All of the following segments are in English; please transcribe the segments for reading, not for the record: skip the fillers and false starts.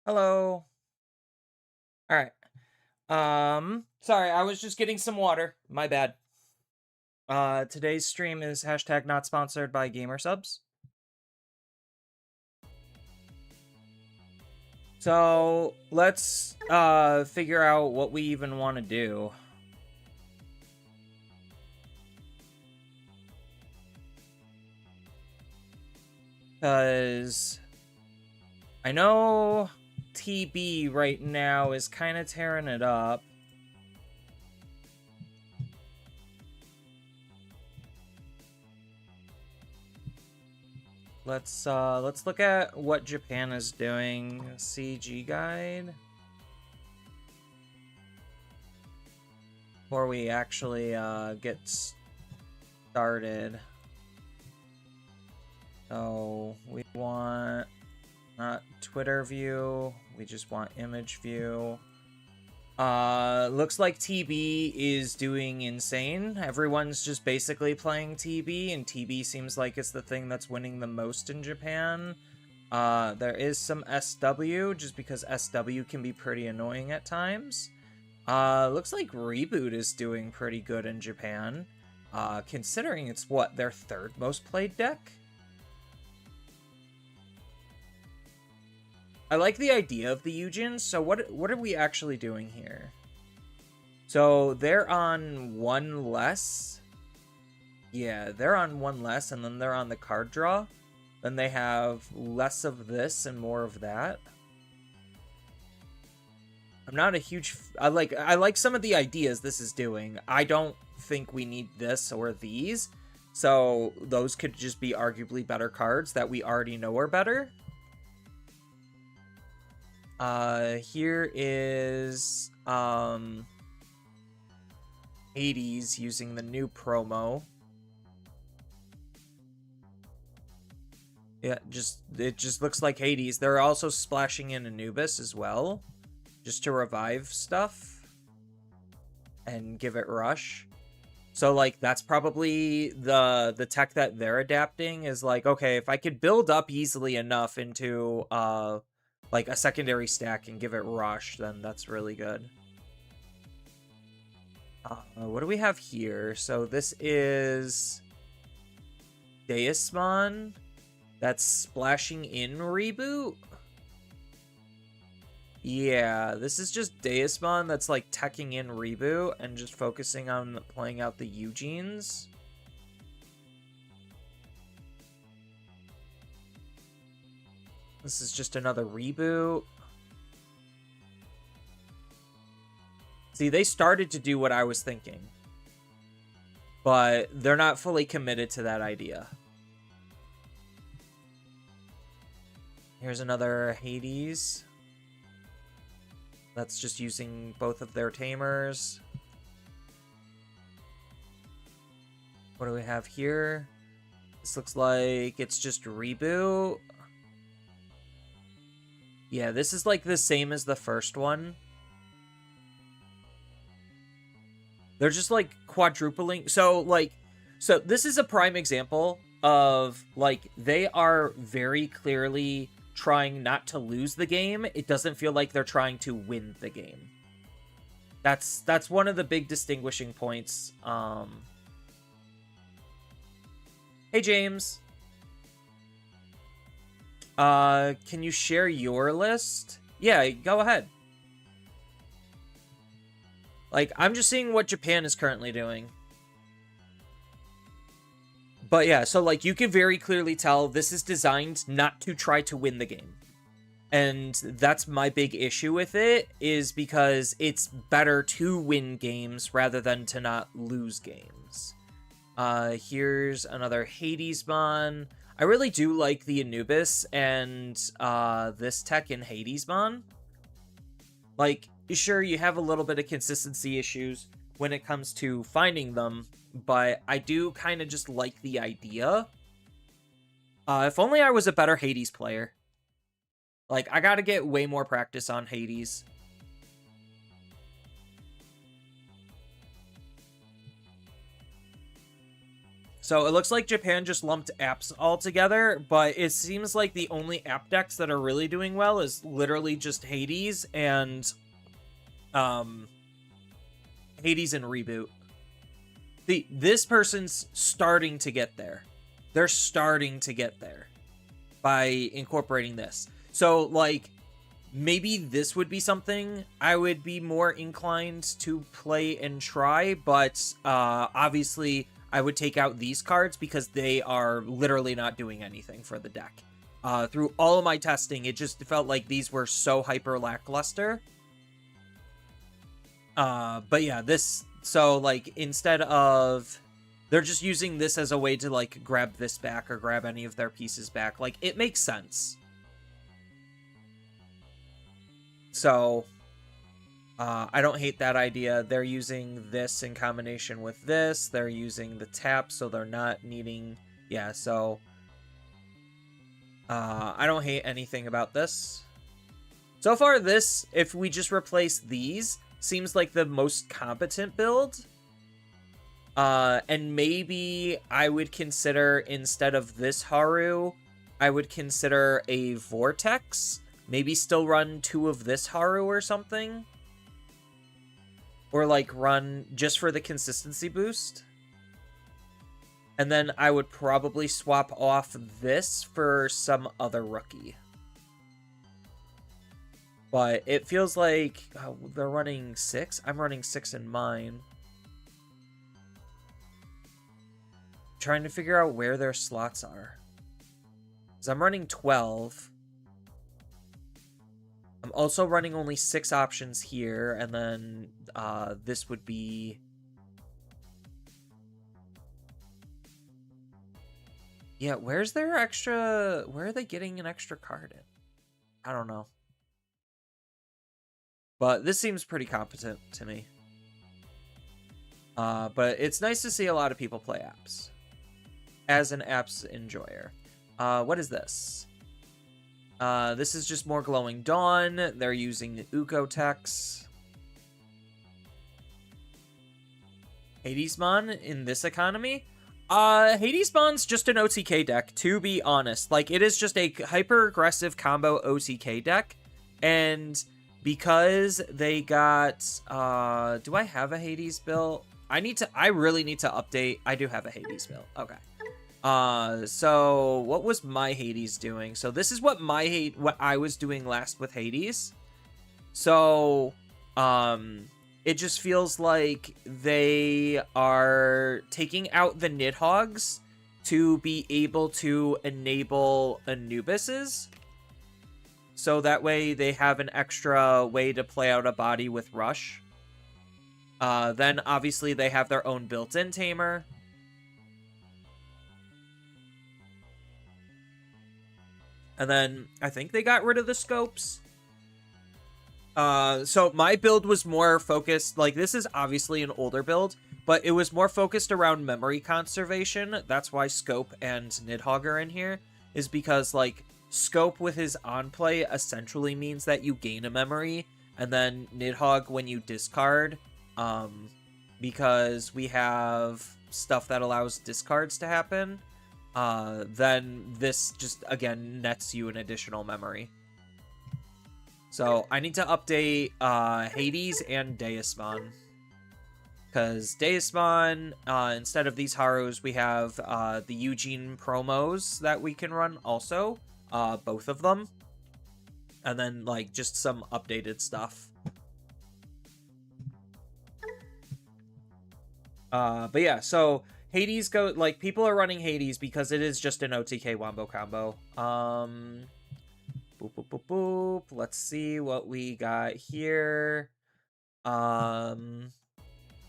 Hello. All right. Sorry, I was just getting some water. My bad. Today's stream is hashtag not sponsored by Gamer Subs. So let's figure out what we even want to do. Because I know TB right now is kind of tearing it up. Let's look at what Japan is doing. CG guide. Before we actually get started. So we want not Twitter view, we just want image view. Looks like TB is doing insane. Everyone's just basically playing TB, and TB seems like it's the thing that's winning the most in Japan. There is some SW, just because SW can be pretty annoying at times. Looks like Reboot is doing pretty good in Japan, considering it's, what, their third most played deck? I like the idea of the Eugens, so what are we actually doing here? So they're on one less. Yeah, they're on one less, and then they're on the card draw. Then they have less of this and more of that. I'm not a huge... I like some of the ideas this is doing. I don't think we need this or these. So those could just be arguably better cards that we already know are better. Here is Hades using the new promo. Yeah, it just looks like Hades. They're also splashing in Anubis as well, just to revive stuff and give it rush. So like that's probably the tech that they're adapting is like, okay, if I could build up easily enough into like a secondary stack and give it rush, then that's really good. What do we have here? So this is Deismon that's splashing in Reboot. Yeah, this is just Deismon that's like teching in Reboot and just focusing on playing out the Eugens. This is just another Reboot. See, they started to do what I was thinking, but they're not fully committed to that idea. Here's another Hades. That's just using both of their tamers. What do we have here? This looks like it's just Reboot. Yeah, this is like the same as the first one. They're just like quadrupling. So this is a prime example of like they are very clearly trying not to lose the game. It doesn't feel like they're trying to win the game. That's one of the big distinguishing points. Hey James. Can you share your list? Yeah, go ahead. Like, I'm just seeing what Japan is currently doing. But yeah, so like you can very clearly tell this is designed not to try to win the game. And that's my big issue with it, is because it's better to win games rather than to not lose games. Here's another Hadesmon. I really do like the Anubis and this tech in Hadesmon. Like, sure, you have a little bit of consistency issues when it comes to finding them, but I do kind of just like the idea. If only I was a better Hades player. Like, I gotta get way more practice on Hades. So it looks like Japan just lumped apps all together, but it seems like the only app decks that are really doing well is literally just Hades and Reboot. This person's starting to get there. They're starting to get there by incorporating this. So, like, maybe this would be something I would be more inclined to play and try, but obviously I would take out these cards because they are literally not doing anything for the deck. Through all of my testing, it just felt like these were so hyper lackluster. But yeah, so like instead of, they're just using this as a way to like grab this back or grab any of their pieces back. Like, it makes sense. So, I don't hate that idea. They're using this in combination with this. They're using the tap, so they're not needing... Yeah, so... I don't hate anything about this. So far, this, if we just replace these, seems like the most competent build. And maybe I would consider, instead of this Haru, I would consider a Vortex. Maybe still run 2 of this Haru or something. Or, like, run just for the consistency boost. And then I would probably swap off this for some other rookie. But it feels like they're running 6. I'm running 6 in mine. Trying to figure out where their slots are. Because I'm running 12. I'm also running only 6 options here, and then this would be... Yeah, where's their extra... Where are they getting an extra card in? I don't know. But this seems pretty competent to me. But it's nice to see a lot of people play apps. As an apps enjoyer. What is this? This is just more Glowing Dawn. They're using the Uko-Tex. Hadesmon in this economy? Hadesmon's just an OTK deck, to be honest. Like, it is just a hyper-aggressive combo OTK deck. And because they got... do I have a Hades build? I really need to update. I do have a Hades build. Okay. So what was my Hades doing? So this is what what I was doing last with Hades. So, it just feels like they are taking out the Nidhogg's to be able to enable Anubises. So that way they have an extra way to play out a body with Rush. Then obviously they have their own built-in Tamer. And then I think they got rid of the scopes. So my build was more focused, like, this is obviously an older build, but it was more focused around memory conservation. That's why Scope and Nidhogg are in here, is because, like, Scope with his on-play essentially means that you gain a memory, and then Nidhogg when you discard, because we have stuff that allows discards to happen, then this just, again, nets you an additional memory. So I need to update Hades and Deusmon. Because Deusmon, instead of these Harus, we have the Eugene promos that we can run also. Both of them. And then, like, just some updated stuff. But yeah, so Hades like, people are running Hades because it is just an OTK Wombo combo. Boop, boop, boop, boop. Let's see what we got here.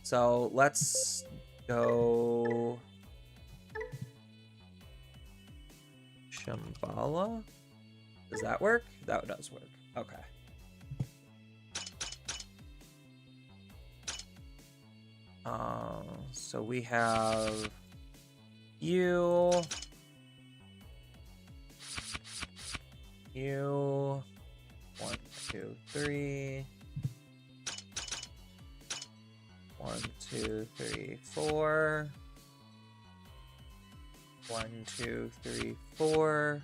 So let's go Shambhala. Does that work? That does work. Okay. So we have you. 1, 2, 3. 1, 2, 3, 4. 1, 2, 3, 4.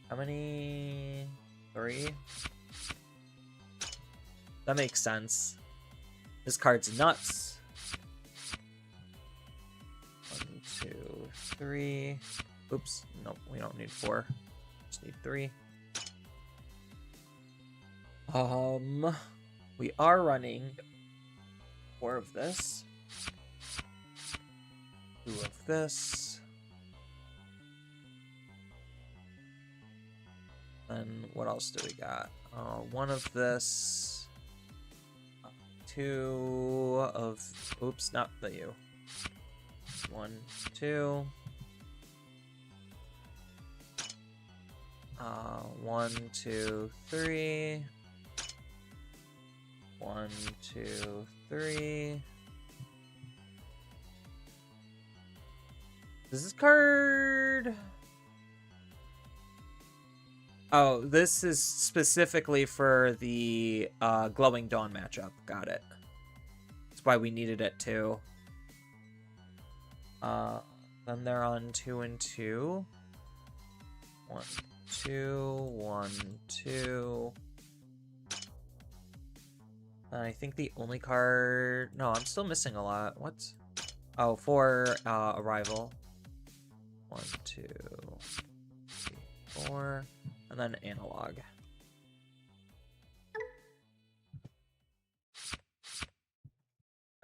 How many? 3? That makes sense. This card's nuts. 1, 2, 3. Oops. Nope, we don't need 4. Just need 3. We are running 4 of this. 2 of this. Then what else do we got? 1 of this. 2 of... Oops, not the U. 1, 2. 1, 2, 3. 1, 2, 3. Does this card... Oh, this is specifically for the Glowing Dawn matchup. Got it. That's why we needed it too. Then they're on 2 and 2. 1, 2, 1, 2. And I think the only card... No, I'm still missing a lot. What? Oh, for Arrival. 1, 2, 3, 4. And then Analog.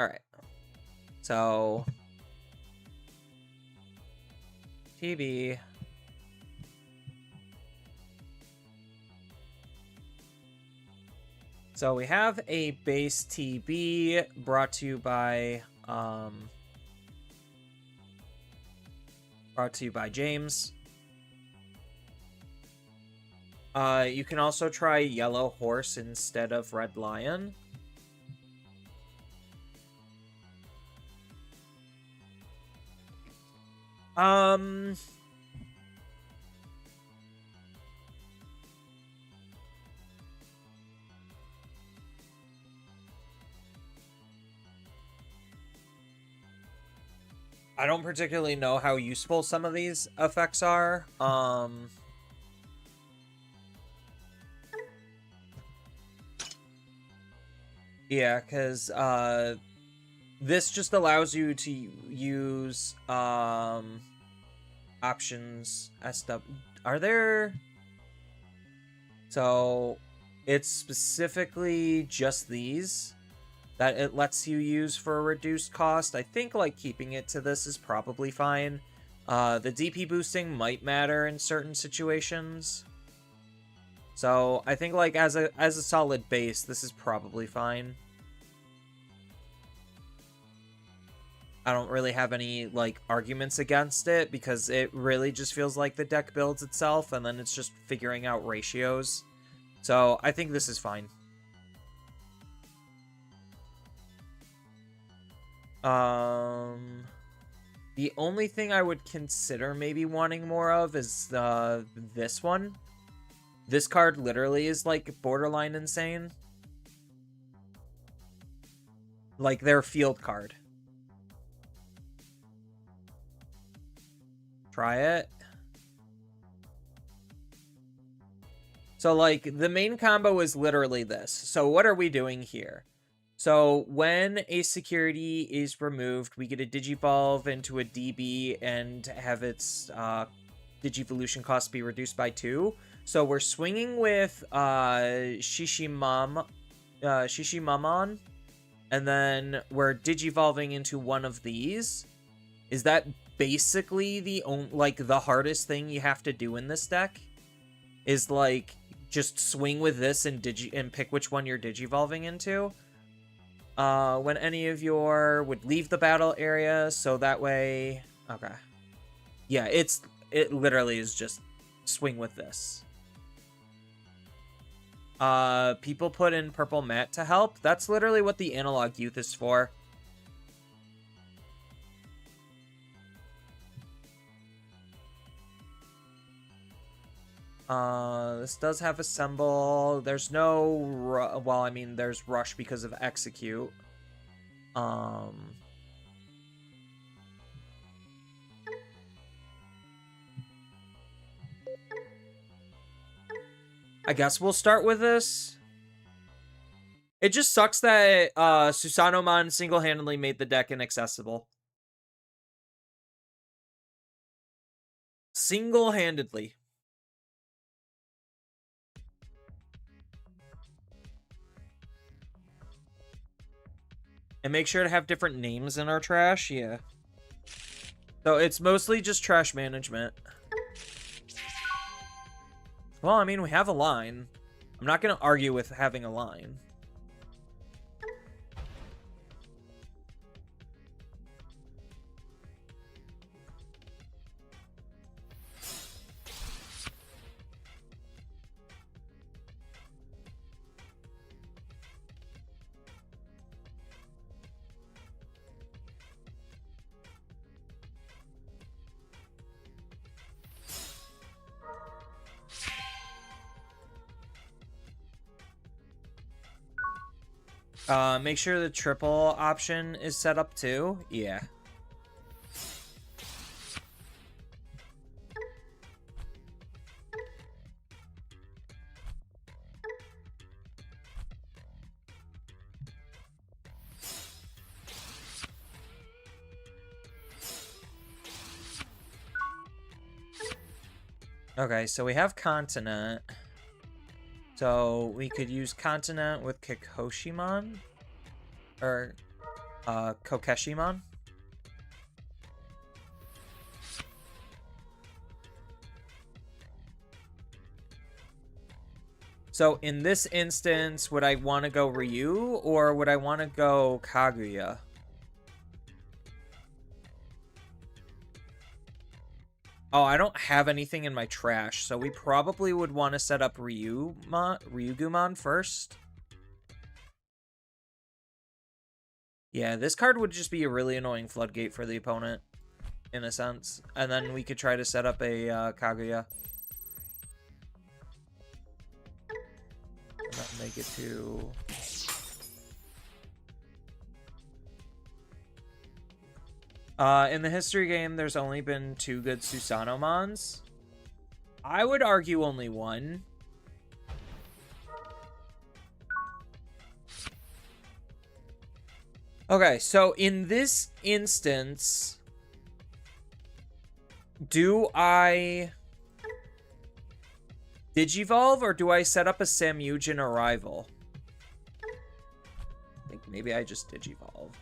Alright. So... TB... So we have a base TB brought to you by James. You can also try Yellow Horse instead of Red Lion. I don't particularly know how useful some of these effects are. Yeah, because this just allows you to use options SW. Are there... So it's specifically just these that it lets you use for a reduced cost. I think like keeping it to this is probably fine. The DP boosting might matter in certain situations. So I think like as a solid base, this is probably fine. I don't really have any like arguments against it because it really just feels like the deck builds itself and then it's just figuring out ratios. So I think this is fine. The only thing I would consider maybe wanting more of is this one. This card literally is like borderline insane. Like their field card. Try it. So like the main combo is literally this. So what are we doing here? So when a security is removed, we get a Digivolve into a DB and have its Digivolution cost be reduced by 2. So we're swinging with Shishimamon, and then we're Digivolving into one of these. Is that basically the hardest thing you have to do in this deck? Is like just swing with this and pick which one you're Digivolving into. When any of your would leave the battle area, so that way... Okay. Yeah, it literally is just swing with this. People put in Purple Matte to help. That's literally what the Analog Youth is for. This does have Assemble. There's no... Well, I mean, there's Rush because of Execute. I guess we'll start with this. It just sucks that Susanomon single-handedly made the deck inaccessible. Single-handedly. And make sure to have different names in our trash, yeah. So it's mostly just trash management. Well, I mean, we have a line. I'm not going to argue with having a line. Make sure the triple option is set up too. Yeah. Okay, so we have Continent. So we could use Continent with Kikoshimon. Or, Kokeshimon. So in this instance, would I want to go Ryu or would I want to go Kaguya? Oh, I don't have anything in my trash, so we probably would want to set up Ryugumon first. Yeah, this card would just be a really annoying floodgate for the opponent, in a sense. And then we could try to set up a Kaguya. And then make it to... in the history game, there's only been 2 good Susanomons. I would argue only 1. Okay, so in this instance, do I Digivolve or do I set up a Samujin Arrival? I think maybe I just Digivolve.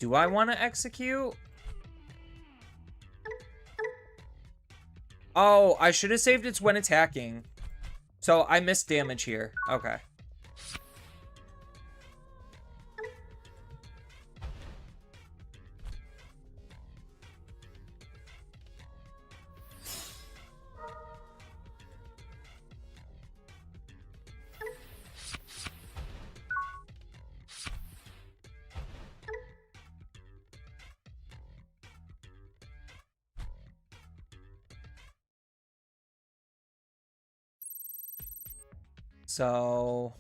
Do I want to execute? Oh, I should have saved it's when attacking. So I missed damage here. Okay. So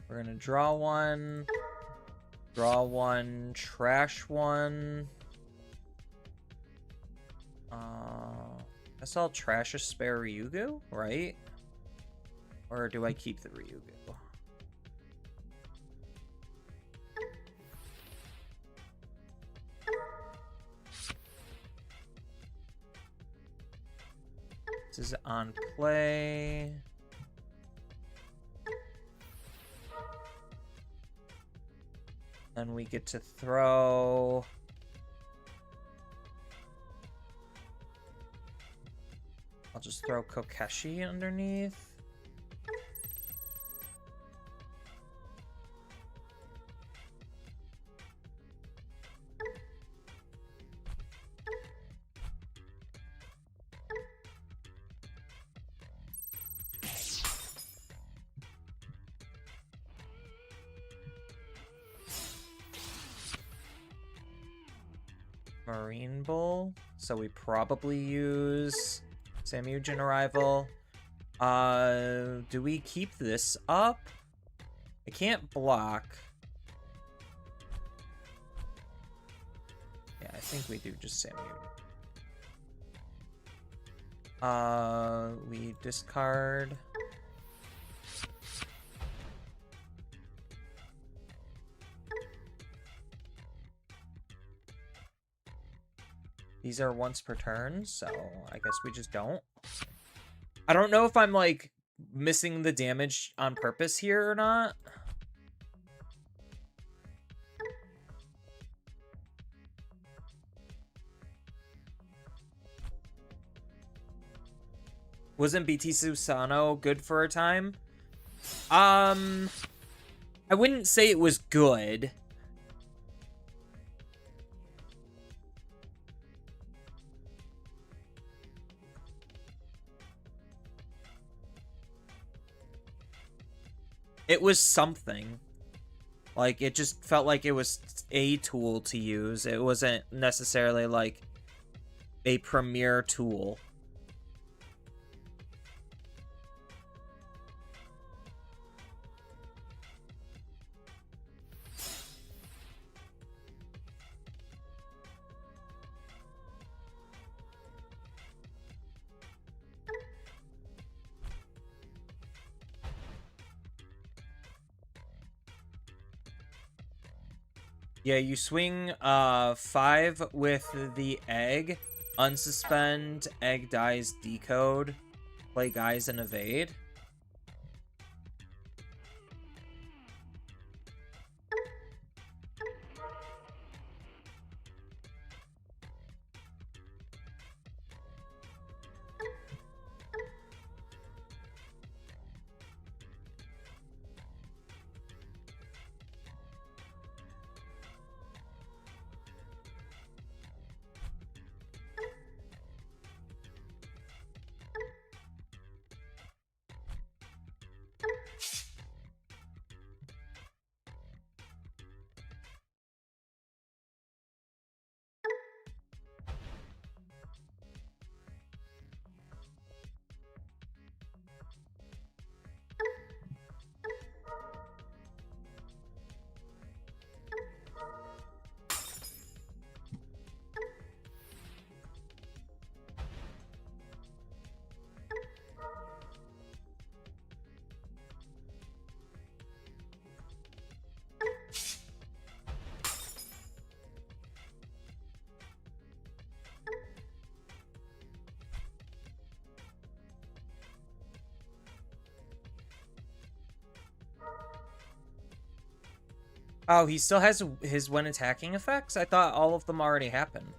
we're gonna draw one, trash one. Guess I'll trash a spare Ryugu, right? Or do I keep the Ryugu? This is on play. Then we get to throw. I'll just throw Kokeshi underneath. Marine Bull. So we probably use Samugen Arrival. Do we keep this up? I can't block. Yeah, I think we do just Samugen. We discard. These are once per turn, so I guess we just don't. I don't know if I'm, like, missing the damage on purpose here or not. Wasn't BT Susano good for a time? I wouldn't say it was good. It was something. Like, it just felt like it was a tool to use. It wasn't necessarily, like, a premier tool. Yeah, you swing 5 with the egg, unsuspend, egg dies, decode, play guys, and evade. Oh, he still has his when attacking effects? I thought all of them already happened.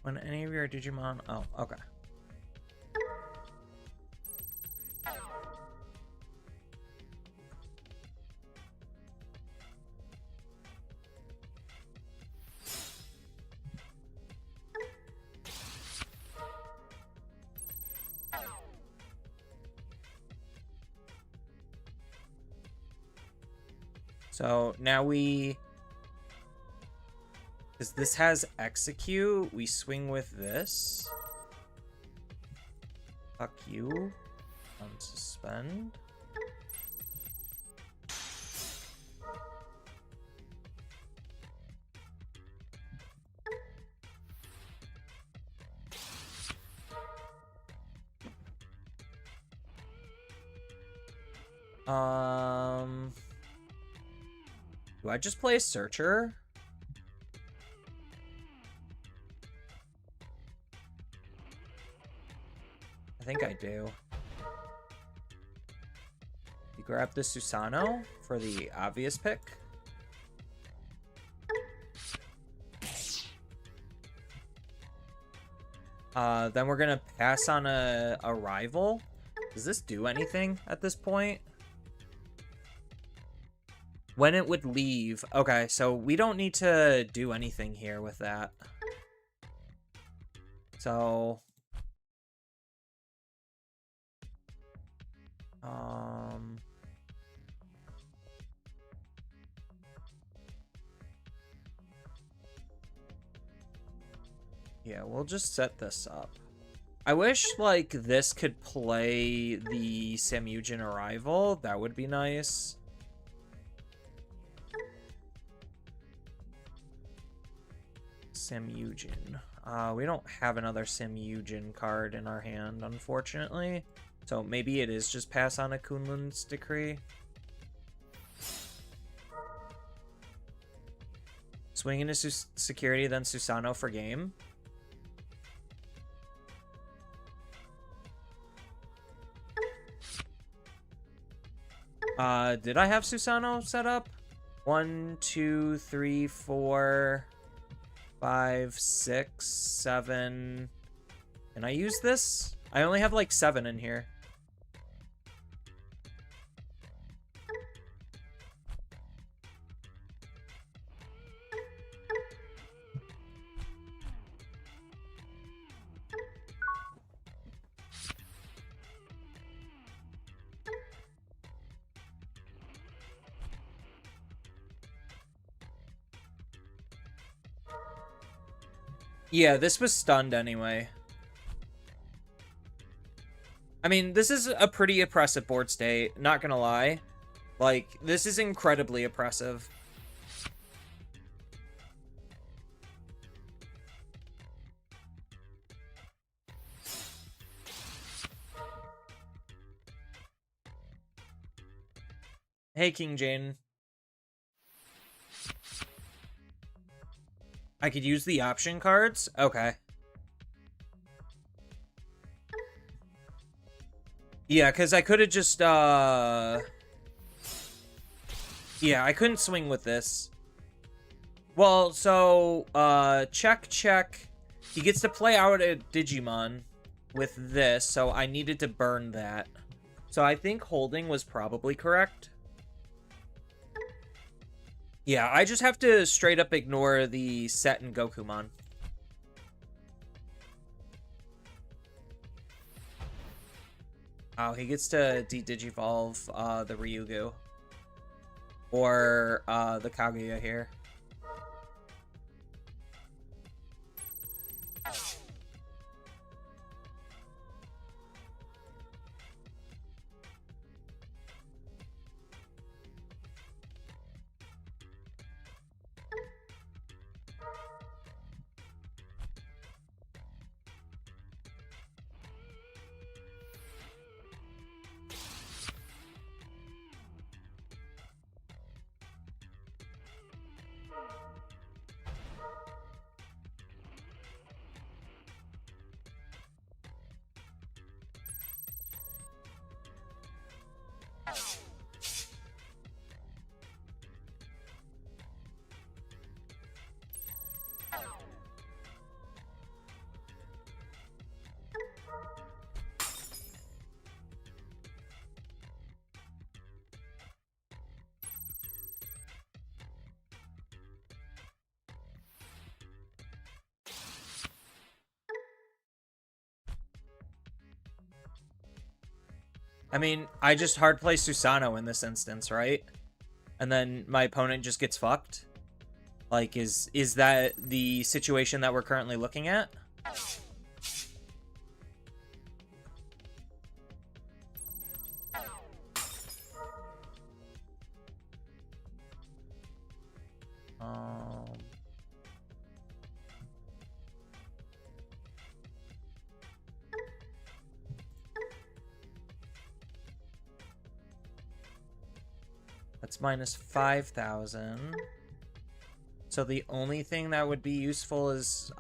When any of your Digimon... Oh, okay. So now we... Because this has execute, we swing with this. Fuck you. Unsuspend. Do I just play a searcher? I think I do. You grab the Susano for the obvious pick. Then we're gonna pass on a rival. Does this do anything at this point? When it would leave. Okay, so we don't need to do anything here with that. So... yeah, we'll just set this up. I wish, like, this could play the Samujin Arrival. That would be nice. Samujin. We don't have another Samujin card in our hand, unfortunately. So maybe it is just pass on a Kunlun's Decree. Swing into security, then Susano for game. Did I have Susano set up? 1, 2, 3, 4, 5, 6, 7. Can I use this? I only have like 7 in here. Yeah, this was stunned anyway. I mean, this is a pretty oppressive board state, not gonna lie. Like, this is incredibly oppressive. Hey, King Jane. I could use the option cards? Okay. Yeah, because I could have just, yeah, I couldn't swing with this. Well, so, check. He gets to play out a Digimon with this, so I needed to burn that. So I think holding was probably correct. Yeah, I just have to straight up ignore the Set and Gokumon. Oh, he gets to de-digivolve the Ryugu. Or the Kaguya here. I mean, I just hard play Susano in this instance, right? and then my opponent just gets fucked? Like, is that the situation that we're currently looking at? That's minus 5,000. So the only thing that would be useful is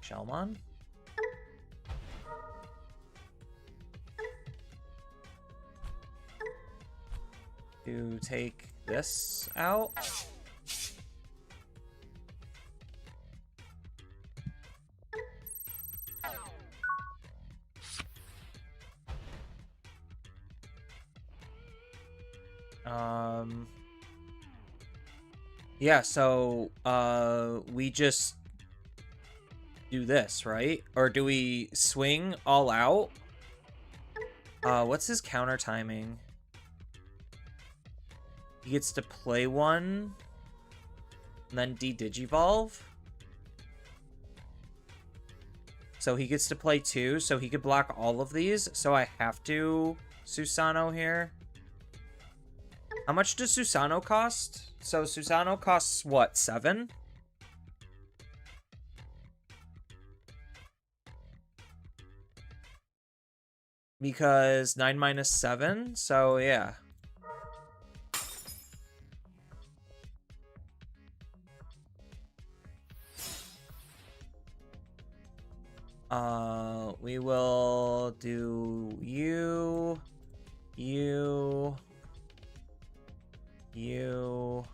Shellmon. To take this out. Yeah, so we just do this, right? Or do we swing all out? What's his counter timing? He gets to play one, and then de-digivolve. So he gets to play two, so he could block all of these. So I have to Susano here. How much does Susano cost? So Susano costs what, 7? Because 9 minus 7, so yeah. We will do you, you, you,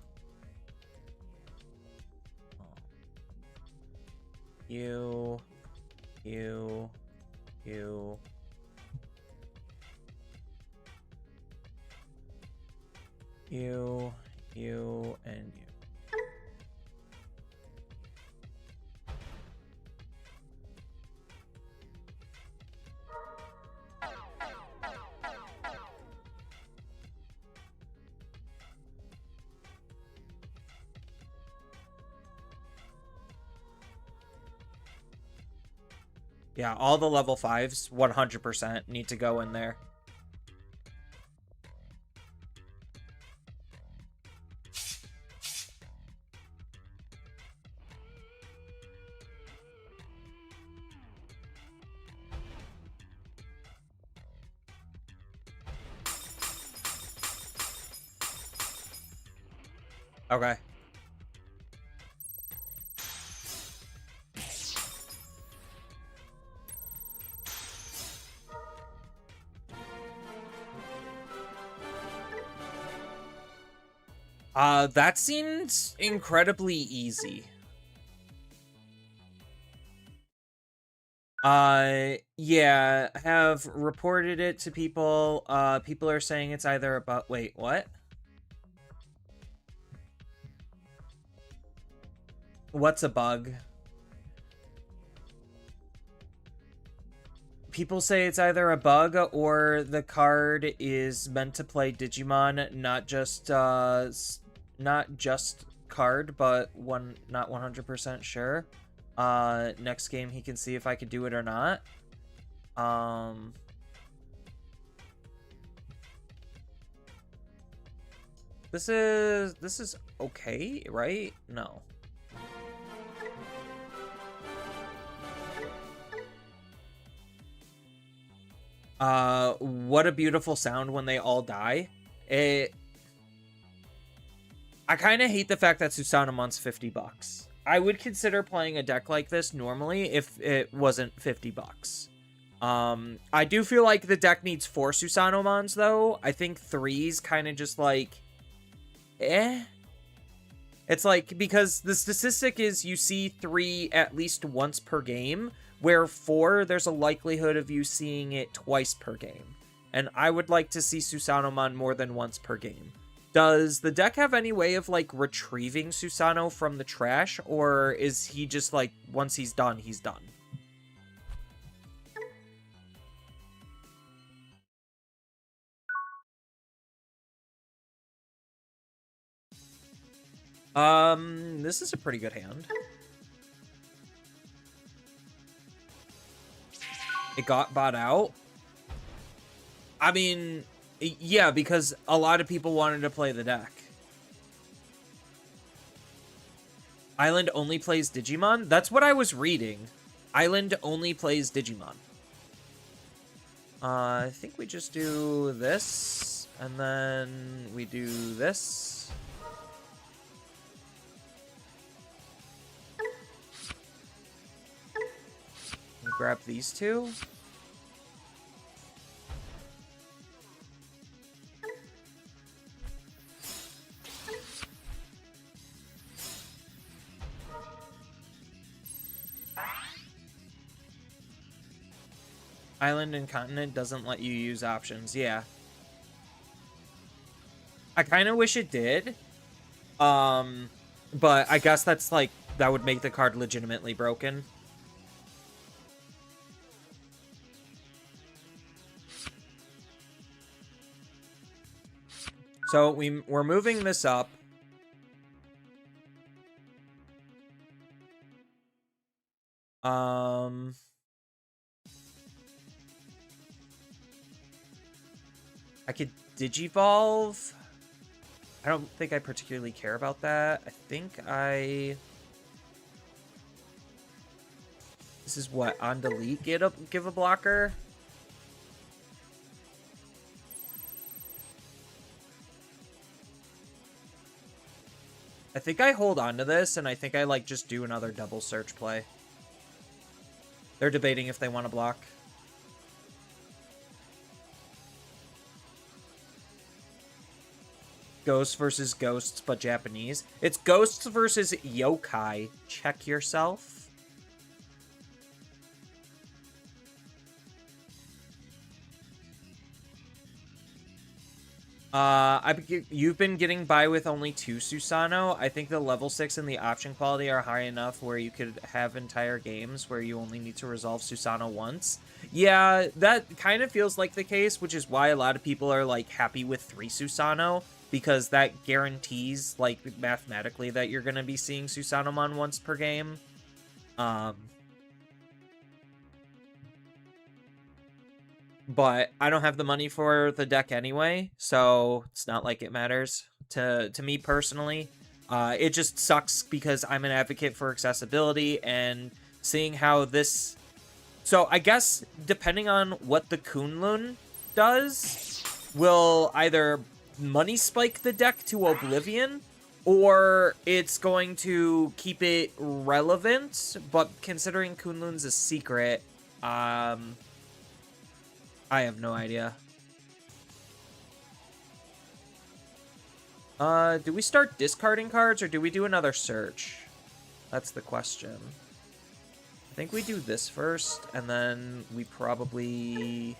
you, you, you, you, and you. Yeah, all the level 5s, 100% need to go in there. Okay. That seems incredibly easy. Yeah, have reported it to people. People are saying it's either about... Wait, what? What's a bug? People say it's either a bug or the card is meant to play Digimon, not just card, but not 100% sure. Next game he can see if I could do it or not. This is okay, right? No. What a beautiful sound when they all die. I kind of hate the fact that Susanomon's $50. I would consider playing a deck like this normally if it wasn't $50. I do feel like the deck needs 4 Susanomons, though. I think 3's kind of just like... eh? It's like, because the statistic is you see 3 at least once per game, where 4, there's a likelihood of you seeing it twice per game. And I would like to see Susanomon more than once per game. Does the deck have any way of, like, retrieving Susano from the trash, or is he just, like, once he's done, he's done? This is a pretty good hand. It got bought out. I mean, yeah, because a lot of people wanted to play the deck. Island only plays Digimon? That's what I was reading. Island only plays Digimon. I think we just do this, and then we do this. Grab these two. Island and continent doesn't let you use options. Yeah. I kind of wish it did. But I guess that's like, that would make the card legitimately broken. So we're moving this up. I could Digivolve. I don't think I particularly care about that. I think this is what, on delete, give a blocker? I think I hold on to this, and I think I, like, just do another double search play. They're debating if they want to block. Ghosts versus ghosts, but Japanese. It's ghosts versus yokai. Check yourself. You've been getting by with only 2 Susanoo. I think the level 6 and the option quality are high enough where you could have entire games where you only need to resolve Susanoo once. Yeah, that kind of feels like the case, which is why a lot of people are, like, happy with 3 Susanoo, because that guarantees, like, mathematically that you're going to be seeing Susanomon once per game. But I don't have the money for the deck anyway, so it's not like it matters to me personally. It just sucks because I'm an advocate for accessibility, and seeing how this... So I guess depending on what the Kunlun does, will either money spike the deck to oblivion, or it's going to keep it relevant. But considering Kunlun's a secret, I have no idea. Do we start discarding cards, or do we do another search? That's the question. I think we do this first, and then we probably...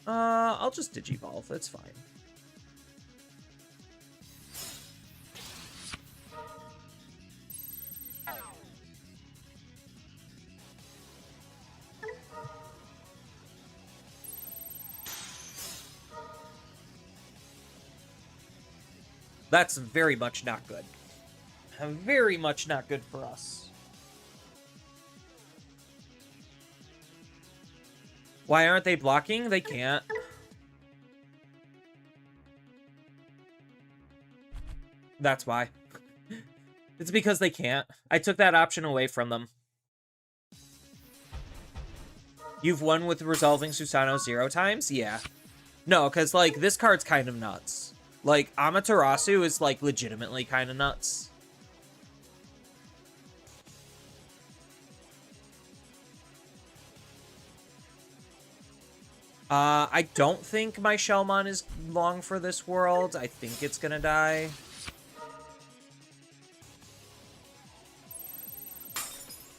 I'll just Digivolve. That's fine. That's very much not good. Very much not good for us. Why aren't they blocking? They can't. That's why. It's because they can't. I took that option away from them. You've won with resolving Susanoo 0 times? Yeah. No, because, like, this card's kind of nuts. Like, Amaterasu is, like, legitimately kind of nuts. I don't think my Shellmon is long for this world. I think it's gonna die.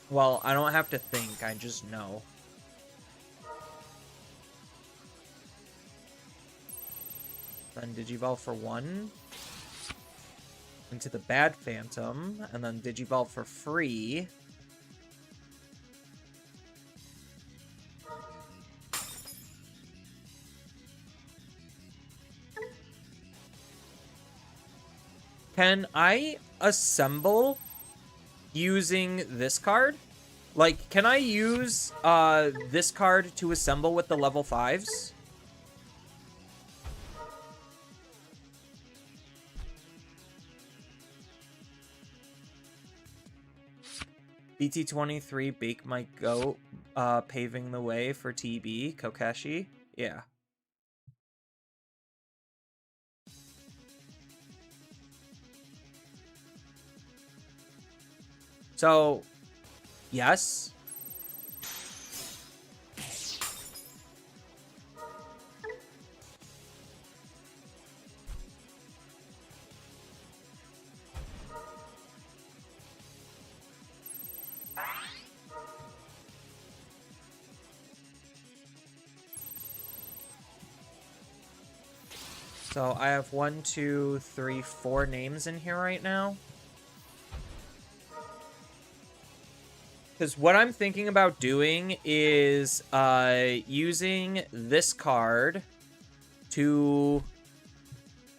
Well, I don't have to think, I just know. Then Digivolve for 1. Into the Bad Phantom. And then Digivolve for free. Can I assemble using this card? Like, can I use this card to assemble with the level 5s? BT23, Bake My Goat, paving the way for TB, Kokeshi. Yeah. So, yes. So I have 1, 2, 3, 4 names in here right now. Because what I'm thinking about doing is using this card to...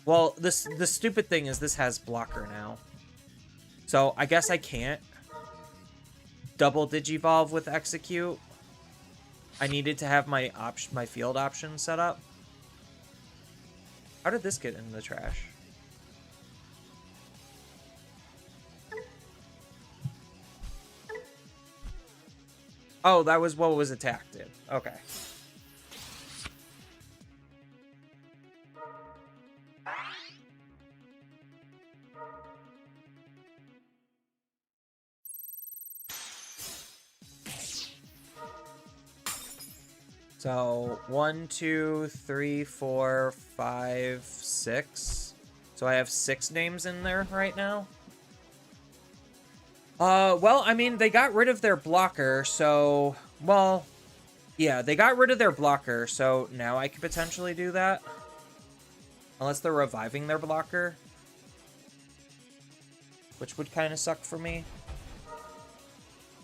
Well, the stupid thing is this has blocker now. So I guess I can't double Digivolve with Execute. I needed to have my field option set up. How did this get in the trash? Oh, that was what was attacked in. Okay. So 1, 2, 3, 4, 5, 6. So I have 6 names in there right now. Well, I mean, they got rid of their blocker, so... Well, yeah, they got rid of their blocker, so now I could potentially do that. Unless they're reviving their blocker. Which would kind of suck for me.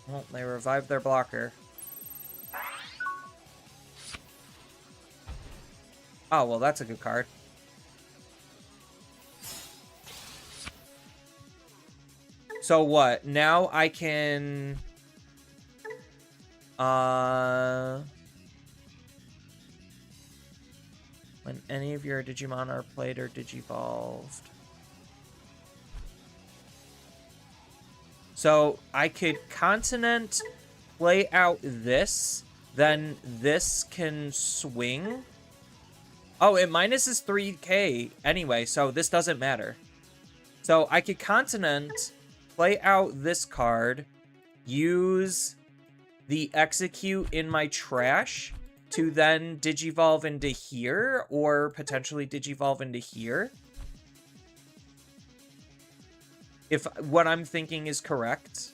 Well, they revived their blocker. Oh, well, that's a good card. So what? Now I can... When any of your Digimon are played or Digivolved. So I could Continent, play out this, then this can swing. Oh, it minuses 3k anyway, so this doesn't matter. So I could Continent, play out this card, use the Execute in my trash to then Digivolve into here, or potentially Digivolve into here. If what I'm thinking is correct.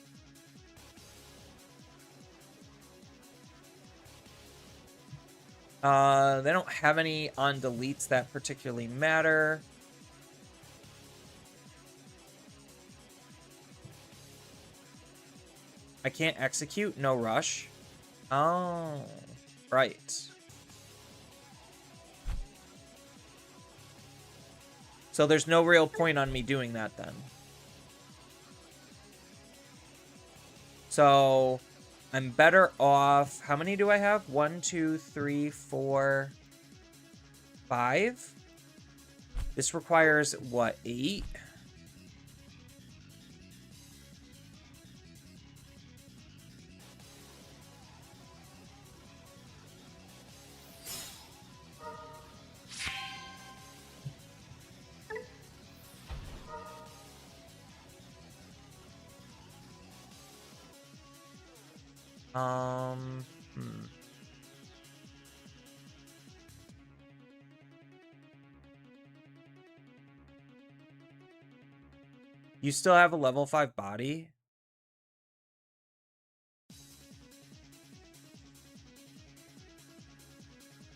They don't have any on deletes that particularly matter. I can't execute, no rush. Oh, right. So there's no real point on me doing that then. So I'm better off. How many do I have? 1, 2, 3, 4, 5. This requires what, 8? You still have a level 5 body?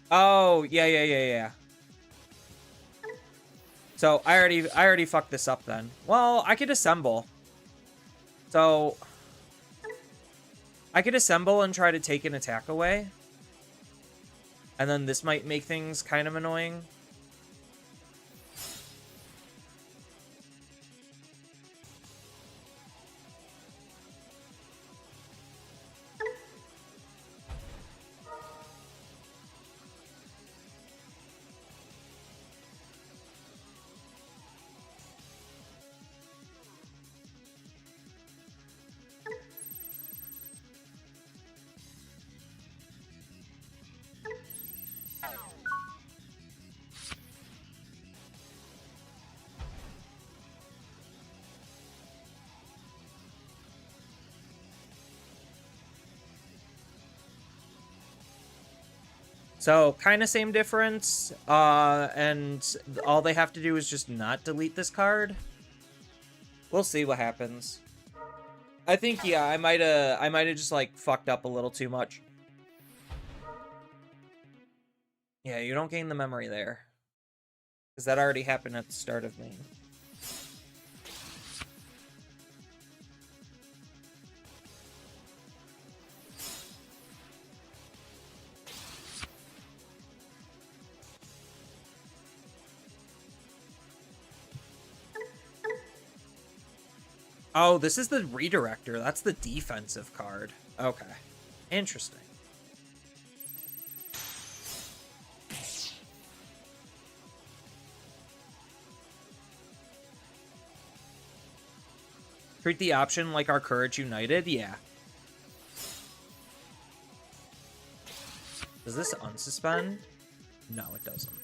Oh, yeah. So I already fucked this up then. Well, I could assemble. So I could assemble and try to take an attack away. And then this might make things kind of annoying. So, kind of same difference, and all they have to do is just not delete this card. We'll see what happens. I think, yeah, I might have just, like, fucked up a little too much. Yeah, you don't gain the memory there. Because that already happened at the start of main. Oh, this is the redirector. That's the defensive card. Okay. Interesting. Treat the option like our Courage United? Yeah. Does this unsuspend? No, it doesn't.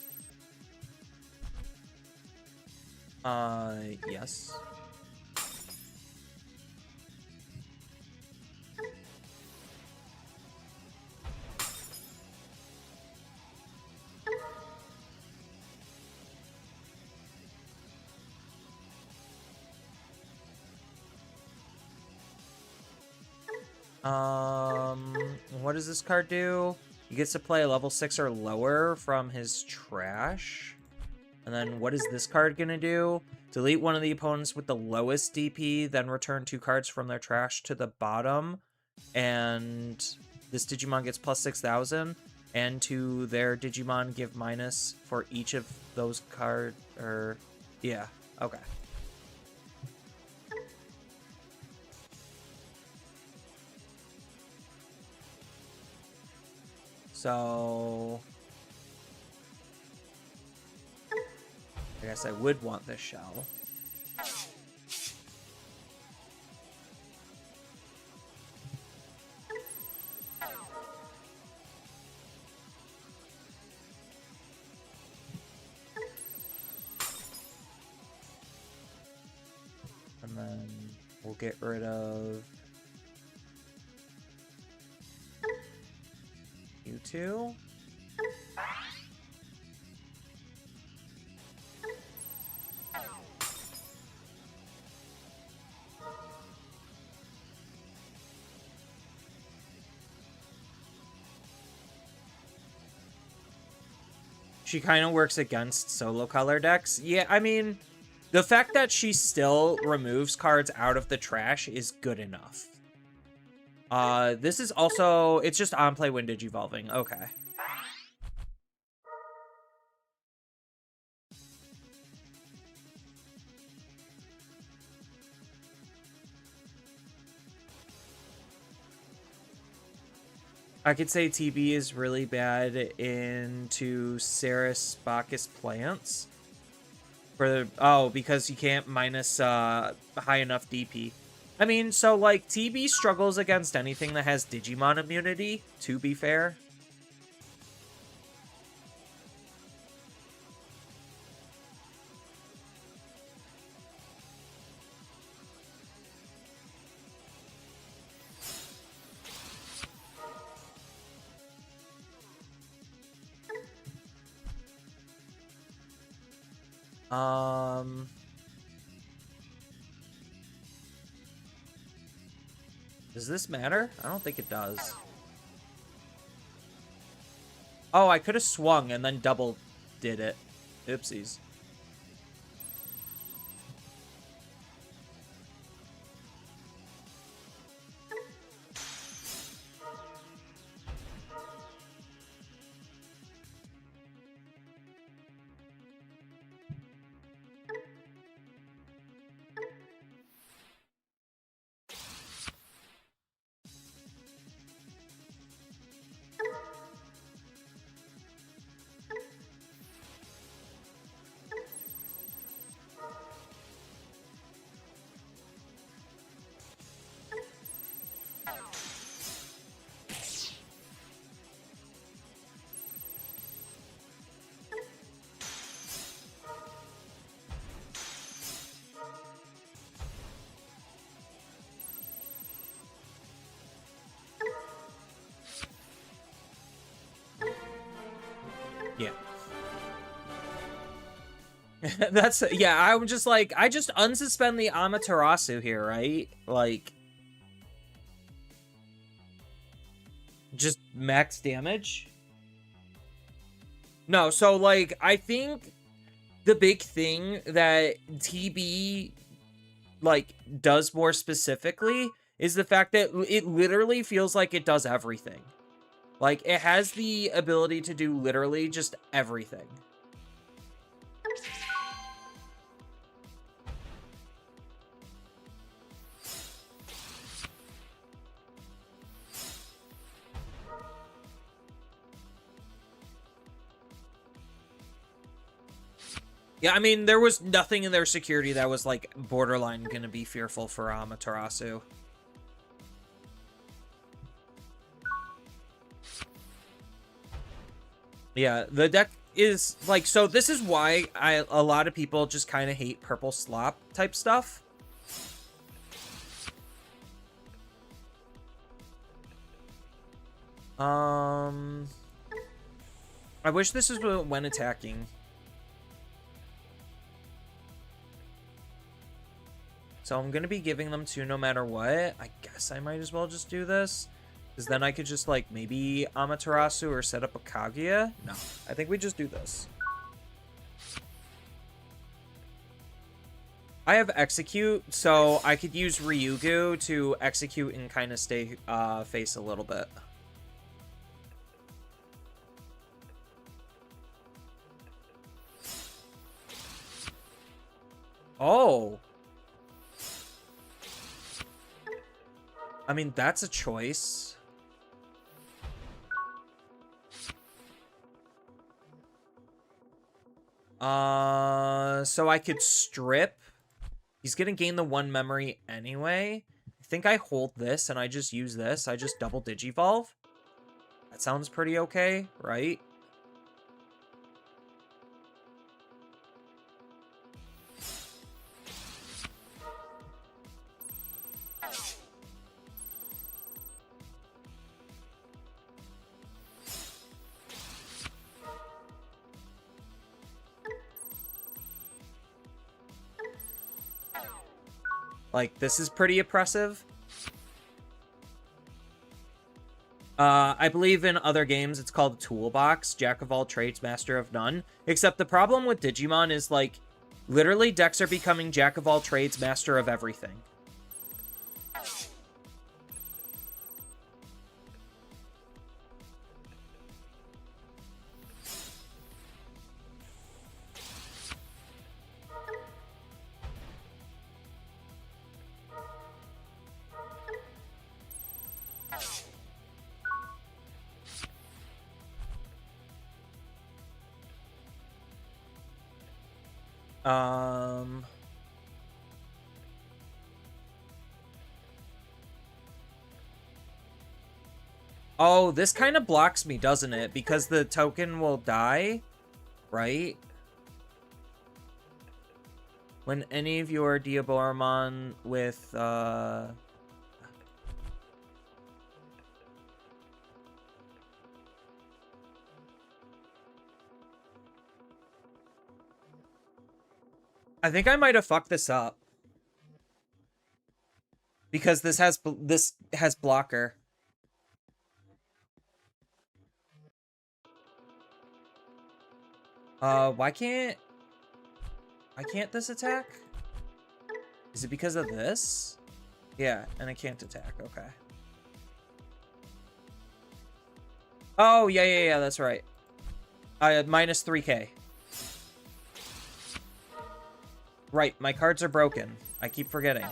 Yes. What does this card do? He gets to play a level 6 or lower from his trash. And then what is this card gonna do? Delete one of the opponents with the lowest DP, then return 2 cards from their trash to the bottom. And this Digimon gets plus 6,000. And to their Digimon give minus for each of those cards. Or, yeah, okay. So I guess I would want this shell. And then we'll get rid of you two. She kind of works against solo color decks. Yeah, I mean, the fact that she still removes cards out of the trash is good enough. This is also, it's just on play when Digivolving. Okay. I could say TB is really bad into Ceres Bacchus plants. Because you can't minus high enough DP. I mean, so like TB struggles against anything that has Digimon immunity, to be fair. Does this matter? I don't think it does. Oh, I could have swung and then double did it. Oopsies. Yeah. That's, yeah, I'm just like, I just unsuspend the Amaterasu here, right? Like, just max damage? No, so, like, I think the big thing that TB, like, does more specifically is the fact that it literally feels like it does everything. Like, it has the ability to do literally just everything. Yeah, I mean, there was nothing in their security that was, like, borderline gonna be fearful for Amaterasu. Yeah, the deck is, like, so this is why a lot of people just kind of hate purple slop type stuff. I wish this is when attacking. So I'm going to be giving them 2 no matter what. I guess I might as well just do this. Because then I could just, like, maybe Amaterasu or set up a Kaguya. No, I think we just do this. I have Execute, so I could use Ryugu to execute and kind of stay face a little bit. Oh. I mean, that's a choice. So I could strip. He's gonna gain the 1 memory anyway. I think I hold this and I just use this. I just double Digivolve. That sounds pretty okay, right? Like, this is pretty oppressive. I believe in other games it's called a toolbox, jack of all trades, master of none. Except the problem with Digimon is, like, literally decks are becoming jack of all trades, master of everything. Oh, this kind of blocks me, doesn't it? Because the token will die, right? When any of your Diaboromon with, I think I might have fucked this up. Because this has blocker. Why can't this attack? Is it because of this? Yeah, and it can't attack, okay. Oh, yeah, that's right. I had minus 3k. Right, my cards are broken. I keep forgetting.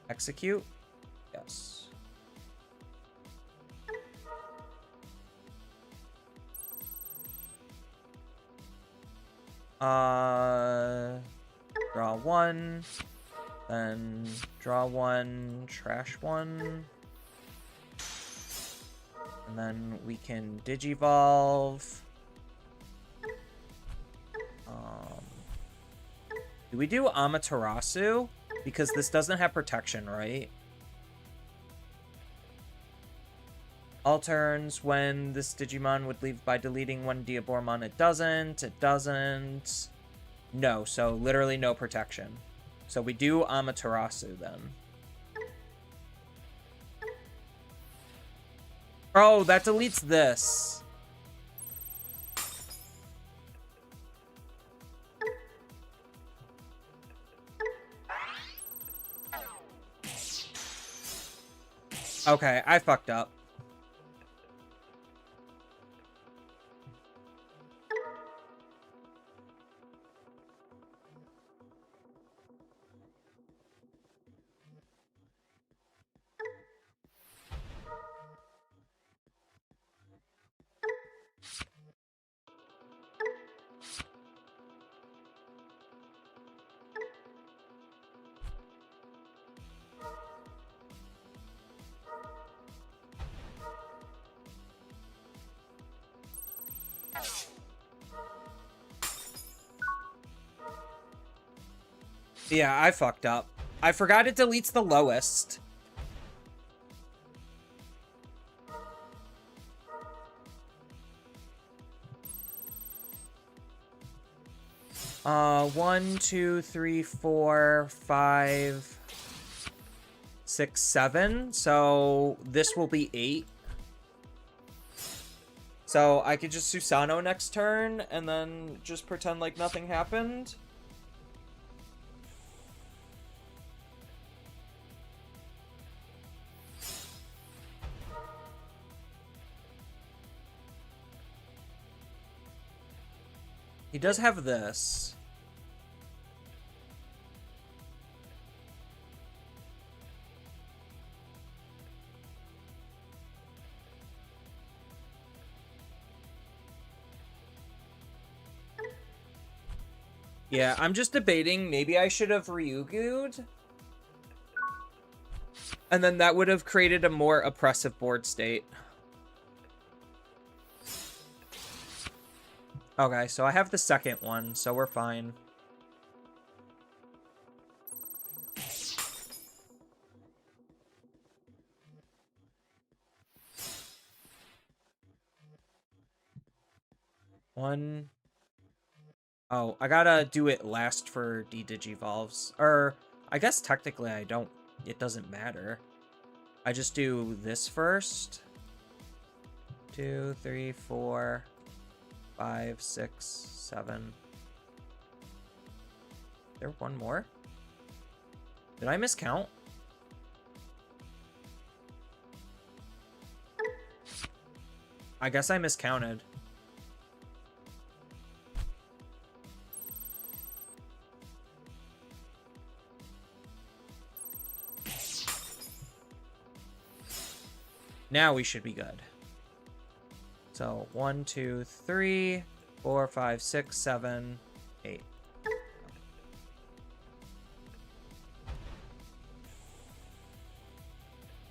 Execute? Yes. Draw 1. Then draw 1, trash 1. And then we can Digivolve. Do we do Amaterasu? Because this doesn't have protection, right? Alterns when this Digimon would leave by deleting one Diabormon. It doesn't. It doesn't. No, so literally no protection. So we do Amaterasu then. Oh, that deletes this. Okay, I fucked up. Yeah, I fucked up. I forgot it deletes the lowest. One, two, three, 4, 5, 6, 7. So this will be 8. So I could just Susano next turn and then just pretend like nothing happened. He does have this. Yeah, I'm just debating. Maybe I should have Ryugu'd. And then that would have created a more oppressive board state. Okay, so I have the second one, so we're fine. One. Oh, I gotta do it last for D-Digivolves. Or, I guess technically I don't... It doesn't matter. I just do this first. 2, 3, 4, 5, 6, 7. There one more? Did I miscount? I guess I miscounted. Now we should be good. So 1, 2, 3, 4, 5, 6, 7, 8.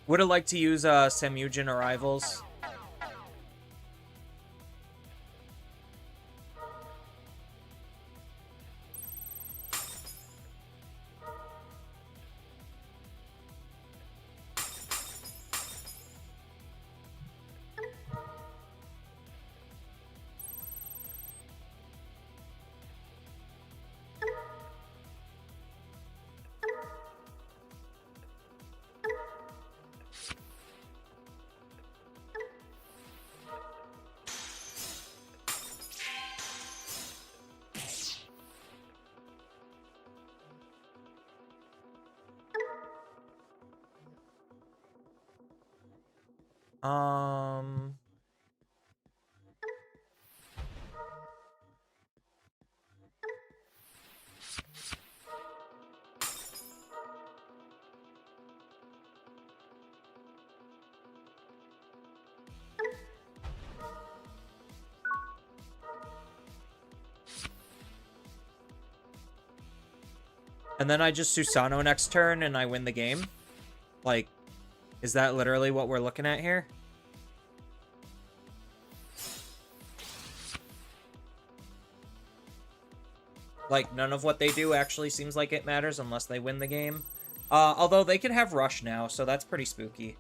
Would have liked to use Samujin Arrivals. And then I just Susano next turn and I win the game? Like, is that literally what we're looking at here? Like, none of what they do actually seems like it matters unless they win the game. Although they could have Rush now, so that's pretty spooky.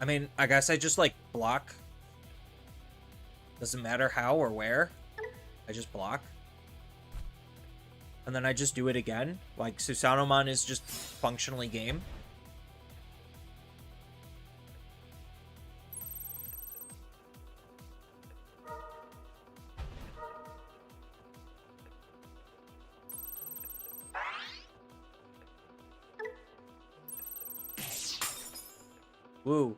I mean, I guess I just, like, block. Doesn't matter how or where. I just block. And then I just do it again. Like, Susanomon is just functionally game. Woo.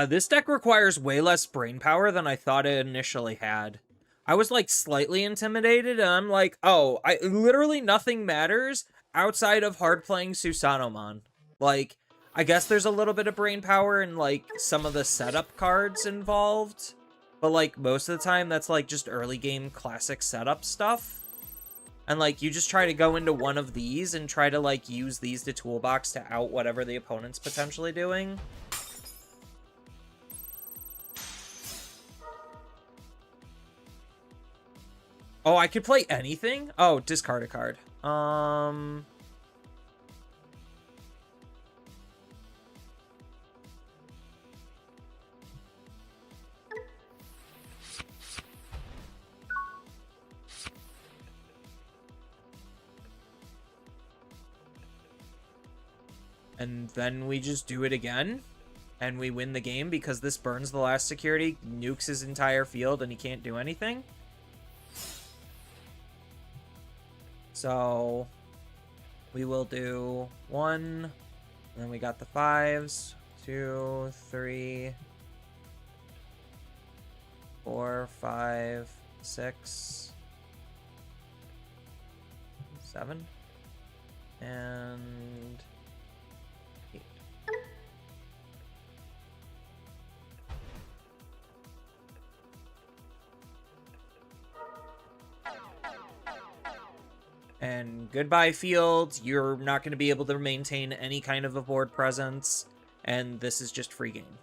This deck requires way less brain power than I thought it initially had. I was, like, slightly intimidated, and I'm like, oh, literally nothing matters outside of hard-playing Susanomon. Like, I guess there's a little bit of brain power in, like, some of the setup cards involved, but, like, most of the time, that's, like, just early-game classic setup stuff. And, like, you just try to go into one of these and try to, like, use these to toolbox to out whatever the opponent's potentially doing. Oh, I could play anything? Oh, discard a card. And then we just do it again. And we win the game because this burns the last security, nukes his entire field, and he can't do anything. So we will do 1, and then we got the 5s, 2, 3, 4, 5, 6, 7, and 8. And goodbye, field. You're not going to be able to maintain any kind of a board presence. And this is just free game.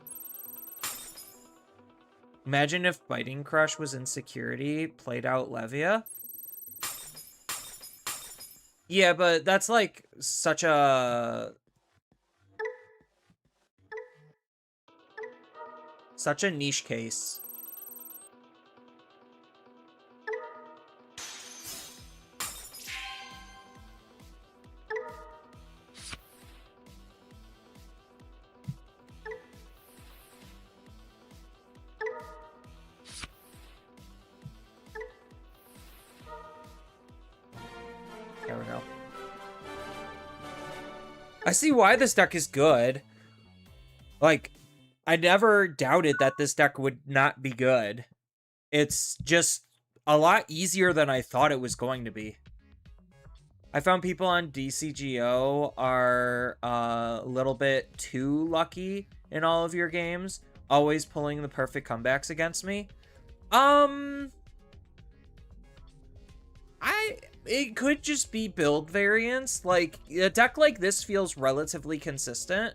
Imagine if Biting Crush was in security, played out Levia. Yeah, but that's like such a niche case. There we go. I see why this deck is good. Like, I never doubted that this deck would not be good. It's just a lot easier than I thought it was going to be. I found people on DCGO are a little bit too lucky in all of your games, always pulling the perfect comebacks against me. It could just be build variance. Like, a deck like this feels relatively consistent.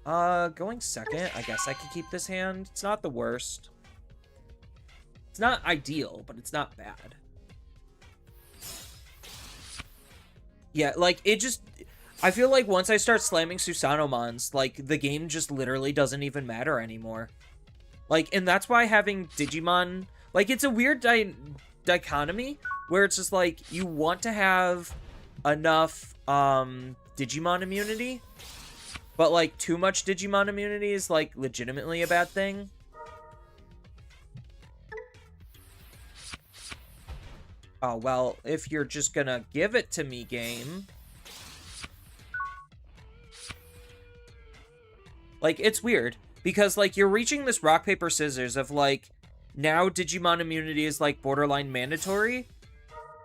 Going second, I guess I could keep this hand. It's not the worst. It's not ideal, but it's not bad. Yeah, like, it just... I feel like once I start slamming Susanomons, like, the game just literally doesn't even matter anymore. Like, and that's why having Digimon... Like, it's a weird dichotomy where it's just like you want to have enough Digimon immunity, but like too much Digimon immunity is like legitimately a bad thing. Oh, well, if you're just gonna give it to me, game. Like, it's weird because like you're reaching this rock paper scissors of like now Digimon immunity is, like, borderline mandatory.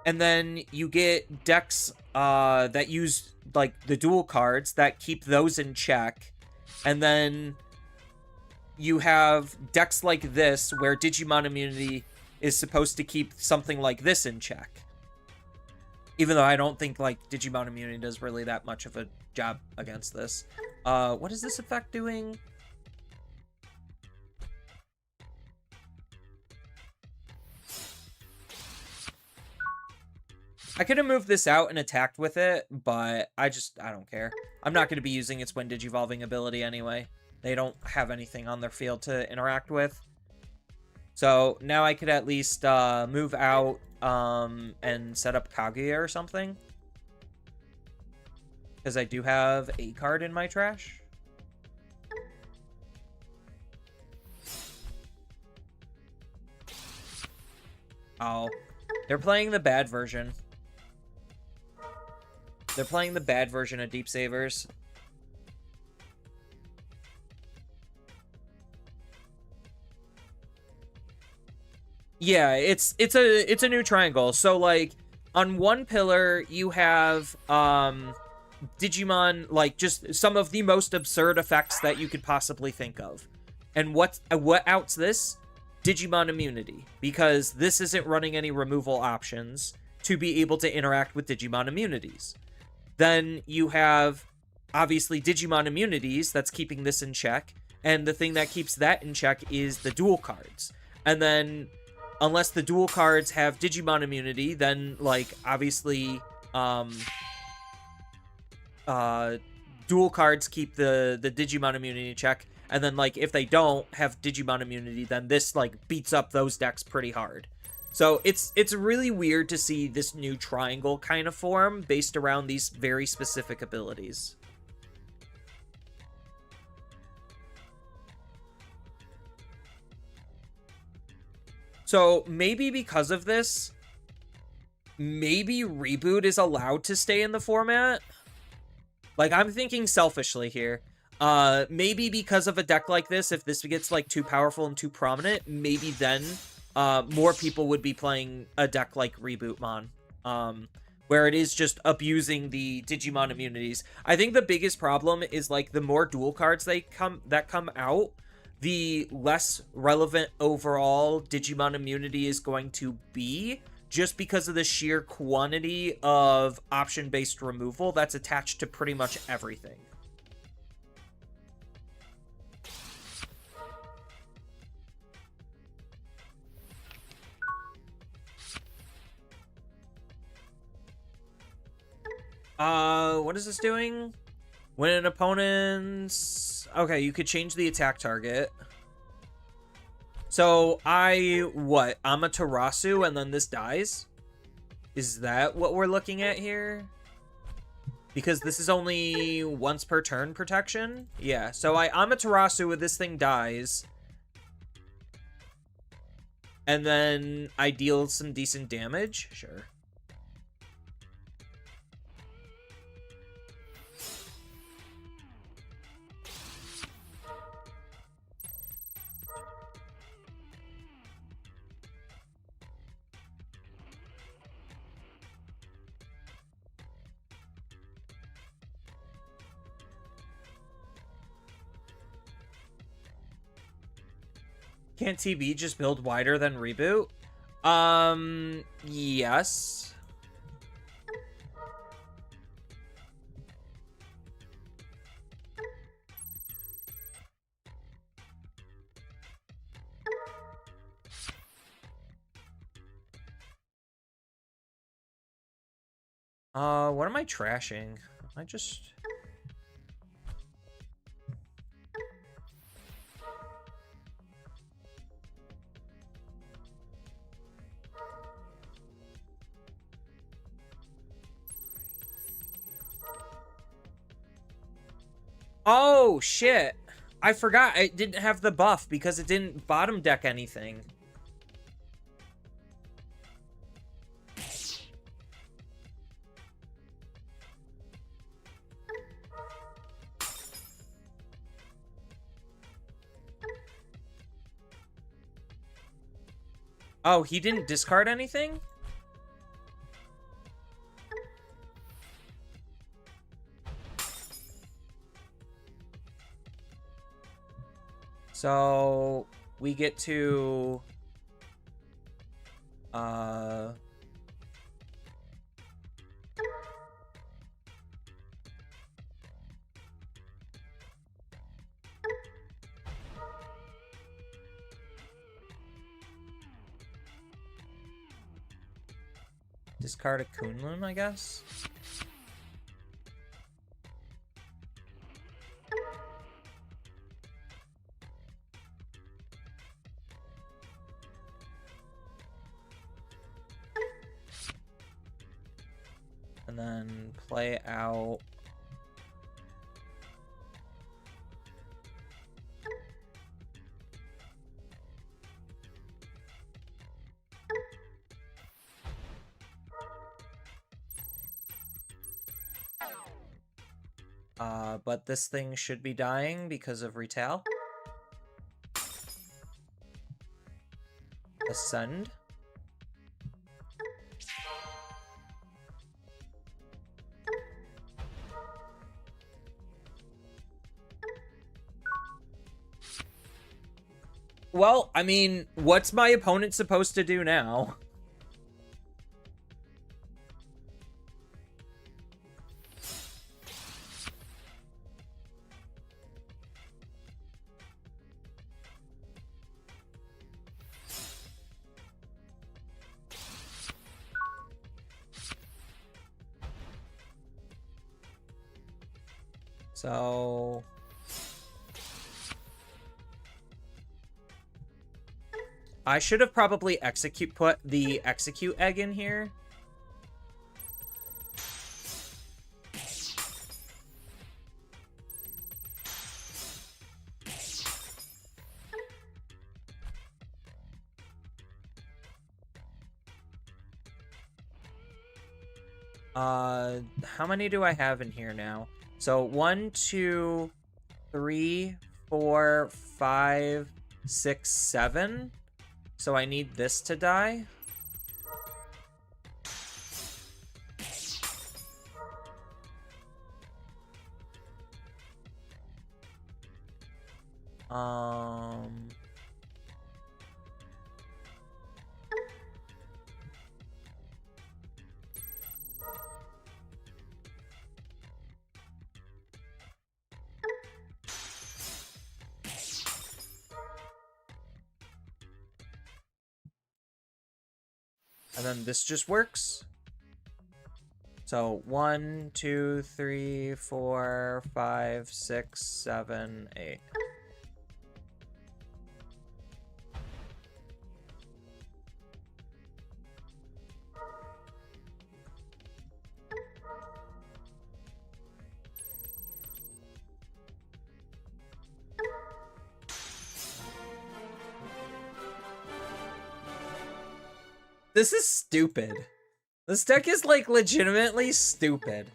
And then you get decks that use, like, the dual cards that keep those in check. And then you have decks like this where Digimon immunity is supposed to keep something like this in check. Even though I don't think, like, Digimon immunity does really that much of a job against this. What is this effect doing? I could have moved this out and attacked with it, but I don't care. I'm not going to be using its Wind Digivolving ability anyway. They don't have anything on their field to interact with. So now I could at least move out and set up Kaguya or something. Because I do have a card in my trash. Oh, they're playing the bad version. They're playing the bad version of Deep Savers. Yeah, it's a new triangle. So like on one pillar you have Digimon, like just some of the most absurd effects that you could possibly think of. And what outs this? Digimon immunity, because this isn't running any removal options to be able to interact with Digimon immunities. Then you have obviously Digimon immunities that's keeping this in check, and the thing that keeps that in check is the dual cards. And then unless the dual cards have Digimon immunity, then like obviously dual cards keep the Digimon immunity check, and then like if they don't have Digimon immunity, then this like beats up those decks pretty hard. So it's really weird to see this new triangle kind of form based around these very specific abilities. So maybe because of this, maybe Reboot is allowed to stay in the format. Like, I'm thinking selfishly here. Maybe because of a deck like this, if this gets like too powerful and too prominent, maybe then more people would be playing a deck like Rebootmon, where it is just abusing the Digimon immunities. I think the biggest problem is like the more dual cards that come out, the less relevant overall Digimon immunity is going to be, just because of the sheer quantity of option-based removal that's attached to pretty much everything. What is this doing? When an opponent's... Okay, you could change the attack target. So, I'm a Tarasu and then this dies? Is that what we're looking at here? Because this is only once per turn protection? Yeah, so I'm a Tarasu when this thing dies. And then I deal some decent damage? Sure. Can't TB just build wider than Reboot? Yes. What am I trashing? I just... Oh, shit. I forgot it didn't have the buff because it didn't bottom deck anything. Oh, he didn't discard anything? So, we get to... Discard a Kunlun, I guess? And then play out... but this thing should be dying because of Retail. Ascend. Well, I mean, what's my opponent supposed to do now? So... I should have probably put the execute egg in here. How many do I have in here now? So 1, 2, 3, 4, 5, 6, 7. So I need this to die. And then this just works. So 1, 2, 3, 4, 5, 6, 7, 8. This is stupid. This deck is, like, legitimately stupid.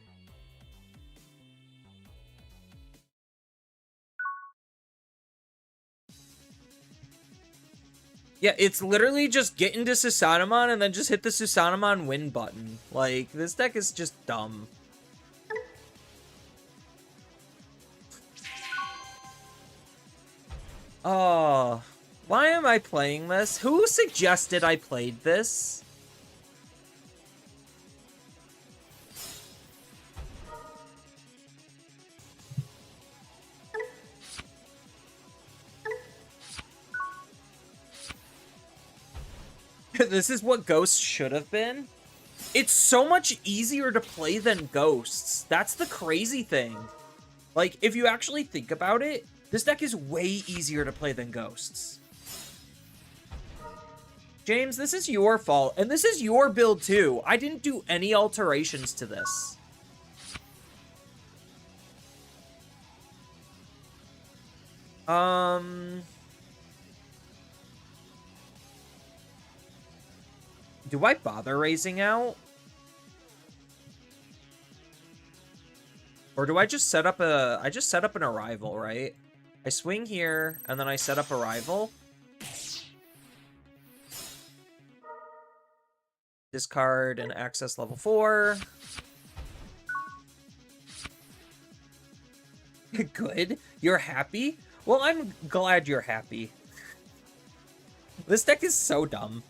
Yeah, it's literally just get into Susanamon and then just hit the Susanamon win button. Like, this deck is just dumb. Oh... Why am I playing this? Who suggested I played this? This is what Ghosts should have been? It's so much easier to play than Ghosts. That's the crazy thing. Like, if you actually think about it, this deck is way easier to play than Ghosts. James, this is your fault, and this is your build too. I didn't do any alterations to this. Do I bother raising out? Or do I just set up I just set up an arrival, right? I swing here, and then I set up arrival. Discard and access level 4. Good. You're happy? Well, I'm glad you're happy. This deck is so dumb.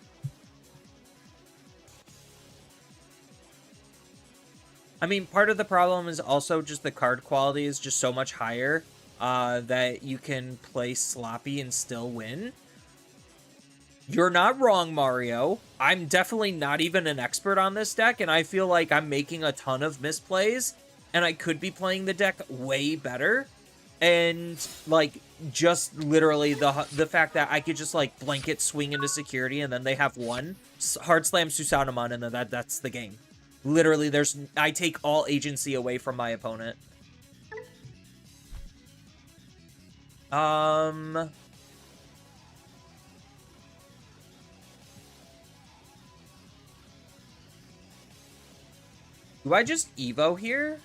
I mean, part of the problem is also just the card quality is just so much higher that you can play sloppy and still win. You're not wrong, Mario. I'm definitely not even an expert on this deck, and I feel like I'm making a ton of misplays, and I could be playing the deck way better. And, like, just literally the fact that I could just, like, blanket swing into security, and then they have one, hard slam Susanamon, and then that's the game. Literally, I take all agency away from my opponent. Do I just Evo here?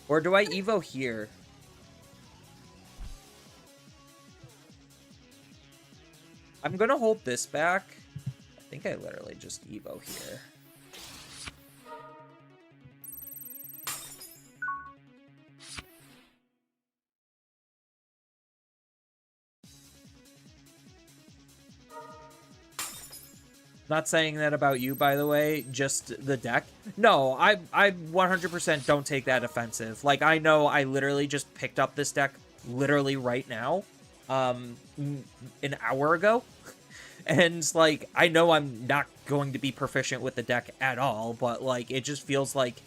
Or do I Evo here? I'm gonna hold this back. I think I literally just Evo here. Not saying that about you, by the way, just the deck. No, I 100% don't take that offensive. Like, I know I literally just picked up this deck literally right now, an hour ago. And, like, I know I'm not going to be proficient with the deck at all, but, like, it just feels like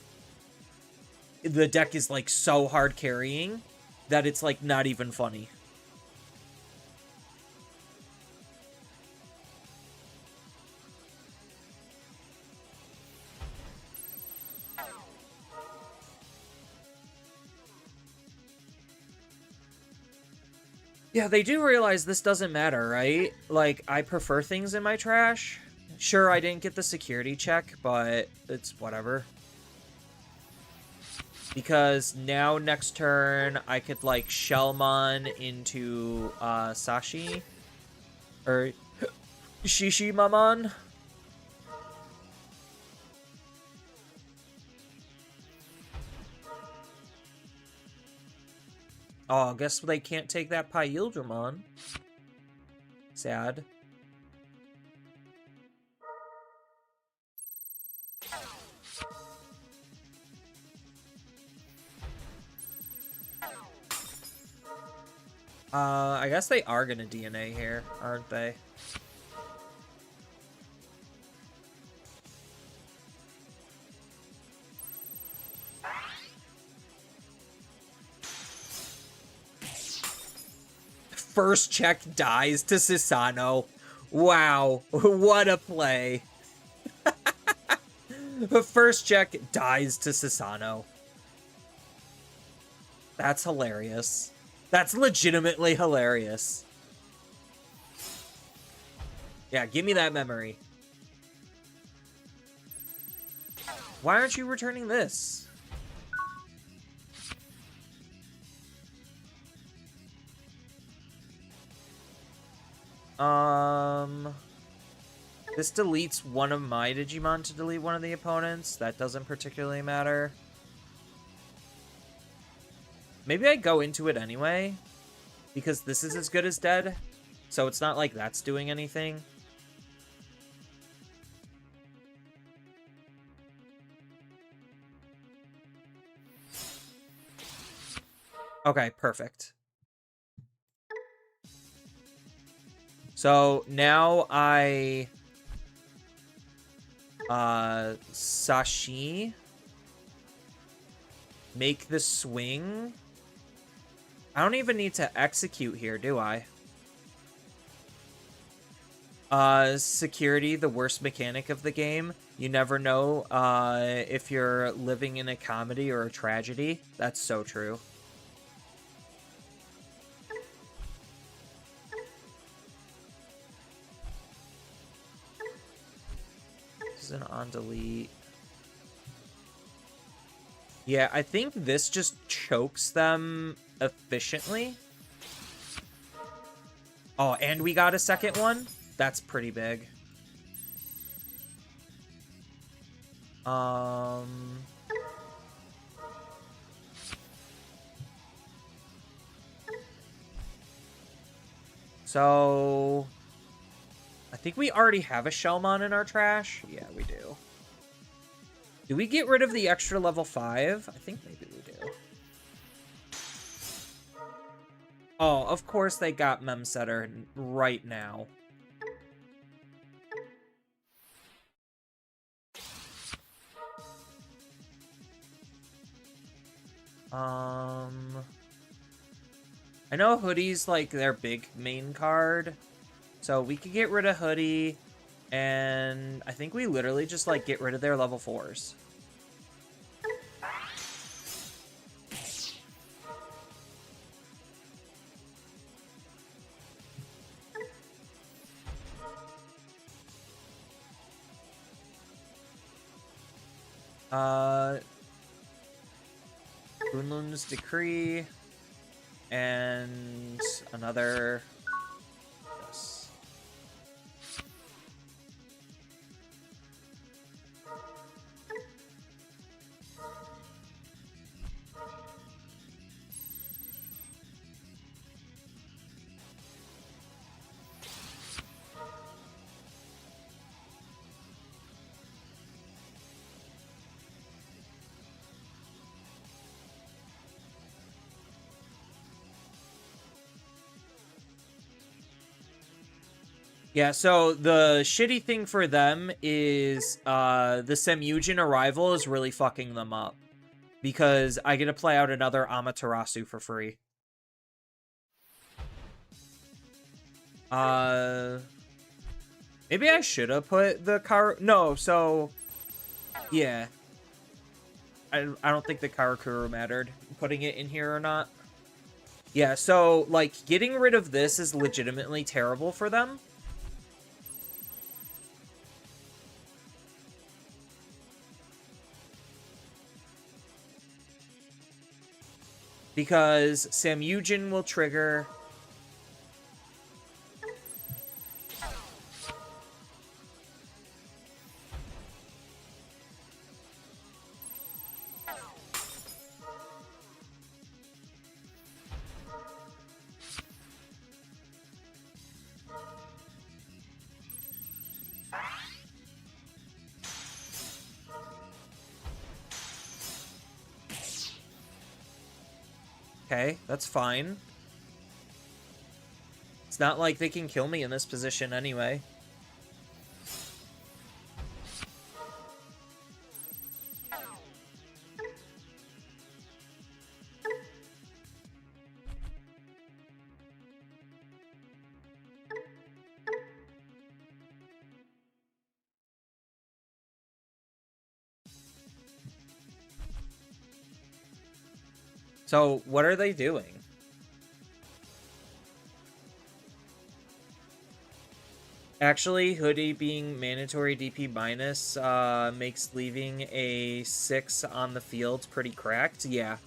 the deck is, like, so hard carrying that it's, like, not even funny. Yeah, they do realize this doesn't matter, right? Like, I prefer things in my trash. Sure, I didn't get the security check, but it's whatever. Because now, next turn, I could, like, Shellmon into, Sashi. Or, Shishimamon. Oh, guess they can't take that Pyildramon. Sad. I guess they are gonna DNA here, aren't they? First check dies to Sisano. Wow, what a play. The first check dies to Sisano. That's hilarious. That's legitimately hilarious. Yeah, give me that memory. Why aren't you returning this? This deletes one of my Digimon to delete one of the opponents. That doesn't particularly matter. Maybe I go into it anyway, because this is as good as dead. So it's not like that's doing anything. Okay, perfect. So now I Sashi make the swing. I don't even need to execute here, do I? Security, the worst mechanic of the game. You never know if you're living in a comedy or a tragedy. That's so true. This is an on delete. Yeah, I think this just chokes them efficiently. Oh, and we got a second one? That's pretty big. So I think we already have a Shellmon in our trash. Yeah, we do. Do we get rid of the extra level 5? I think maybe we do. Oh, of course they got Memsetter right now. I know Hoodie's like their big main card, so we could get rid of Hoodie, and I think we literally just like get rid of their level 4s. Kunlun's Decree, and another... Yes. Yeah, so the shitty thing for them is the Semyujin arrival is really fucking them up. Because I get to play out another Amaterasu for free. Maybe I should have put the car... No, so... Yeah. I don't think the Karakuru mattered, putting it in here or not. Yeah, so, like, getting rid of this is legitimately terrible for them. Because Semyujin will trigger... Okay, that's fine. It's not like they can kill me in this position anyway. So, what are they doing? Actually, Hoodie being mandatory DP minus makes leaving a 6 on the field pretty cracked. Yeah.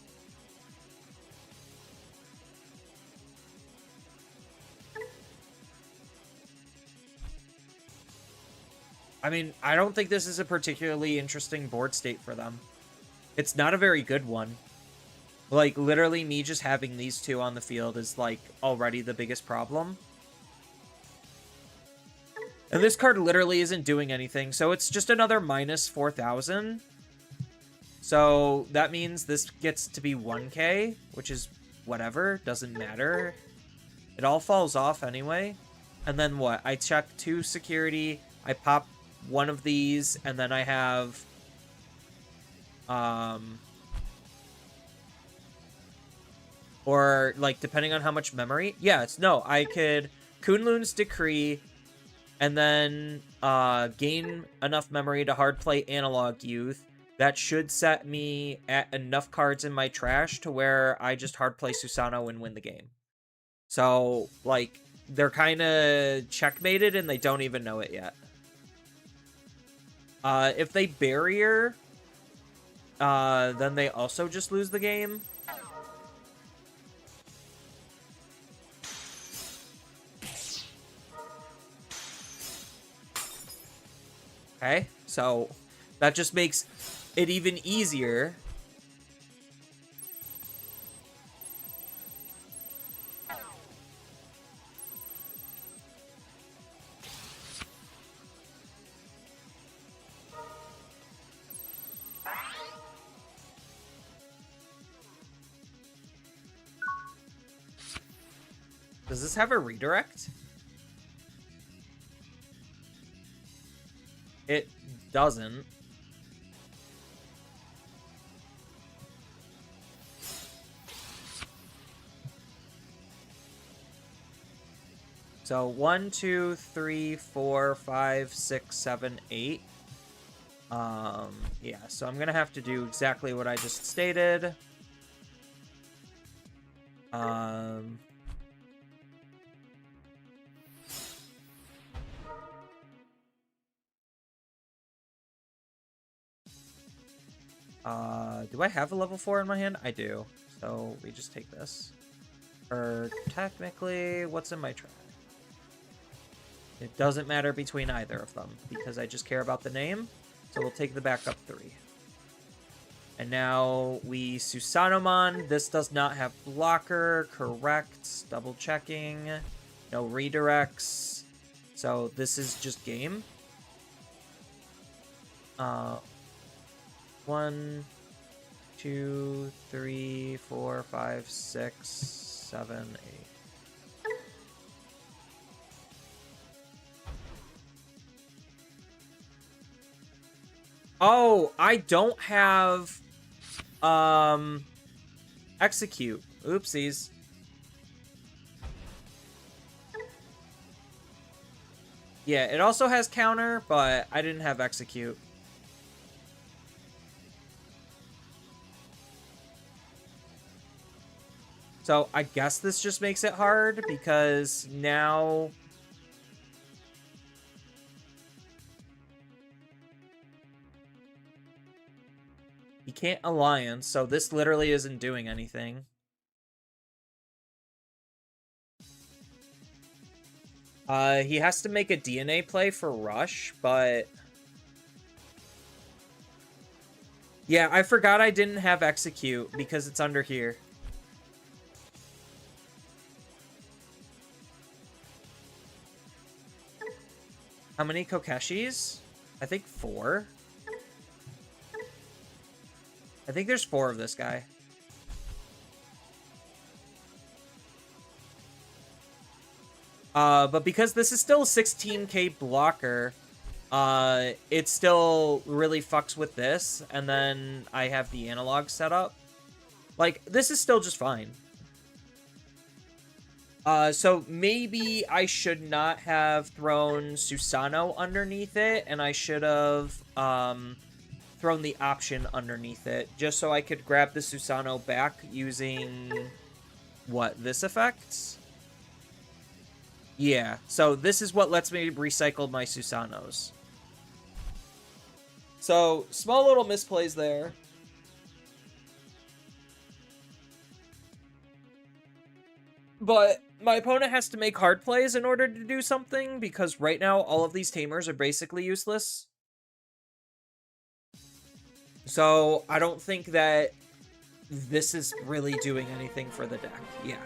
I mean, I don't think this is a particularly interesting board state for them. It's not a very good one. Like, literally me just having these two on the field is, like, already the biggest problem. And this card literally isn't doing anything, so it's just another minus 4,000. So that means this gets to be 1k, which is whatever, doesn't matter. It all falls off anyway. And then what? I check 2 security, I pop one of these, and then I have... Or, like, depending on how much memory... Yeah, no, I could Kunlun's Decree, and then gain enough memory to hard play Analog Youth. That should set me at enough cards in my trash to where I just hard play Susanoo and win the game. So, like, they're kind of checkmated and they don't even know it yet. If they barrier, then they also just lose the game. Okay, so that just makes it even easier. Does this have a redirect? It doesn't. So 1, 2, 3, 4, 5, 6, 7, 8. Yeah, so I'm gonna have to do exactly what I just stated. Do I have a level 4 in my hand? I do. So we just take this. Or technically, what's in my track? It doesn't matter between either of them because I just care about the name. So we'll take the backup 3. And now we Susanomon. This does not have blocker. Correct. Double checking. No redirects. So this is just game. 1, 2, 3, 4, 5, 6, 7, 8. Oh, I don't have execute. Oopsies. Yeah, it also has counter, but I didn't have execute. So I guess this just makes it hard because now he can't alliance, so this literally isn't doing anything. He has to make a DNA play for Rush, but yeah, I forgot I didn't have execute because it's under here. How many Kokeshis? I think 4. I think there's 4 of this guy. But because this is still a 16k blocker, it still really fucks with this. And then I have the analog set up. Like, this is still just fine. So maybe I should not have thrown Susano underneath it, and I should have, thrown the option underneath it, just so I could grab the Susano back using, what, this effect? Yeah, so this is what lets me recycle my Susanos. So, small little misplays there. But my opponent has to make hard plays in order to do something, because right now all of these tamers are basically useless. So I don't think that this is really doing anything for the deck. Yeah.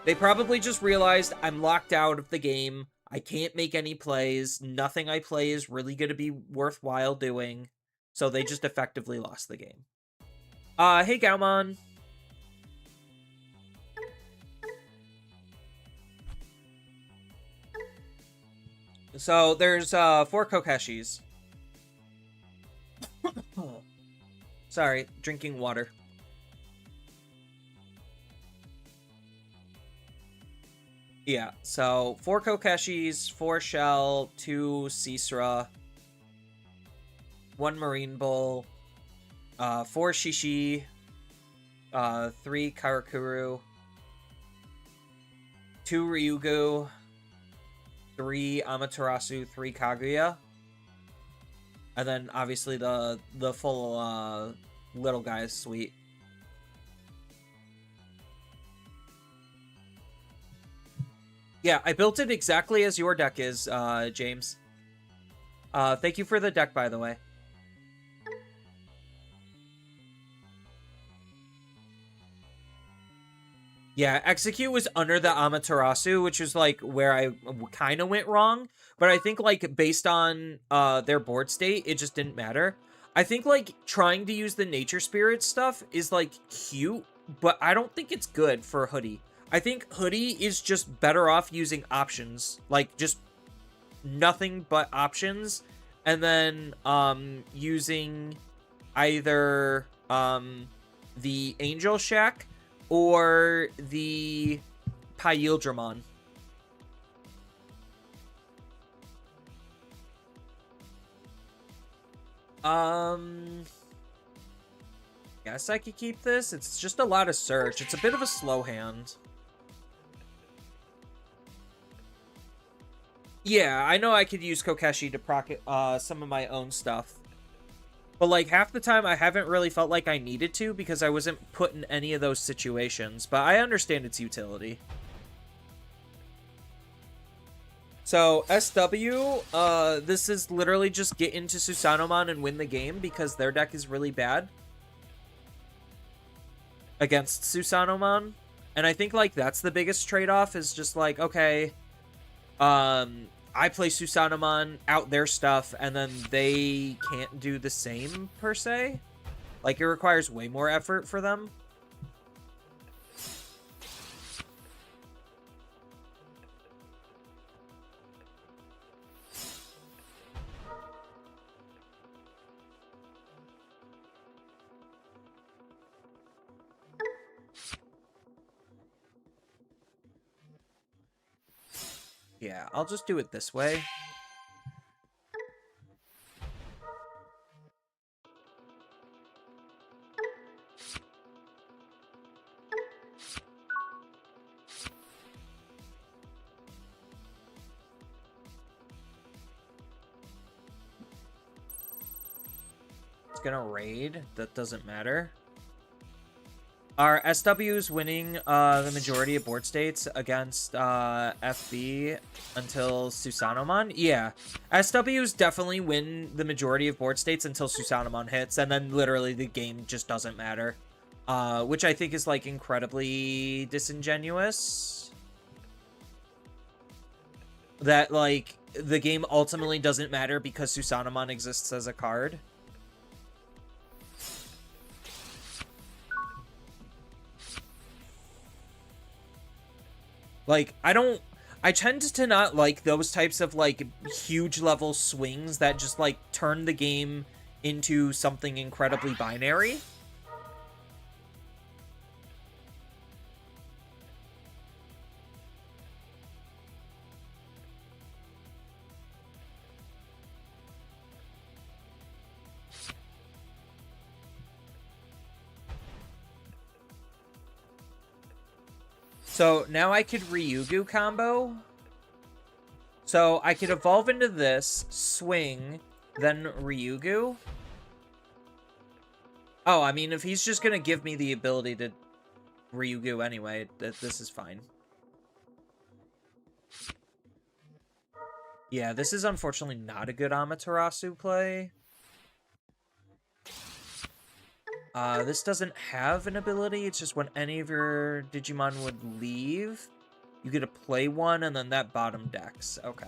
They probably just realized I'm locked out of the game. I can't make any plays. Nothing I play is really going to be worthwhile doing. So they just effectively lost the game. Hey, Gaumon. So there's 4 Kokeshis. Sorry, drinking water. Yeah, so 4 Kokeshis, 4 Shell, 2 Sisra, 1 Marine Bull, 4 Shishi, 3 Karakuru, 2 Ryugu, 3 Amaterasu, 3 Kaguya, and then obviously the full little guys suite. Yeah, I built it exactly as your deck is, James. Thank you for the deck, by the way. Yeah, Execute was under the Amaterasu, which is, like, where I kind of went wrong. But I think, like, based on their board state, it just didn't matter. I think, like, trying to use the Nature Spirit stuff is, like, cute, but I don't think it's good for Hoodie. I think Hoodie is just better off using options. Like, just nothing but options. And then using either the Angel Shack or the Pyildramon. Guess I could keep this. It's just a lot of search. It's a bit of a slow hand. Yeah, I know I could use Kokeshi to proc some of my own stuff. But, like, half the time I haven't really felt like I needed to because I wasn't put in any of those situations. But I understand its utility. So, SW, this is literally just get into Susanomon and win the game because their deck is really bad against Susanomon. And I think, like, that's the biggest trade-off is just, like, okay, I play Susanomon, out their stuff, and then they can't do the same, per se. Like, it requires way more effort for them. Yeah, I'll just do it this way. It's gonna raid. That doesn't matter. Are SWs winning the majority of board states against FB until Susanomon? Yeah. SWs definitely win the majority of board states until Susanomon hits, and then literally the game just doesn't matter. Which I think is, like, incredibly disingenuous. That, like, the game ultimately doesn't matter because Susanomon exists as a card. Like, I tend to not like those types of, like, huge level swings that just, like, turn the game into something incredibly binary. So now I could Ryugu combo. So I could evolve into this, swing, then Ryugu. Oh, I mean, if he's just going to give me the ability to Ryugu anyway, this is fine. Yeah, this is unfortunately not a good Amaterasu play. This doesn't have an ability. It's just when any of your Digimon would leave, you get to play one, and then that bottom decks. Okay.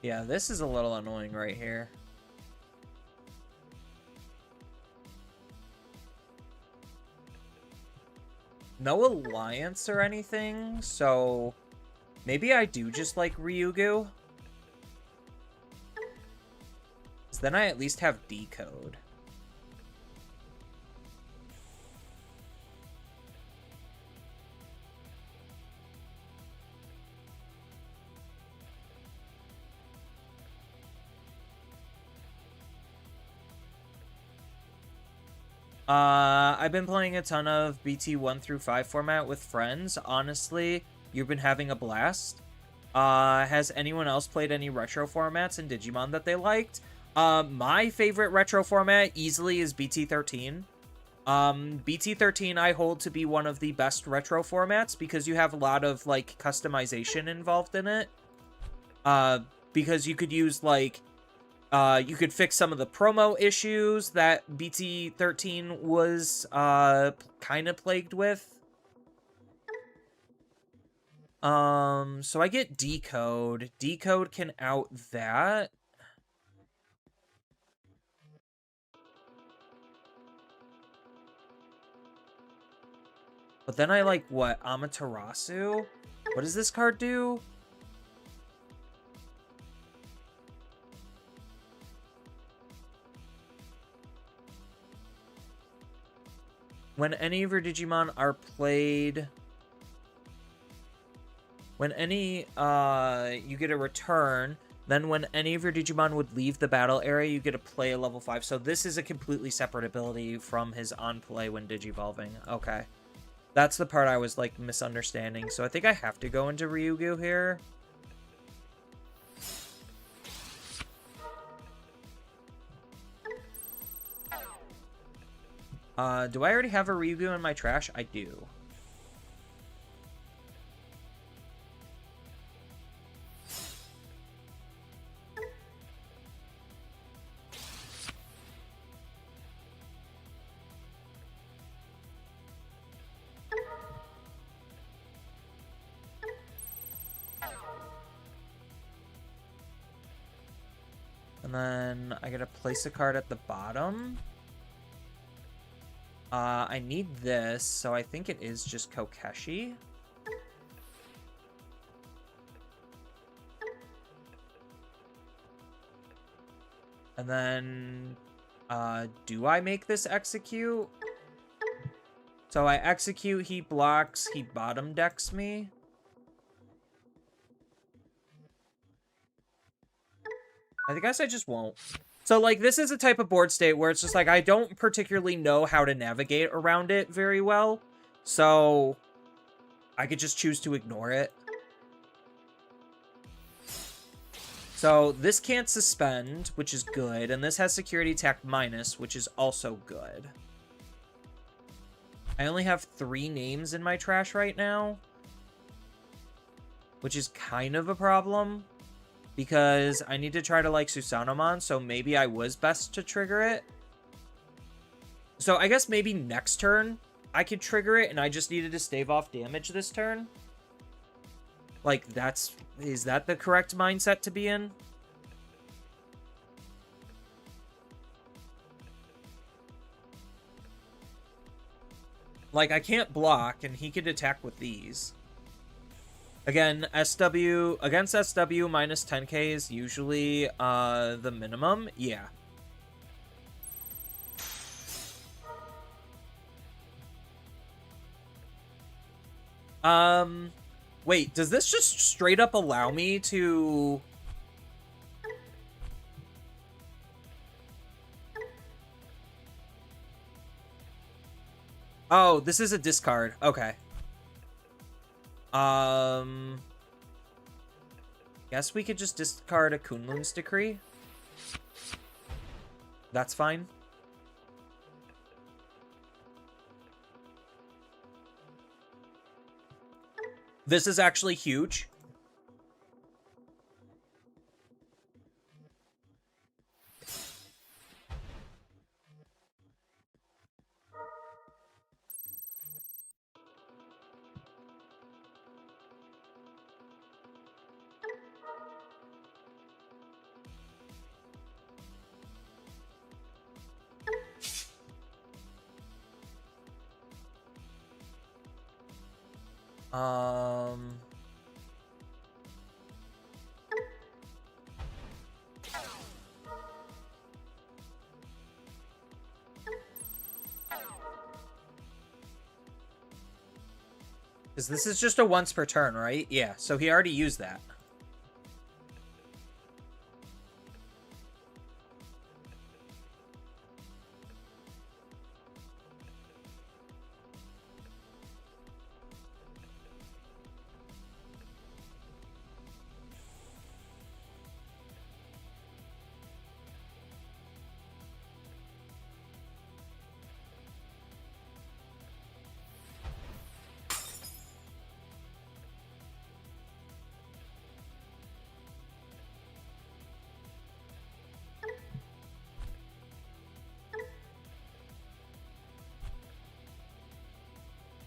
Yeah, this is a little annoying right here. No alliance or anything, so maybe I do just like Ryugu. 'Cause then I at least have Decode. I've been playing a ton of BT 1 through 5 format with friends. Honestly, you've been having a blast. Has anyone else played any retro formats in Digimon that they liked? My favorite retro format easily is BT 13. BT 13 I hold to be one of the best retro formats because you have a lot of, like, customization involved in it. Because you could use, like, you could fix some of the promo issues that BT 13 was, kind of plagued with. So I get Decode. Decode can out that. But then I like, what, Amaterasu? What does this card do? When any of your Digimon are played... When any, you get a return, then when any of your Digimon would leave the battle area, you get to play a level 5. So this is a completely separate ability from his on-play when Digivolving. Okay. That's the part I was, like, misunderstanding. So I think I have to go into Ryugu here. Do I already have a Ryugu in my trash? I do. And then I gotta place a card at the bottom. I need this, so I think it is just Kokeshi. And then, do I make this execute? So I execute, he blocks, he bottom decks me. I guess I just won't. So, like, this is a type of board state where it's just like, I don't particularly know how to navigate around it very well. So, I could just choose to ignore it. So, this can't suspend, which is good. And this has security attack minus, which is also good. I only have 3 names in my trash right now, which is kind of a problem. Because I need to try to, like, Susanomon, so maybe I was best to trigger it. So I guess maybe next turn I could trigger it, and I just needed to stave off damage this turn. Like, is that the correct mindset to be in? Like, I can't block, and he could attack with these. Again, SW, against SW, minus 10k is usually the minimum. Yeah. Wait, does this just straight up allow me to... Oh, this is a discard. Okay. Guess we could just discard a Kunlun's Decree. That's fine. This is actually huge. Because this is just a once per turn, right? Yeah, so he already used that.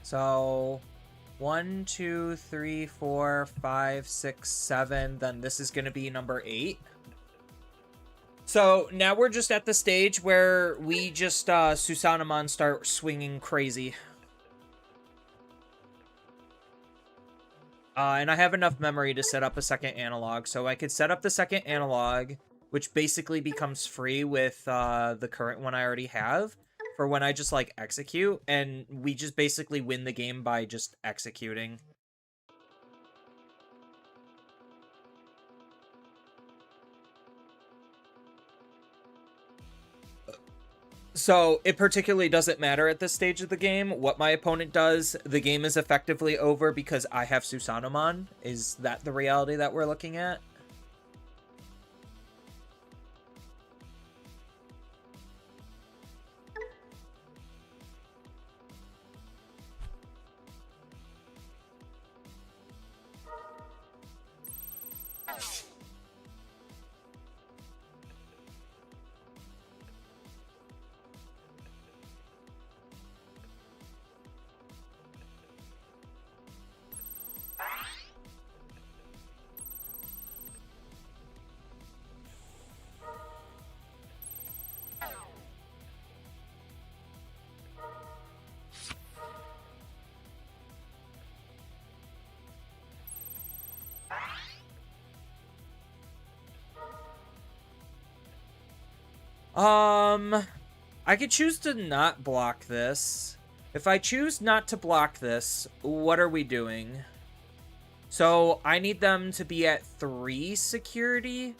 So, 1, 2, 3, 4, 5, 6, 7. Then this is going to be number 8. So, now we're just at the stage where we just, Susanomon start swinging crazy. And I have enough memory to set up a second analog. So I could set up the second analog, which basically becomes free with the current one I already have. for when I just, like, execute, and we just basically win the game by just executing. So, it particularly doesn't matter at this stage of the game what my opponent does. The game is effectively over because I have Susanoo. Is that the reality that we're looking at? I could choose to not block this. If I choose not to block this, what are we doing? So, I need them to be at 3 security.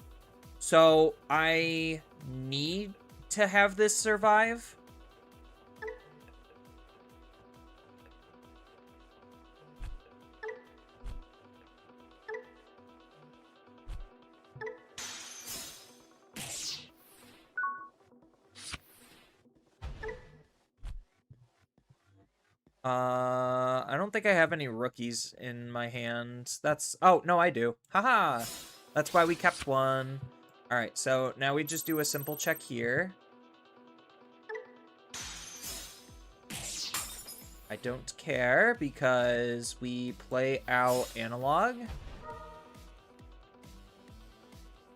So, I need to have this survive. I don't think I have any rookies in my hand. That's... Oh, no, I do. Haha! That's why we kept one. Alright, so now we just do a simple check here. I don't care because we play out analog.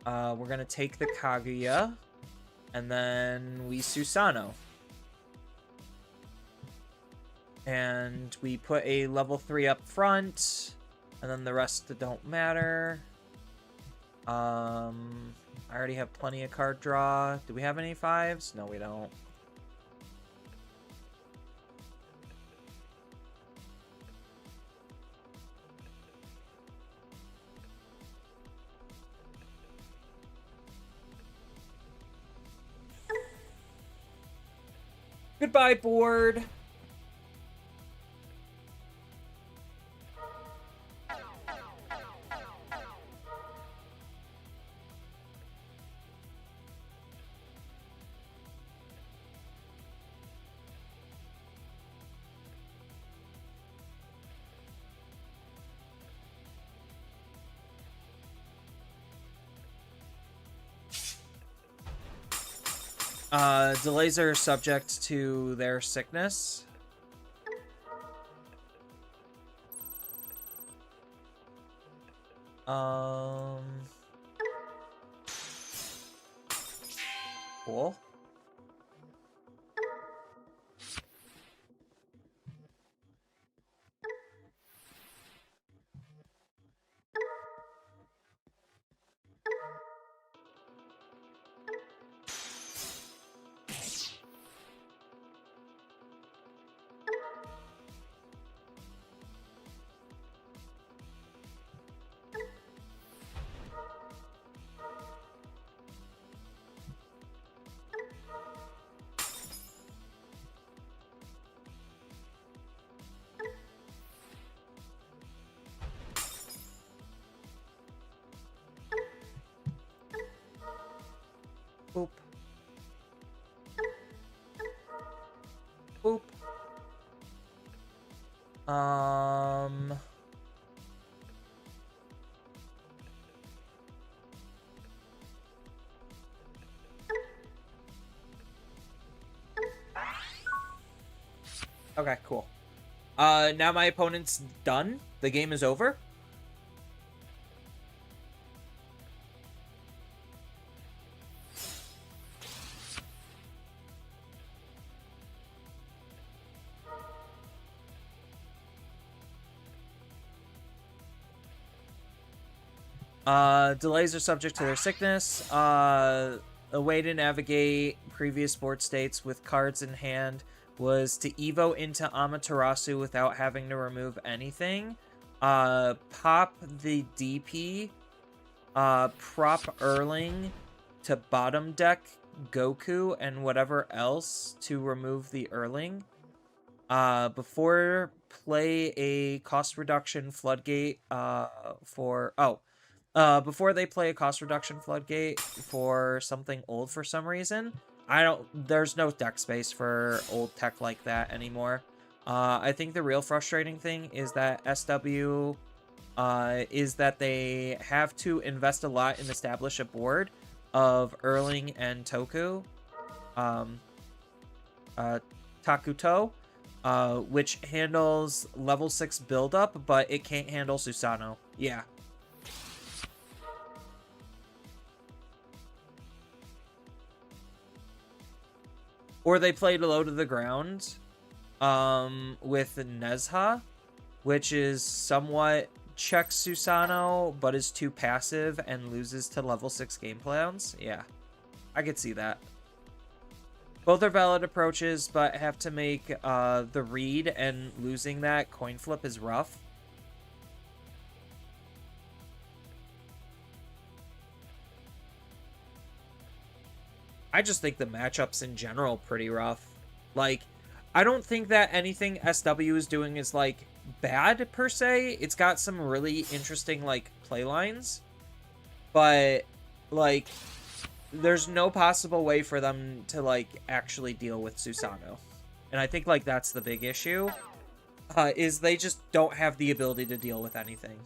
We're gonna take the Kaguya. And then we Susanoo. And we put a level 3 up front. And then the rest don't matter. I already have plenty of card draw. Do we have any 5s? No, we don't. Goodbye, board. Delays are subject to their sickness. Cool. Boop. Boop. Okay, cool. Now my opponent's done. The game is over. Delays are subject to their sickness. A way to navigate previous board states with cards in hand was to Evo into Amaterasu without having to remove anything. Pop the DP. Prop Erling to bottom deck Goku and whatever else to remove the Erling. Before play a cost reduction floodgate before they play a cost reduction floodgate for something old for some reason. There's no deck space for old tech like that anymore. I think the real frustrating thing is that SW is that they have to invest a lot and establish a board of Erling and Toku, Takuto, which handles level 6 buildup, but it can't handle Susanoo. Yeah. Or they played low to the ground with Nezha, which is somewhat checks Susanoo, but is too passive and loses to level 6 game plans. Yeah, I could see that. Both are valid approaches, but have to make the read, and losing that coin flip is rough. I just think the matchups in general pretty rough. Like, I don't think that anything SW is doing is, like, bad, per se. It's got some really interesting, like, play lines. But, like, there's no possible way for them to, like, actually deal with Susanoo. And I think, like, that's the big issue. Is they just don't have the ability to deal with anything.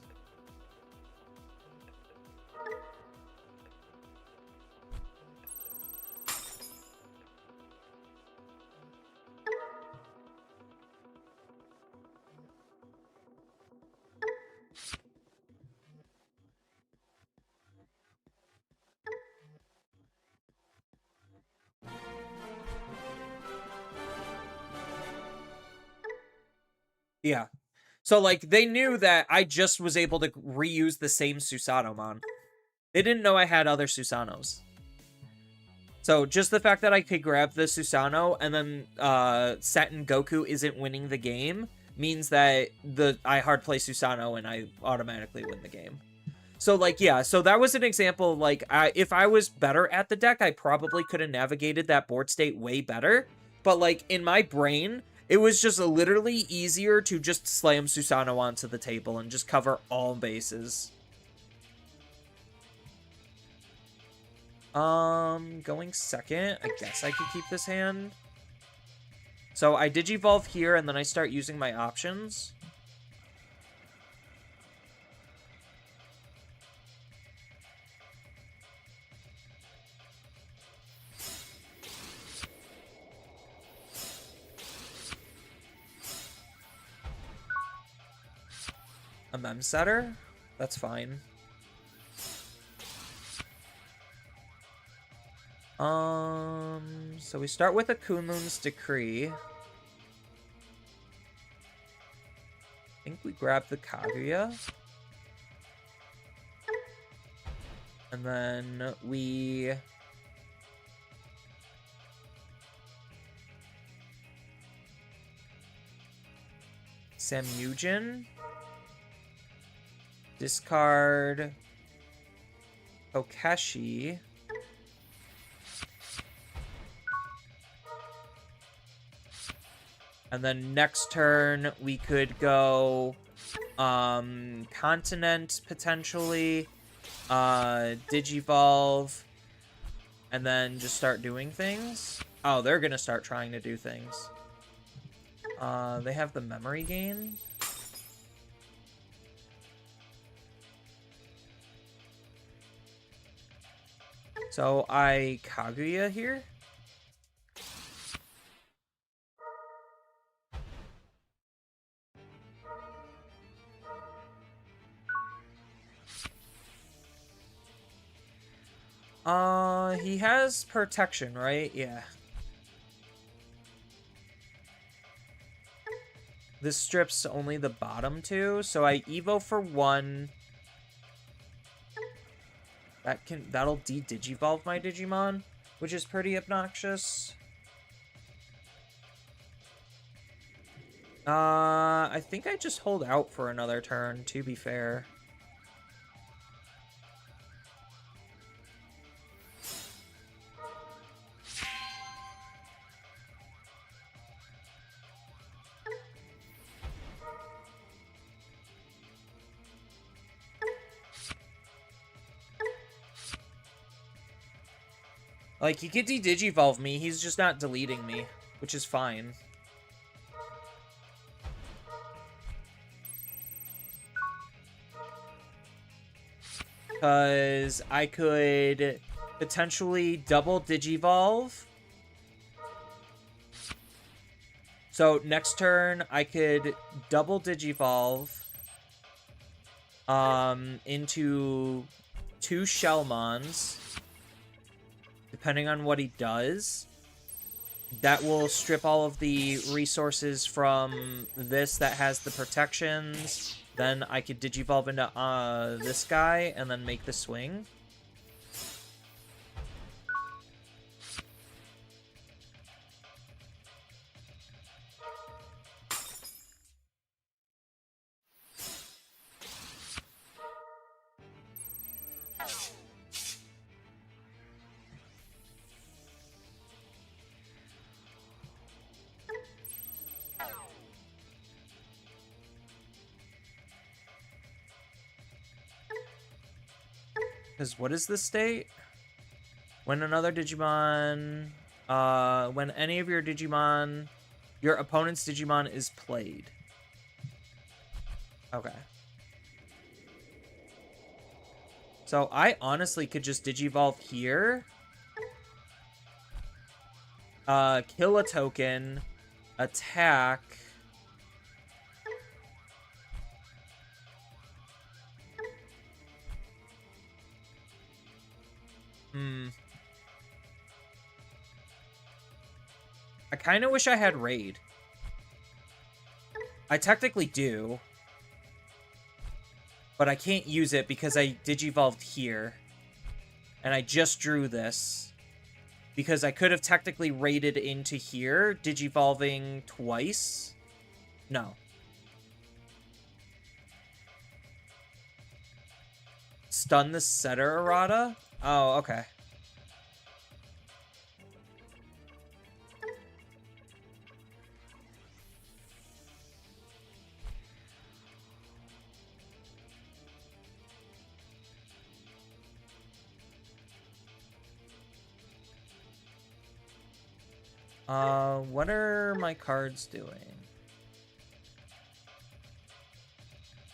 Yeah. So, like, they knew that I just was able to reuse the same Susanomon. They didn't know I had other Susanoos. So, just the fact that I could grab the Susanoo and then Seton Goku isn't winning the game means that I hard play Susanoo and I automatically win the game. So, like, yeah, so that was an example, like, if I was better at the deck, I probably could have navigated that board state way better. But, like, in my brain, it was just literally easier to just slam Susanoo onto the table and just cover all bases. Going second, I guess I could keep this hand. So I Digivolve here, and then I start using my options. A mem setter? That's fine. So we start with a Kunlun's Decree. I think we grab the Kaguya. And then we... Samyujin. Discard Okeshi. And then next turn, we could go Continent, potentially. Digivolve. And then just start doing things. Oh, they're going to start trying to do things. They have the memory gain. So I Kaguya here. He has protection, right? Yeah. This strips only the bottom two, so I Evo for 1. That'll de-Digivolve my Digimon. which is pretty obnoxious. I think I just hold out for another turn, to be fair. Like, he could de-digivolve me, he's just not deleting me, which is fine. Because I could potentially double Digivolve. So next turn, I could double Digivolve into 2 Shellmons, depending on what he does. That will strip all of the resources from this that has the protections. Then I could Digivolve into this guy and then make the swing. Because what is the state? When another Digimon... when any of your Digimon... Your opponent's Digimon is played. Okay. So I honestly could just Digivolve here. Kill a token. Attack. I kind of wish I had Raid. I technically do. But I can't use it because I Digivolved here. And I just drew this. Because I could have technically raided into here, Digivolving twice. No. Stun the setter errata? Oh, okay. What are my cards doing?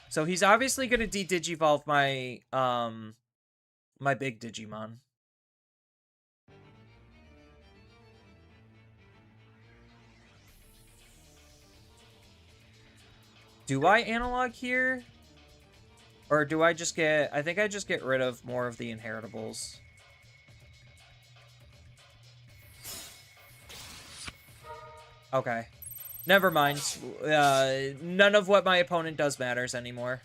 So he's obviously going to de-digivolve my, my big Digimon. Do I analog here? Or do I just get... I think I just get rid of more of the inheritables. Okay. Never mind. None of what my opponent does matters anymore.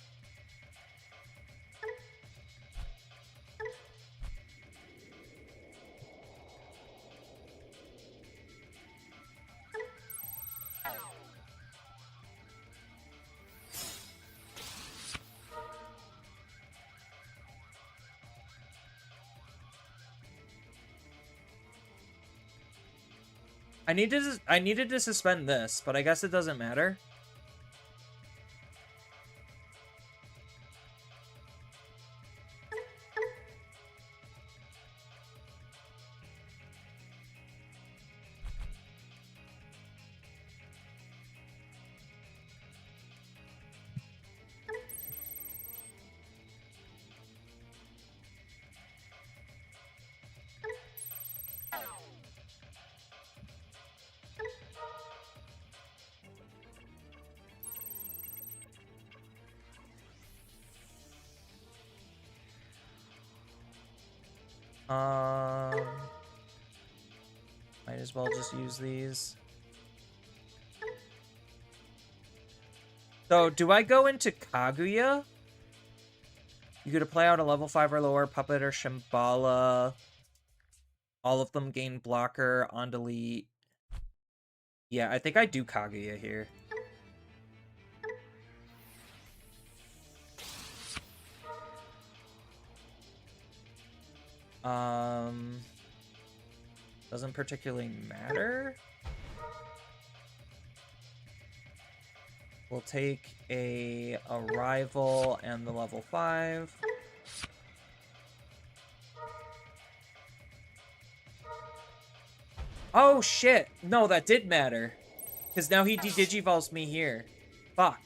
I needed to suspend this, but I guess it doesn't matter. Might as well just use these. So, do I go into Kaguya? You get to play out a level 5 or lower puppet or Shambhala. All of them gain blocker on delete. Yeah, I think I do Kaguya here. Doesn't particularly matter. We'll take a Arrival and the level 5. Oh, shit! No, that did matter. Because now he de-digivolves me here. Fuck.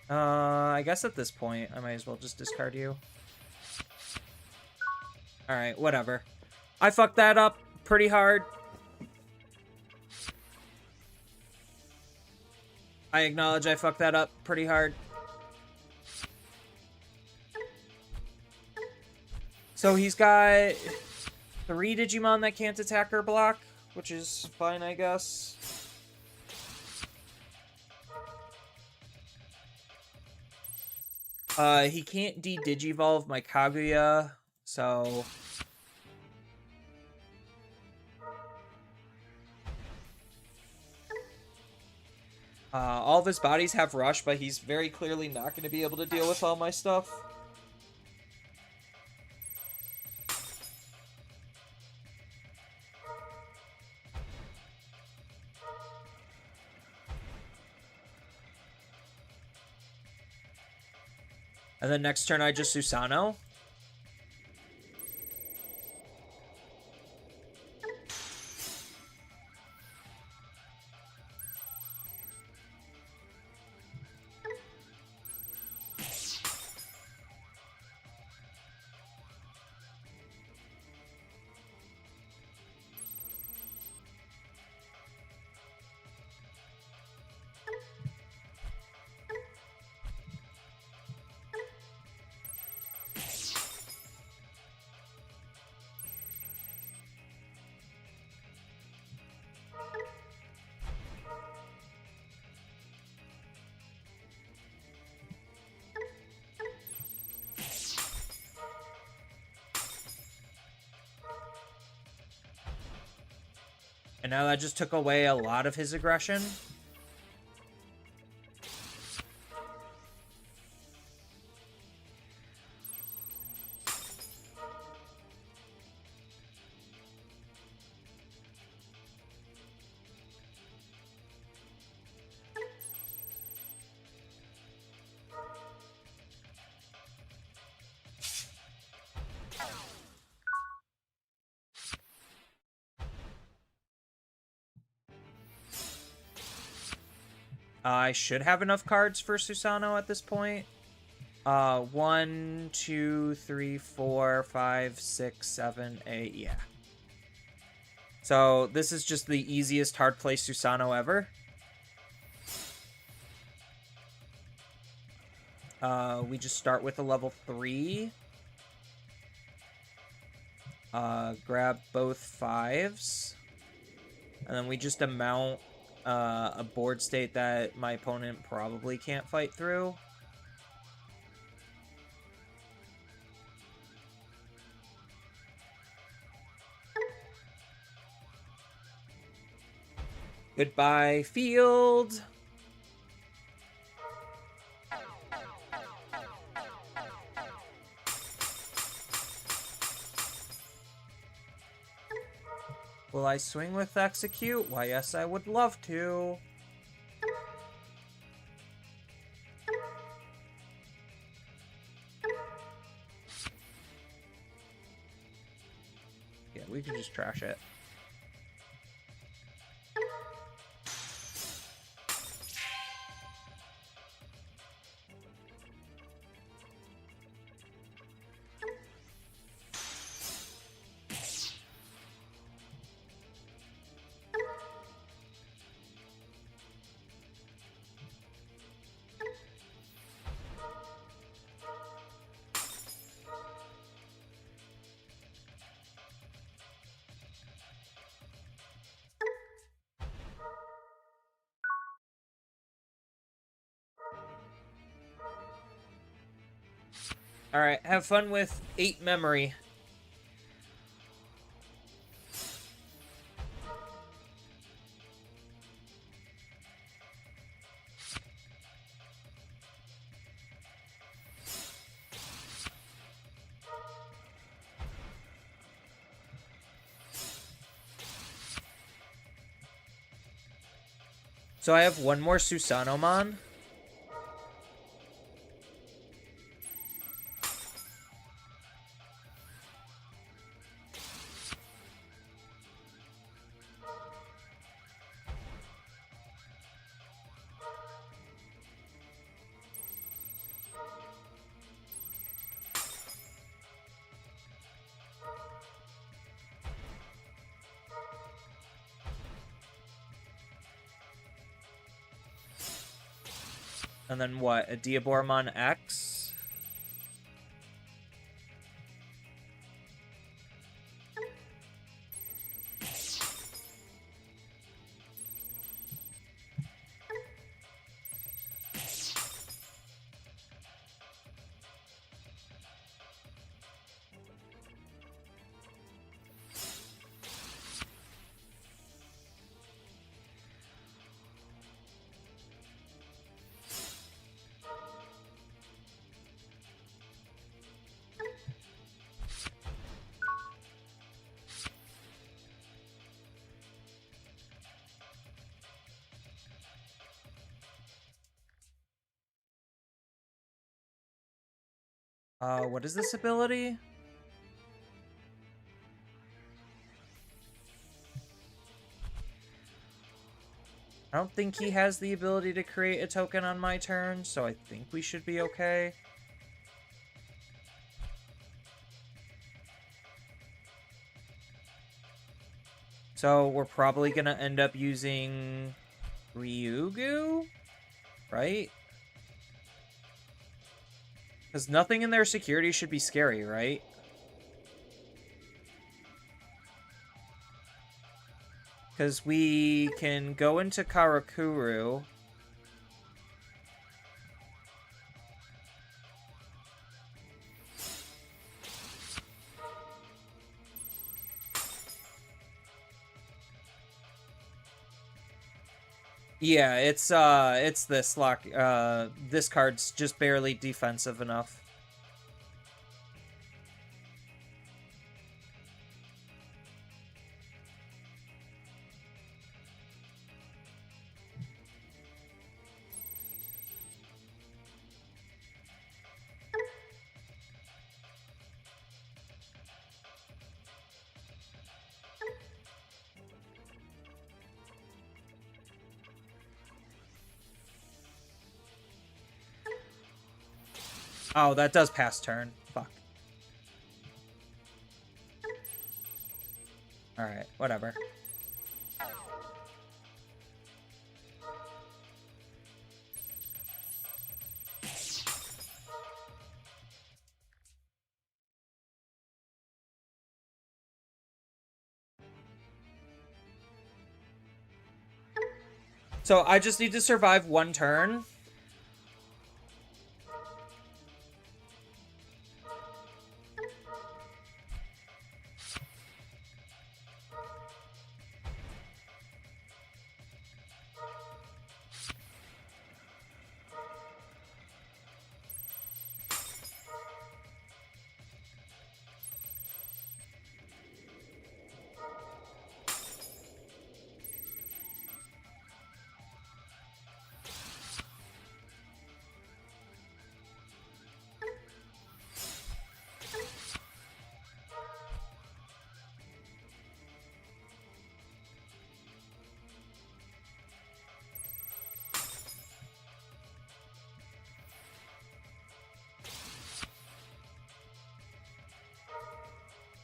I guess at this point, I might as well just discard you. Alright, whatever. I fucked that up pretty hard. I acknowledge I fucked that up pretty hard. So he's got 3 Digimon that can't attack or block, which is fine, I guess. He can't de-digivolve my Kaguya, so... all of his bodies have Rush, but he's very clearly not going to be able to deal with all my stuff. And then next turn I just Susanoo. And now that just took away a lot of his aggression. I should have enough cards for Susanoo at this point. 1, 2, 3, 4, 5, 6, 7, 8, yeah. So this is just the easiest hard play Susanoo ever. We just start with a level 3. Grab both 5s. And then we just amount a board state that my opponent probably can't fight through. Goodbye, field. Will I swing with execute? Why, yes, I would love to. Yeah, we can just trash it. Alright, have fun with 8 memory. So I have one more Susanomon. And then what? A Diaboromon X? What is this ability? I don't think he has the ability to create a token on my turn, so I think we should be okay. So we're probably gonna end up using Ryugu, right? Because nothing in their security should be scary, right? Because we can go into Karakuru. Yeah, it's this lock. This card's just barely defensive enough. Oh, that does pass turn. Fuck. Alright, whatever. So I just need to survive one turn.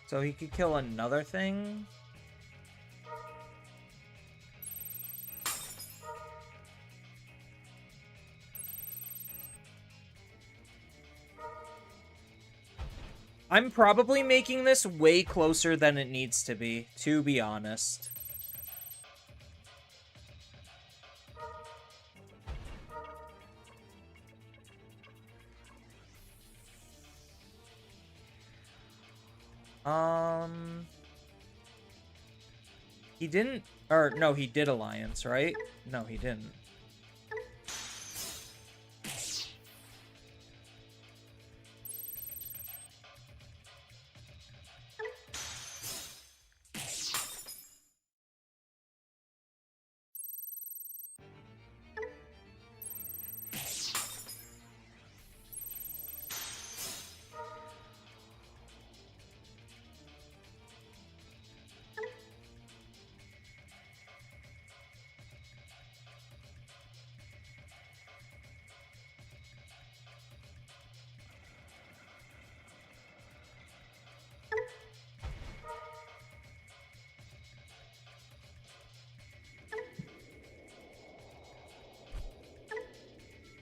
So he could kill another thing. I'm probably making this way closer than it needs to be honest. He didn't, or no, he did Alliance, right? No, he didn't.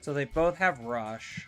So they both have Rush.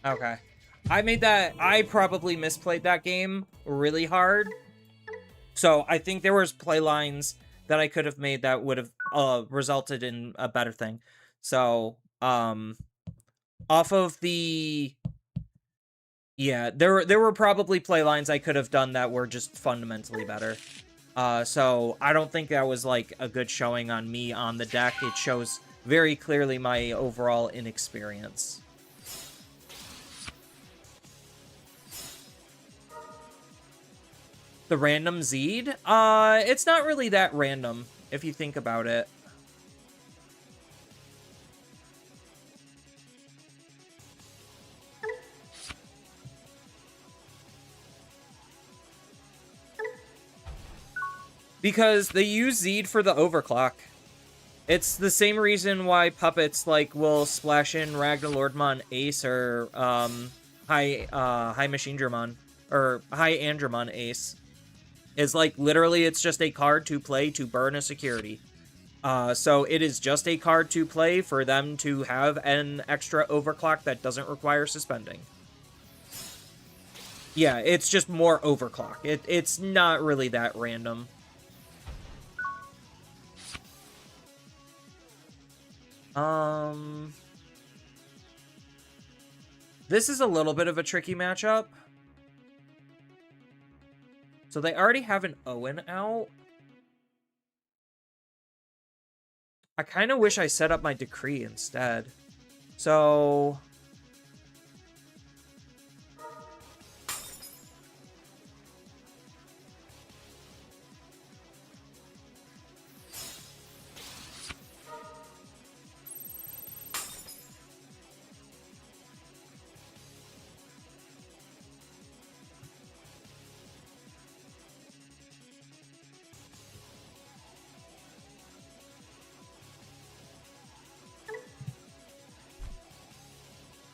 Okay. I probably misplayed that game really hard. So I think there was play lines that I could have made that would have resulted in a better thing. So, off of the... Yeah, there were probably play lines I could have done that were just fundamentally better. So I don't think that was, like, a good showing on me on the deck. It shows very clearly my overall inexperience. The random Zed? It's not really that random, if you think about it. Because they use Zed for the overclock. It's the same reason why puppets, like, will splash in Ragnarlordmon Ace or, High Machine Dramon, or High Andromon Ace. Is, like, literally it's just a card to play to burn a security. So it is just a card to play for them to have an extra overclock that doesn't require suspending. Yeah, it's just more overclock. It's not really that random. This is a little bit of a tricky matchup. So they already have an Owen out. I kind of wish I set up my Decree instead. So...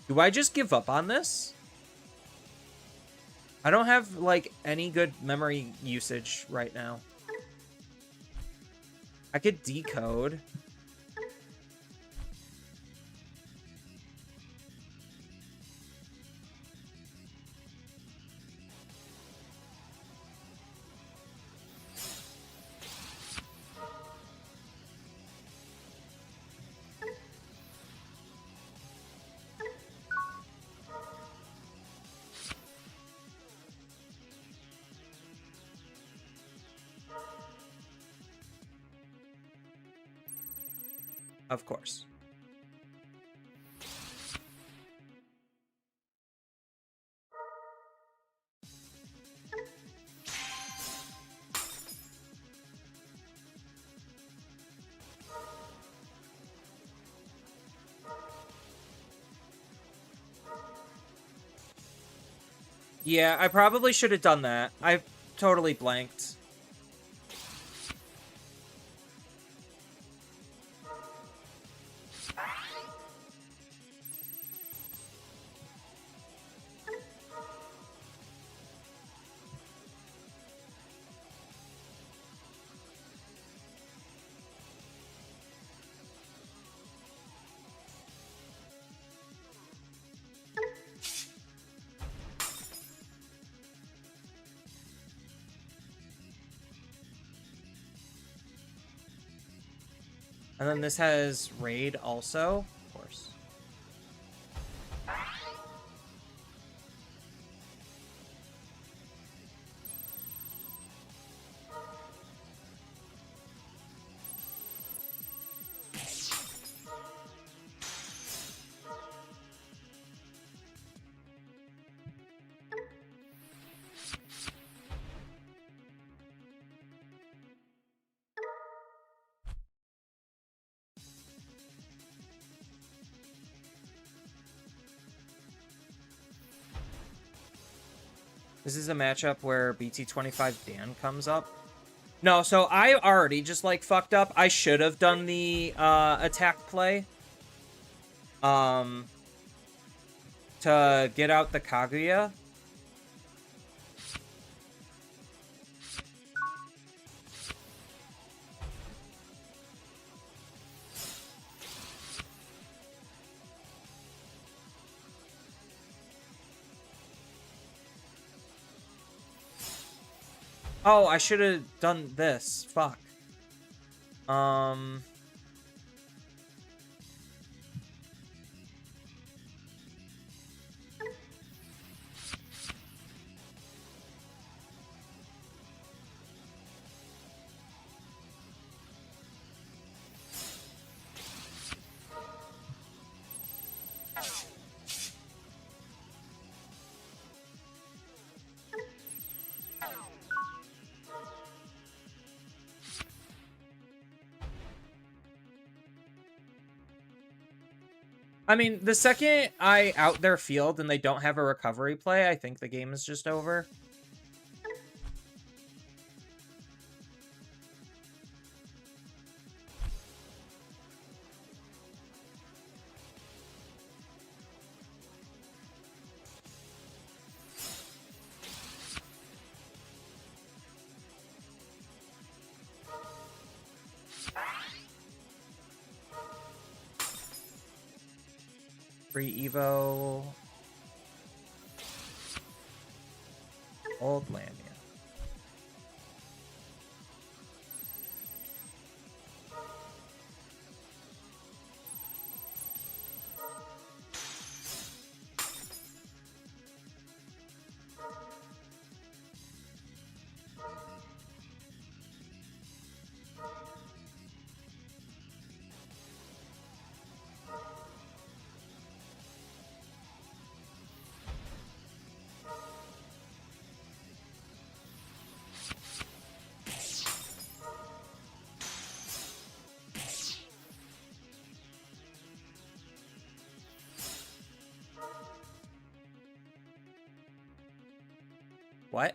do I just give up on this? I don't have, like, any good memory usage right now. I could decode. Of course. Yeah, I probably should have done that. I totally blanked. And then this has raid also, of course. This is a matchup where BT25 Dan comes up. No, so I already just, like, fucked up. I should have done the attack play. To get out the Kaguya. Oh, I should have done this. Fuck. I mean, the second I out their field and they don't have a recovery play, I think the game is just over. Free Evo. Old Lamia. What?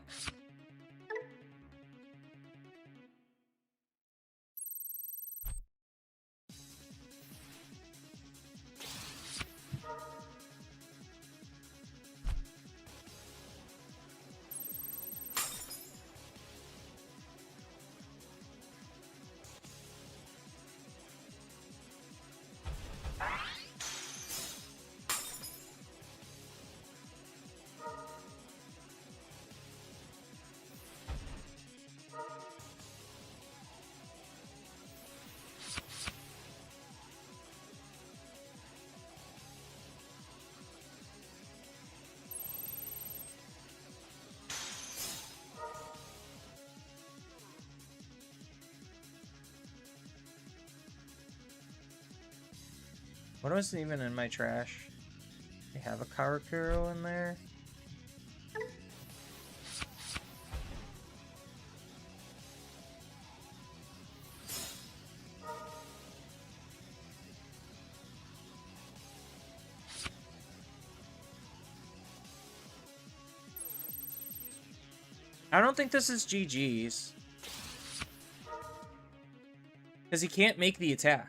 What was even in my trash? I have a Karakuro in there. I don't think this is GG's. Because he can't make the attack.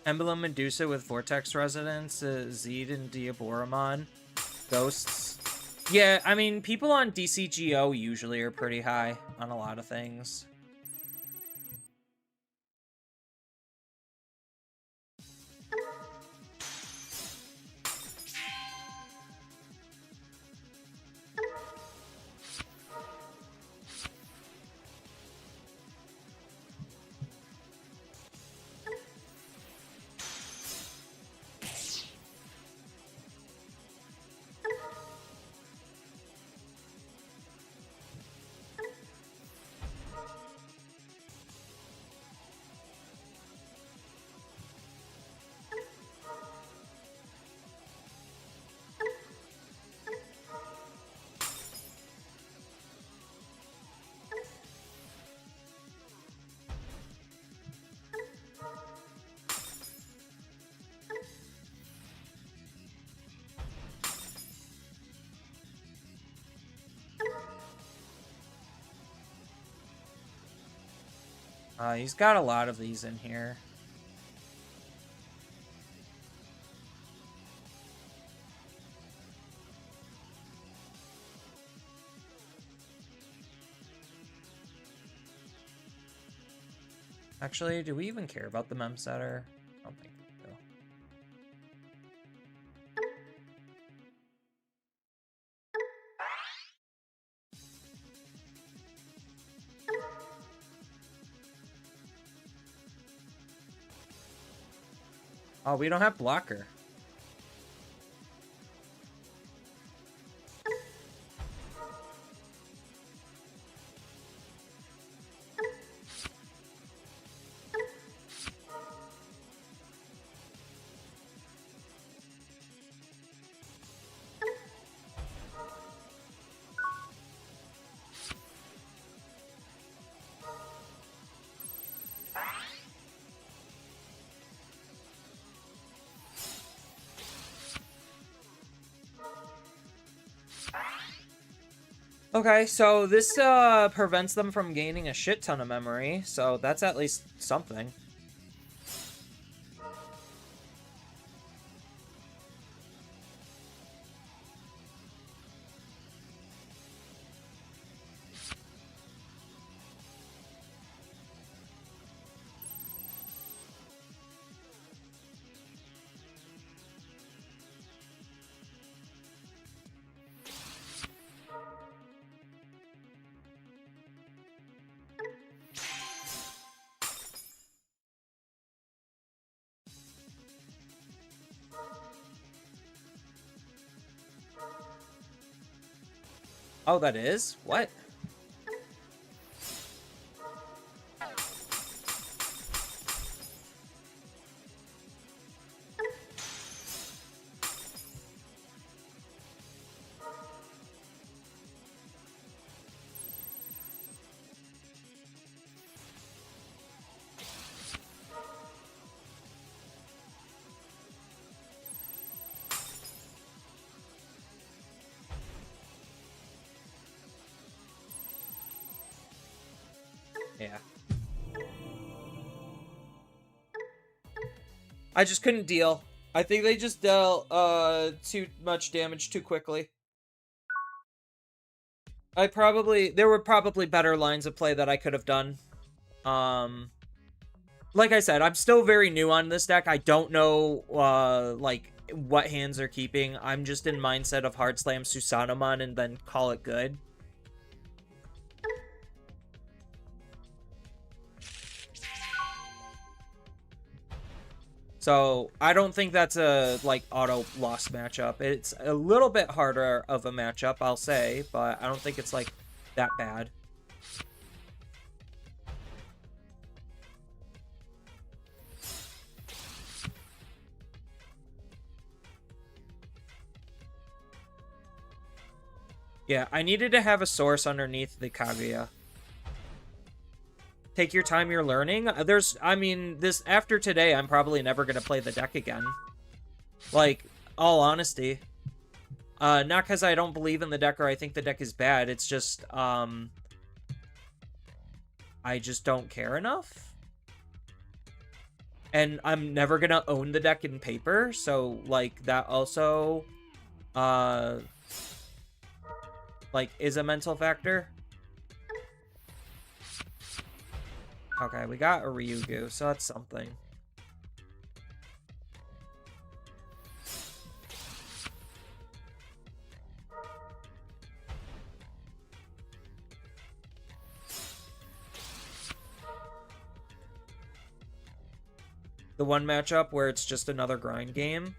Emblem Medusa with Vortex Resonance, Zed and Diaboromon, Ghosts. Yeah, I mean, people on DCGO usually are pretty high on a lot of things. He's got a lot of these in here. Actually, do we even care about the mem setter? I don't think we do. Oh, we don't have blocker. Okay, so this prevents them from gaining a shit ton of memory, so that's at least something. Oh, that is? What? Yeah. I just couldn't deal. I think they just dealt too much damage too quickly. There were probably better lines of play that I could have done. Like I said, I'm still very new on this deck. I don't know like what hands are keeping. I'm just in mindset of hard slam Susanomon and then call it good. So I don't think that's a like auto loss matchup. It's a little bit harder of a matchup, I'll say, but I don't think it's like that bad. Yeah, I needed to have a source underneath the Kaguya. Take your time, you're learning. I mean, after today, I'm probably never going to play the deck again. Like, all honesty. Not because I don't believe in the deck or I think the deck is bad. It's just, I just don't care enough. And I'm never gonna own the deck in paper, so, like, that also, like, is a mental factor. Okay, we got a Ryugu, so that's something. The one matchup where it's just another grind game.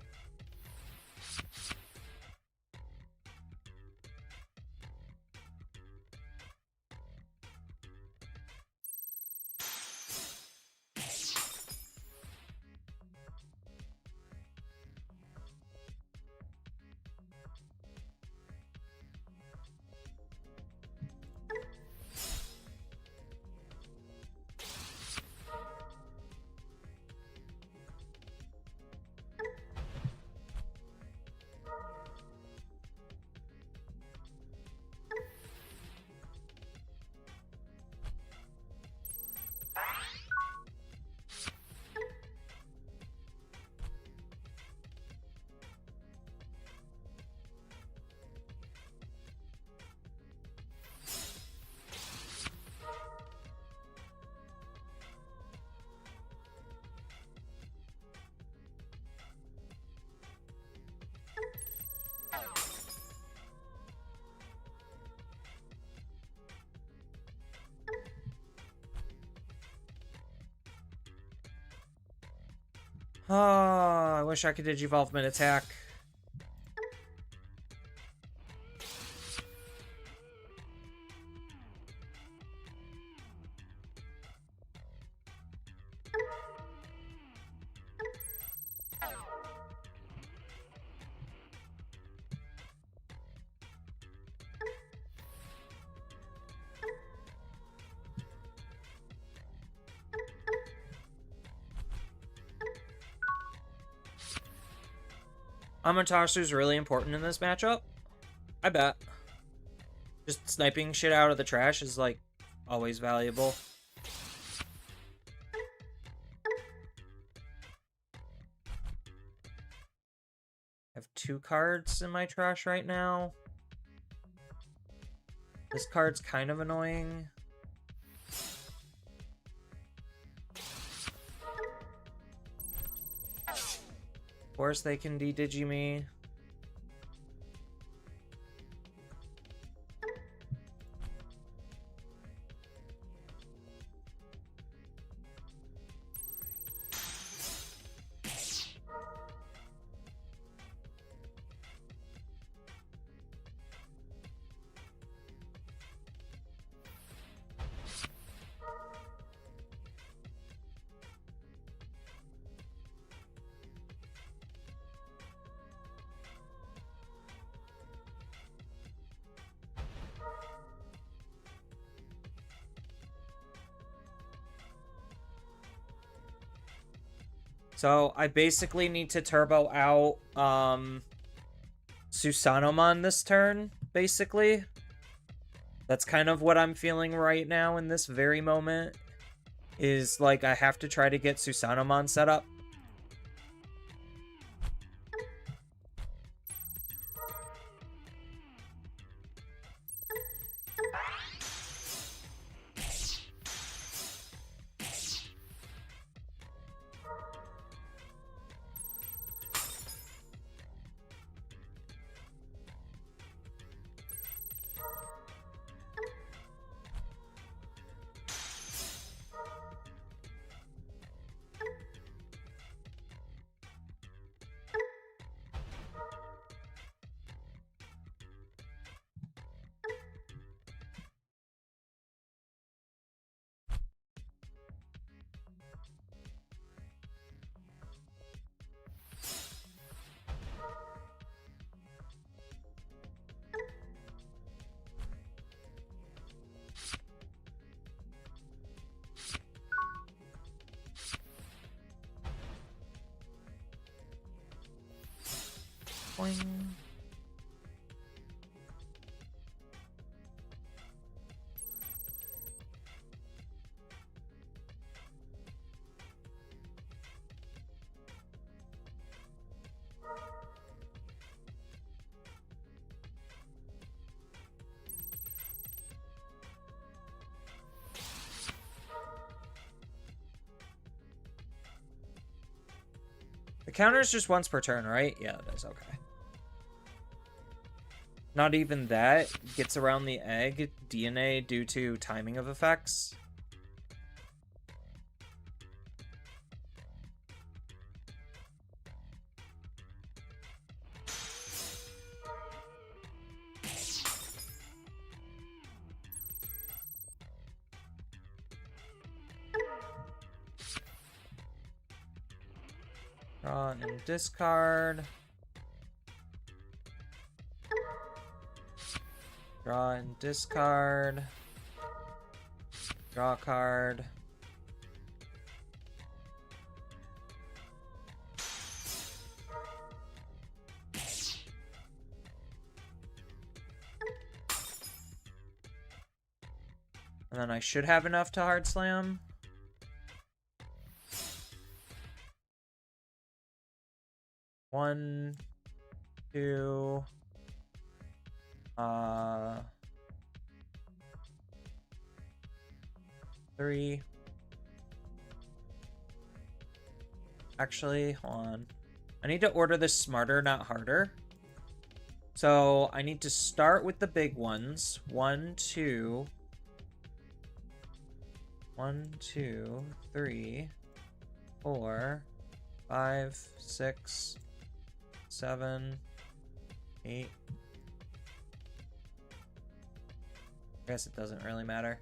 Oh, I wish I could Digivolve mid-attack. Amatasu's really important in this matchup. I bet. Just sniping shit out of the trash is, like, always valuable. I have 2 cards in my trash right now. This card's kind of annoying. Of course they can de-digi me. So I basically need to turbo out Susanomon this turn, basically. That's kind of what I'm feeling right now in this very moment. Is, like, I have to try to get Susanomon set up. Boing. counter is just once per turn, right? Yeah, it is. Okay. Not even that gets around the egg DNA due to timing of effects. Draw and discard. Draw and discard. Draw a card. And then I should have enough to hard slam. One, two, three. Actually, hold on. I need to order this smarter, not harder. So I need to start with the big ones. 1, 2. 1, 2, 3, 4, 5, 6, 7, 8. I guess it doesn't really matter.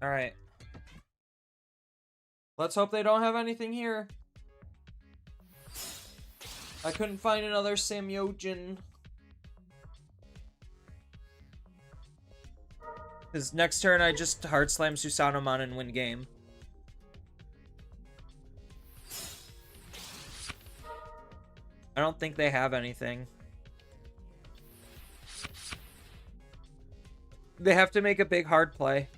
All right. Let's hope they don't have anything here. I couldn't find another Samyojin. Because next turn I just hard slam Susanomon and win game. I don't think they have anything. They have to make a big hard play.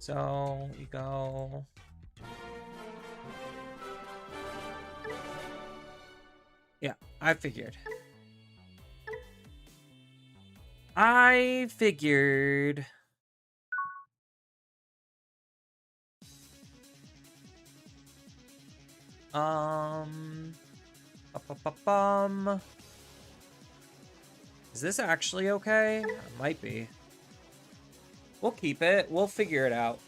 So we go. Yeah, I figured. Ba-ba-ba-bum. Is this actually okay? It might be. We'll keep it. We'll figure it out.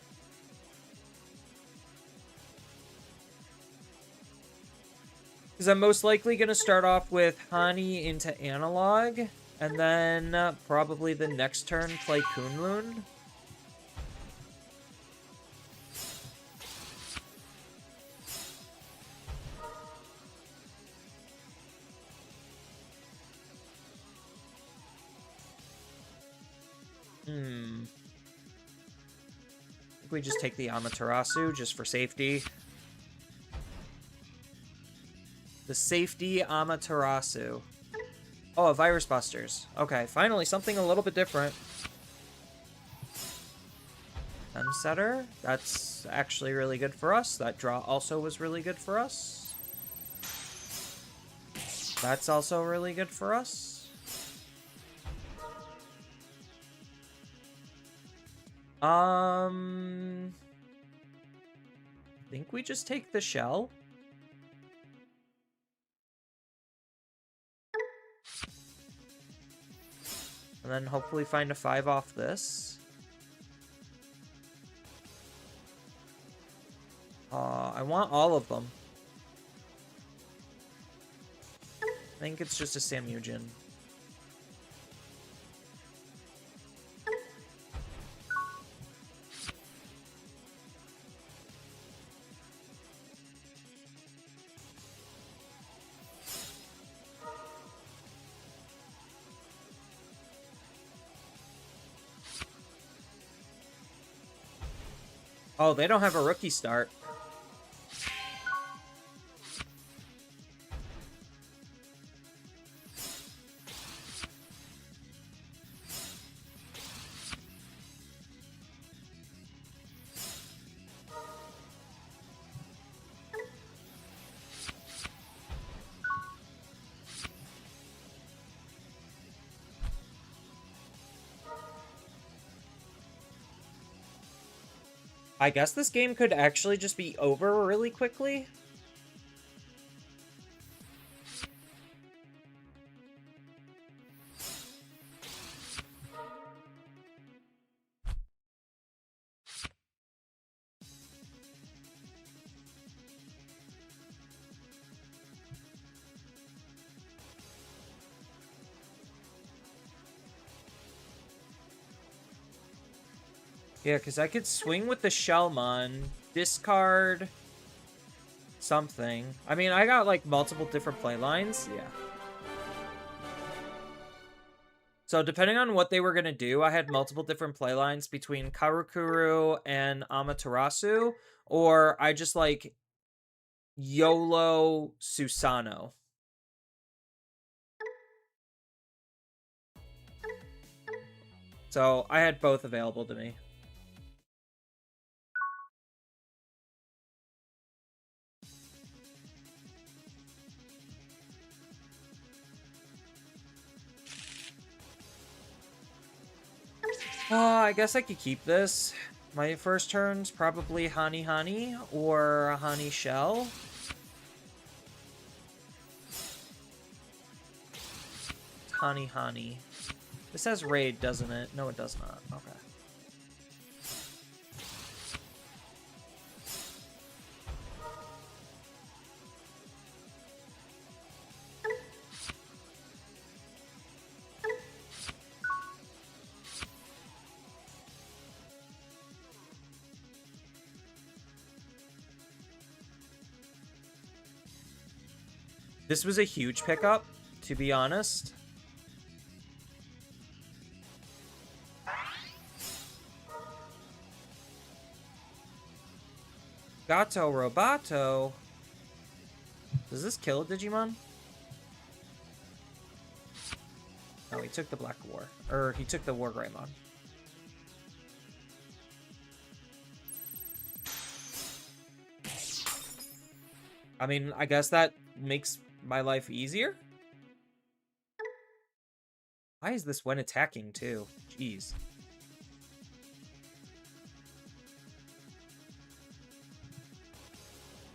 Because I'm most likely going to start off with Hani into Analog, and then probably the next turn play Kunlun. I think we just take the Amaterasu just for safety. The safety Amaterasu. Oh, a Virus Busters. Okay, finally something a little bit different. Setter. That's actually really good for us. That draw also was really good for us. That's also really good for us. I think we just take the shell. And then hopefully find a 5 off this. I want all of them. I think it's just a Samujin. Oh, they don't have a rookie start. I guess this game could actually just be over really quickly. Yeah, because I could swing with the Shellmon, discard something. I mean, I got, like, multiple different play lines. Yeah. So, depending on what they were going to do, I had multiple different play lines between Karukuru and Amaterasu, or I just, like, YOLO Susano. So, I had both available to me. I guess I could keep this. My first turn's probably Hani or Hani Shell. Hani. This has raid, doesn't it? No, it does not. Okay. This was a huge pickup, to be honest. Gato Robato. Does this kill a Digimon? No, he took the Black War. Or, he took the War Greymon. I mean, I guess that makes my life easier? Why is this when attacking, too? Jeez.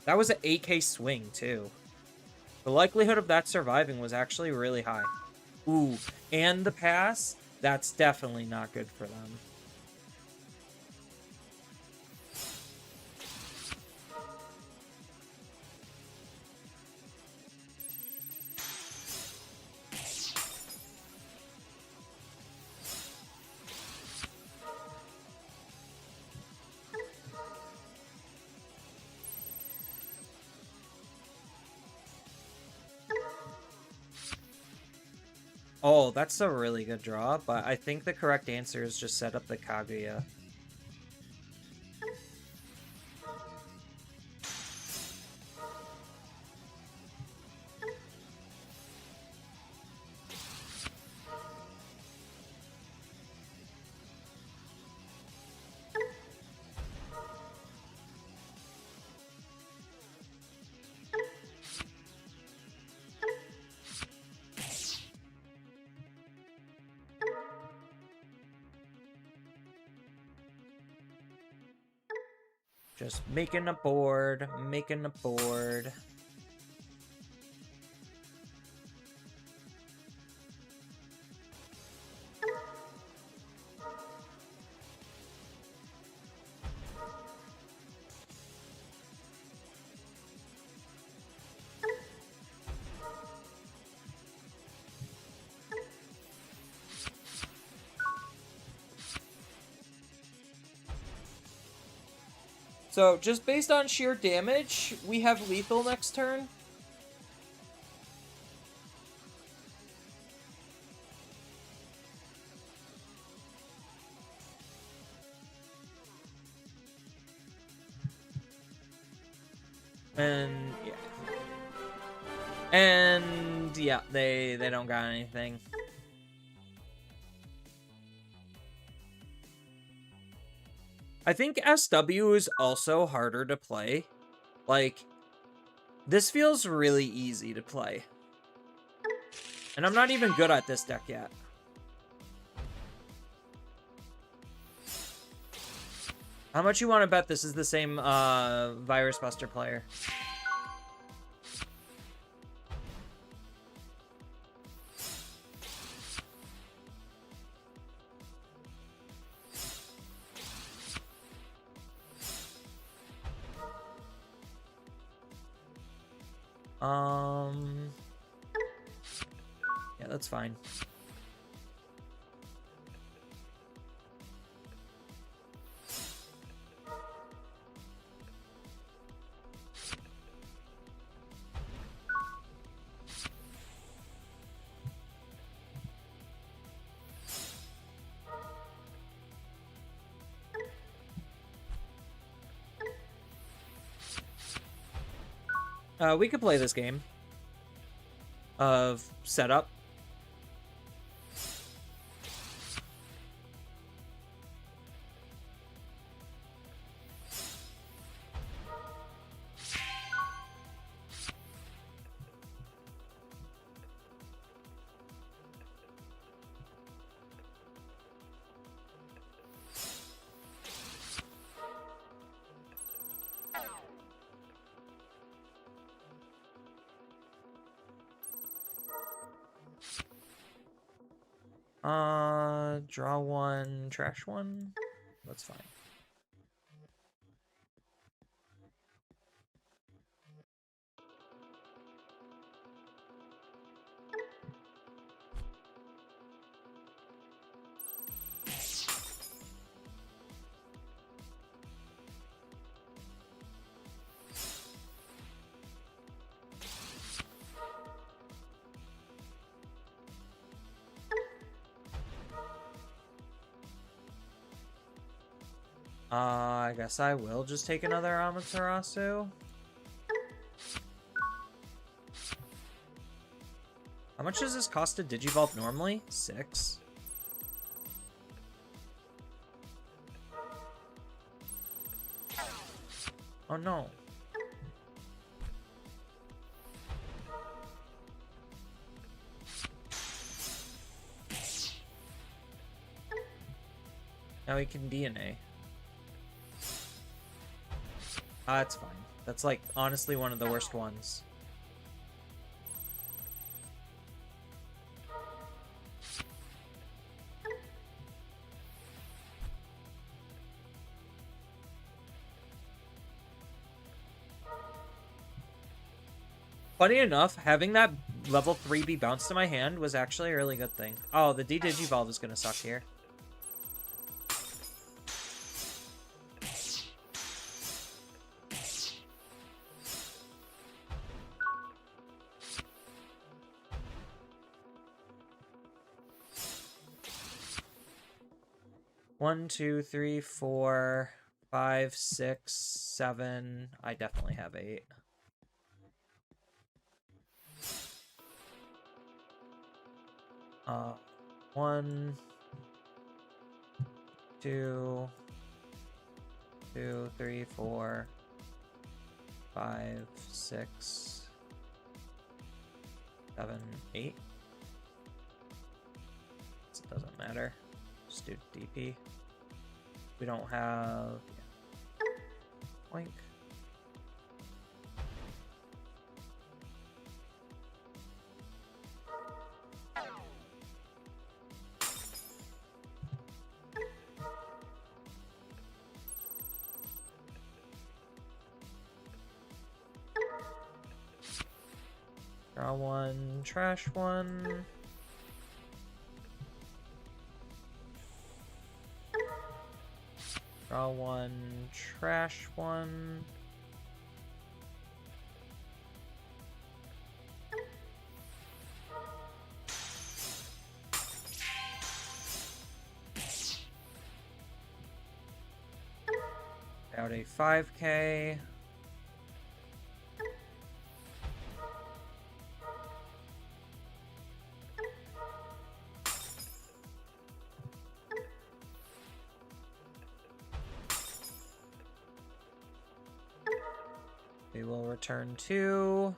That was an 8k swing, too. The likelihood of that surviving was actually really high. Ooh, and the pass? That's definitely not good for them. Oh, that's a really good draw, but I think the correct answer is just set up the Kaguya. Just making a board, making a board. So, just based on sheer damage, we have lethal next turn. And, yeah. And, yeah, they don't got anything. I think SW is also harder to play. Like, this feels really easy to play. And I'm not even good at this deck yet. How much you want to bet this is the same Virus Buster player? Yeah, that's fine. We could play this game of setup. Draw one, trash one. That's fine. I guess I will just take another Amaterasu. How much does this cost to Digivolve normally? 6? Oh no. Now he can DNA. That's fine. That's like honestly one of the worst ones. Funny enough, having that level 3 be bounced to my hand was actually a really good thing. Oh, the D-Digivolve is gonna suck here. 1, 2, 3, 4, 5, 6, 7. I definitely have 8. Uh, 1, 2, 2, 3, 4, 5, 6, 7, 8. It doesn't matter. Just do DP. We don't have... Oink. Draw 1, trash 1. Draw 1, trash 1. Out a 5K. We will return 2.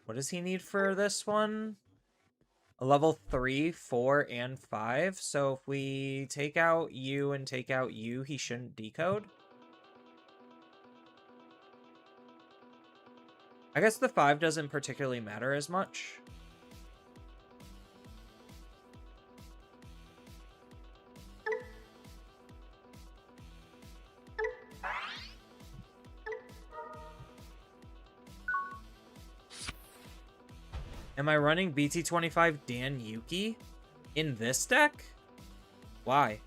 What does he need for this one? A level 3, 4, and 5. So if we take out you and take out you, he shouldn't decode. I guess the 5 doesn't particularly matter as much. Am I running BT25 Dan Yuki in this deck? Why?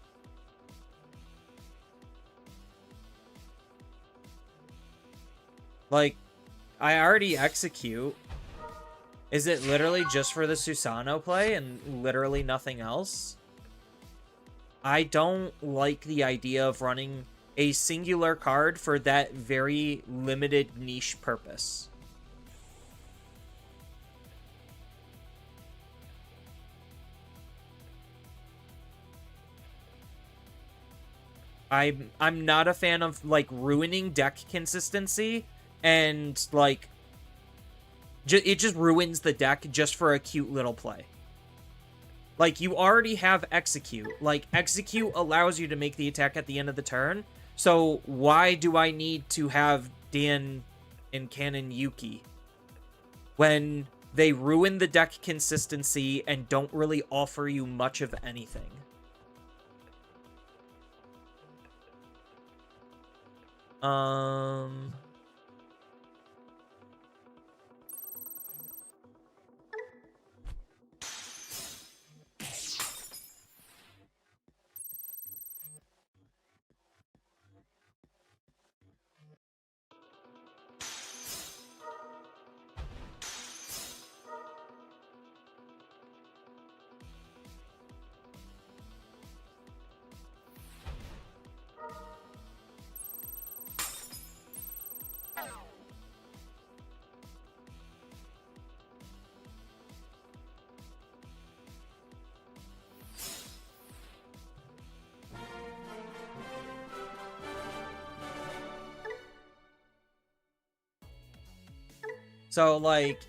Like, I already execute. Is it literally just for the Susano play and literally nothing else? I don't like the idea of running a singular card for that very limited niche purpose. I'm not a fan of, like, ruining deck consistency and, like, it just ruins the deck just for a cute little play. Like, you already have Execute. Like, Execute allows you to make the attack at the end of the turn, so why do I need to have Dan and Cannon Yuki when they ruin the deck consistency and don't really offer you much of anything? So, like,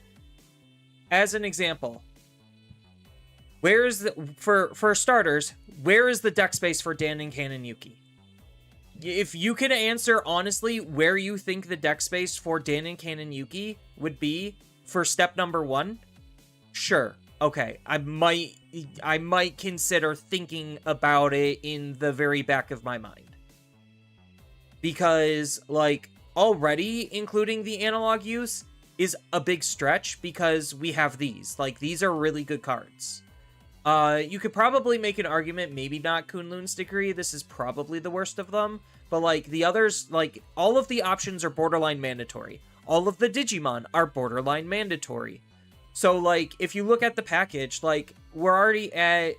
as an example, where is the for starters, where is the deck space for Dan and Cannon Yuki? If you can answer honestly where you think the deck space for Dan and Cannon Yuki would be for step number 1, sure. Okay, I might consider thinking about it in the very back of my mind. Because, like, already including the analog use is a big stretch because we have these. Like, these are really good cards. You could probably make an argument, maybe not Kunlun's Degree, this is probably the worst of them, but, like, the others, like, all of the options are borderline mandatory. all of the Digimon are borderline mandatory. So, like, if you look at the package, like, we're already at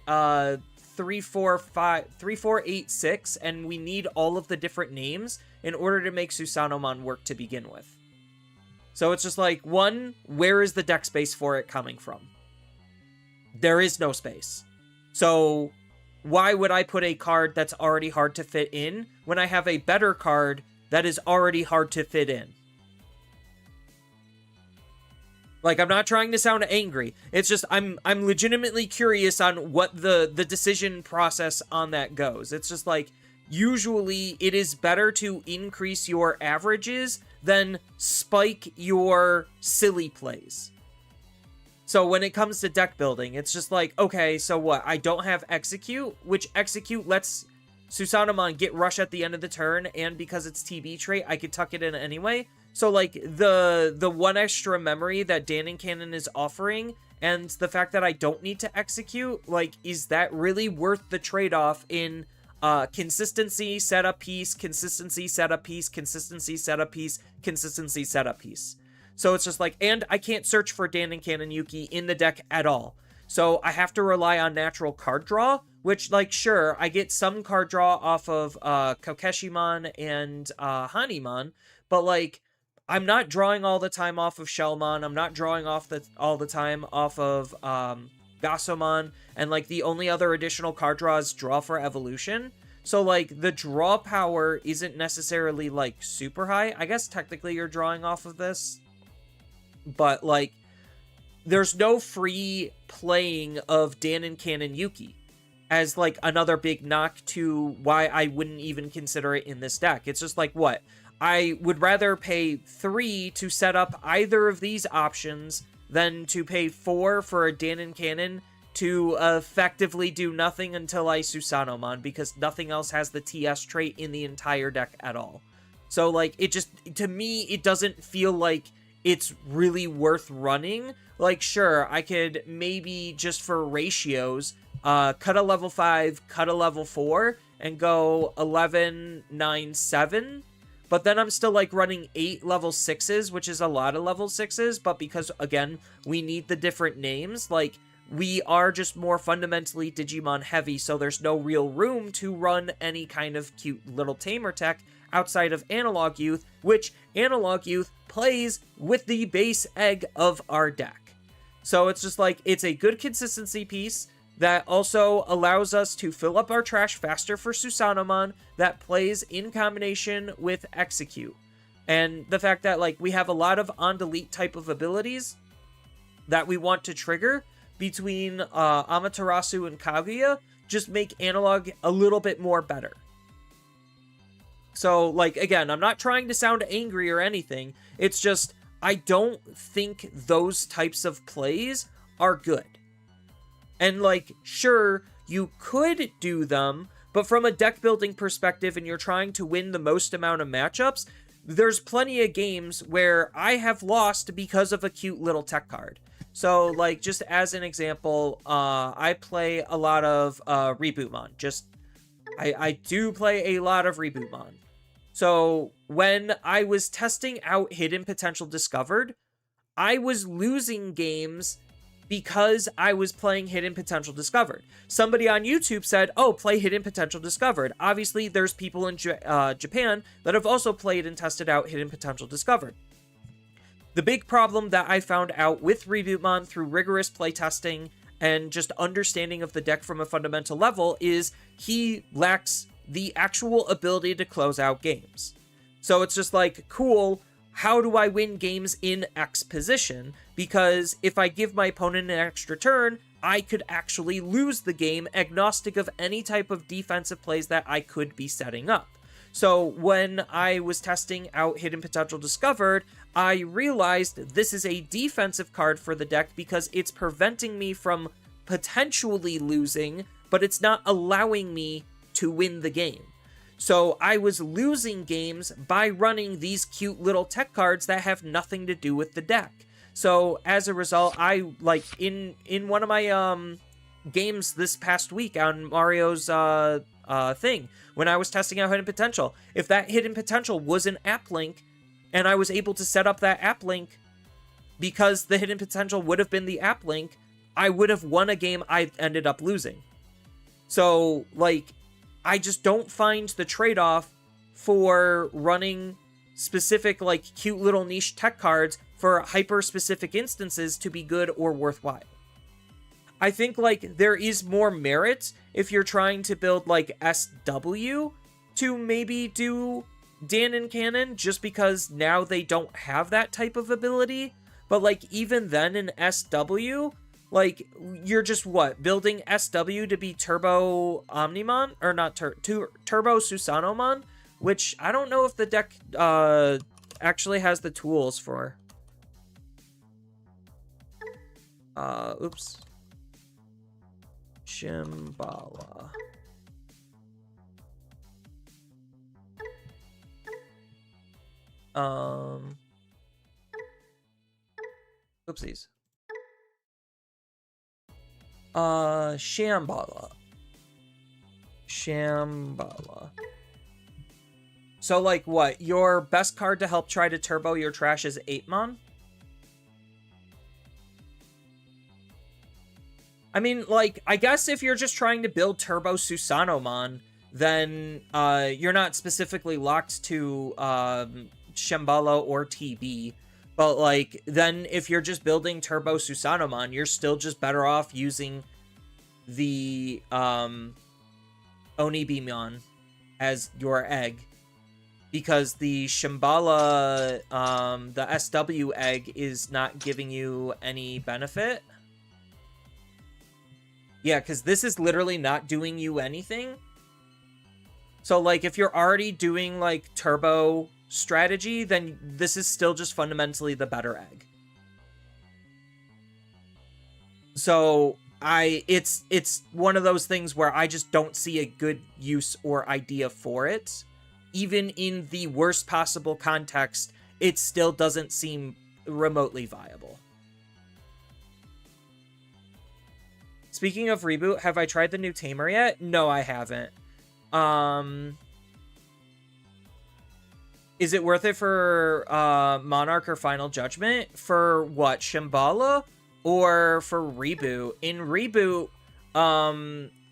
3486, and we need all of the different names in order to make Susanomon work to begin with. So it's just like, one, where is the deck space for it coming from? There is no space. So why would I put a card that's already hard to fit in when I have a better card that is already hard to fit in? Like, I'm not trying to sound angry. It's just I'm legitimately curious on what the decision process on that goes. It's just like, usually it is better to increase your averages than spike your silly plays. So when it comes to deck building, it's just like, okay, so what? I don't have Execute, which Execute lets Susanomon get Rush at the end of the turn, and because it's TB trait, I could tuck it in anyway. So, like, the one extra memory that Dannon Cannon is offering, and the fact that I don't need to Execute, like, is that really worth the trade-off in consistency, setup piece, consistency, setup piece, consistency, setup piece, consistency, setup piece? So it's just like, and I can't search for Dannon Cannon Yuki in the deck at all. So I have to rely on natural card draw, which, like, sure, I get some card draw off of Kokeshimon and Hanimon, but, like, I'm not drawing all the time off of Shellmon. I'm not drawing all the time off of Gasomon. And, like, the only other additional card draw is draw for evolution. So, like, the draw power isn't necessarily, like, super high. I guess technically you're drawing off of this. But, like, there's no free playing of Dannon Cannon Yuki as, like, another big knock to why I wouldn't even consider it in this deck. It's just like, what? I would rather pay 3 to set up either of these options than to pay 4 for a Dannon Cannon to effectively do nothing until I Susanomon, because nothing else has the TS trait in the entire deck at all. So, like, it just, to me, it doesn't feel like it's really worth running. Like, sure, I could maybe, just for ratios, cut a level 5, cut a level 4, and go 11, 9, 7. But then I'm still, like, running 8 level 6s, which is a lot of level 6s. But because, again, we need the different names, like, we are just more fundamentally Digimon heavy, so there's no real room to run any kind of cute little tamer tech outside of Analog Youth, which Analog Youth plays with the base egg of our deck. So it's just like, it's a good consistency piece that also allows us to fill up our trash faster for Susanomon, that plays in combination with Execute. And the fact that, like, we have a lot of on-delete type of abilities that we want to trigger between Amaterasu and Kaguya just make Analog a little bit more better. So, like, again, I'm not trying to sound angry or anything. It's just, I don't think those types of plays are good. And, like, sure, you could do them, but from a deck building perspective and you're trying to win the most amount of matchups, there's plenty of games where I have lost because of a cute little tech card. So, like, just as an example, I play a lot of Rebootmon. I do play a lot of Rebootmon. So, when I was testing out Hidden Potential Discovered, I was losing games because I was playing Hidden Potential Discovered. Somebody on YouTube said, oh, play Hidden Potential Discovered. Obviously, there's people in Japan that have also played and tested out Hidden Potential Discovered. The big problem that I found out with Rebootmon through rigorous playtesting and just understanding of the deck from a fundamental level is he lacks the actual ability to close out games. So it's just like, cool, how do I win games in X position? Because if I give my opponent an extra turn, I could actually lose the game, agnostic of any type of defensive plays that I could be setting up. So when I was testing out Hidden Potential Discovered, I realized this is a defensive card for the deck because it's preventing me from potentially losing, but it's not allowing me to win the game. So I was losing games by running these cute little tech cards that have nothing to do with the deck. So as a result, I, like, in one of my games this past week on Mario's thing, when I was testing out Hidden Potential, if that Hidden Potential was an app link, and I was able to set up that app link because the hidden potential would have been the app link. I would have won a game I ended up losing. So, like, I just don't find the trade-off for running specific, like, cute little niche tech cards for hyper-specific instances to be good or worthwhile. I think, like, there is more merit if you're trying to build, like, SW to maybe do Dan and Cannon, just because now they don't have that type of ability. But, like, even then in SW, like, you're just, what, building SW to be Turbo Omnimon? Or not, Turbo Susanomon? Which, I don't know if the deck actually has the tools for. Oops. Shambhala. Oopsies. Shambhala. So, like, what? Your best card to help try to turbo your trash is 8mon? I mean, like, I guess if you're just trying to build Turbo Susanomon, then you're not specifically locked to Shambhala or TB. But, like, then if you're just building Turbo Susanomon, you're still just better off using the Onibimon as your egg. Because the Shambhala, the SW egg is not giving you any benefit. Yeah, because this is literally not doing you anything. So, like, if you're already doing, like, turbo strategy, then this is still just fundamentally the better egg. So, it's one of those things where I just don't see a good use or idea for it. Even in the worst possible context, it still doesn't seem remotely viable. Speaking of reboot, have I tried the new Tamer yet? No, I haven't. Is it worth it for Monarch or Final Judgment? For what, Shambhala? Or for Reboot? In Reboot,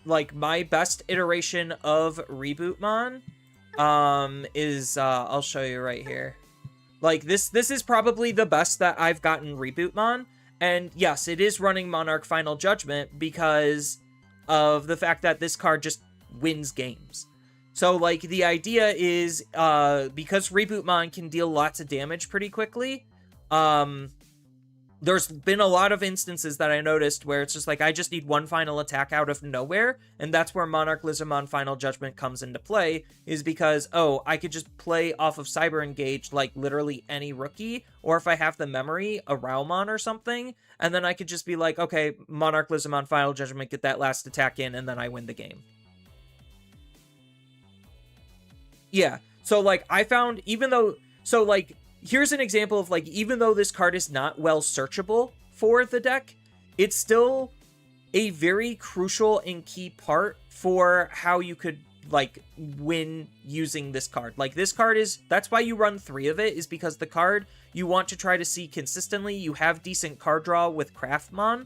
like, my best iteration of Rebootmon is, I'll show you right here. Like, this is probably the best that I've gotten Rebootmon. And yes, it is running Monarch Final Judgment because of the fact that this card just wins games. So, like, the idea is, because Rebootmon can deal lots of damage pretty quickly, there's been a lot of instances that I noticed where it's just like, I just need one final attack out of nowhere, and that's where Monarch Lizardmon Final Judgment comes into play, is because, oh, I could just play off of Cyber Engage, like, literally any rookie, or if I have the memory, a Raumon or something, and then I could just be like, okay, Monarch Lizardmon Final Judgment, get that last attack in, and then I win the game. Yeah, so, like, I found, even though, so, like, here's an example of, like, even though this card is not well searchable for the deck, it's still a very crucial and key part for how you could, like, win using this card. Like, this card is, that's why you run 3 of it, is because the card you want to try to see consistently, you have decent card draw with Craftmon.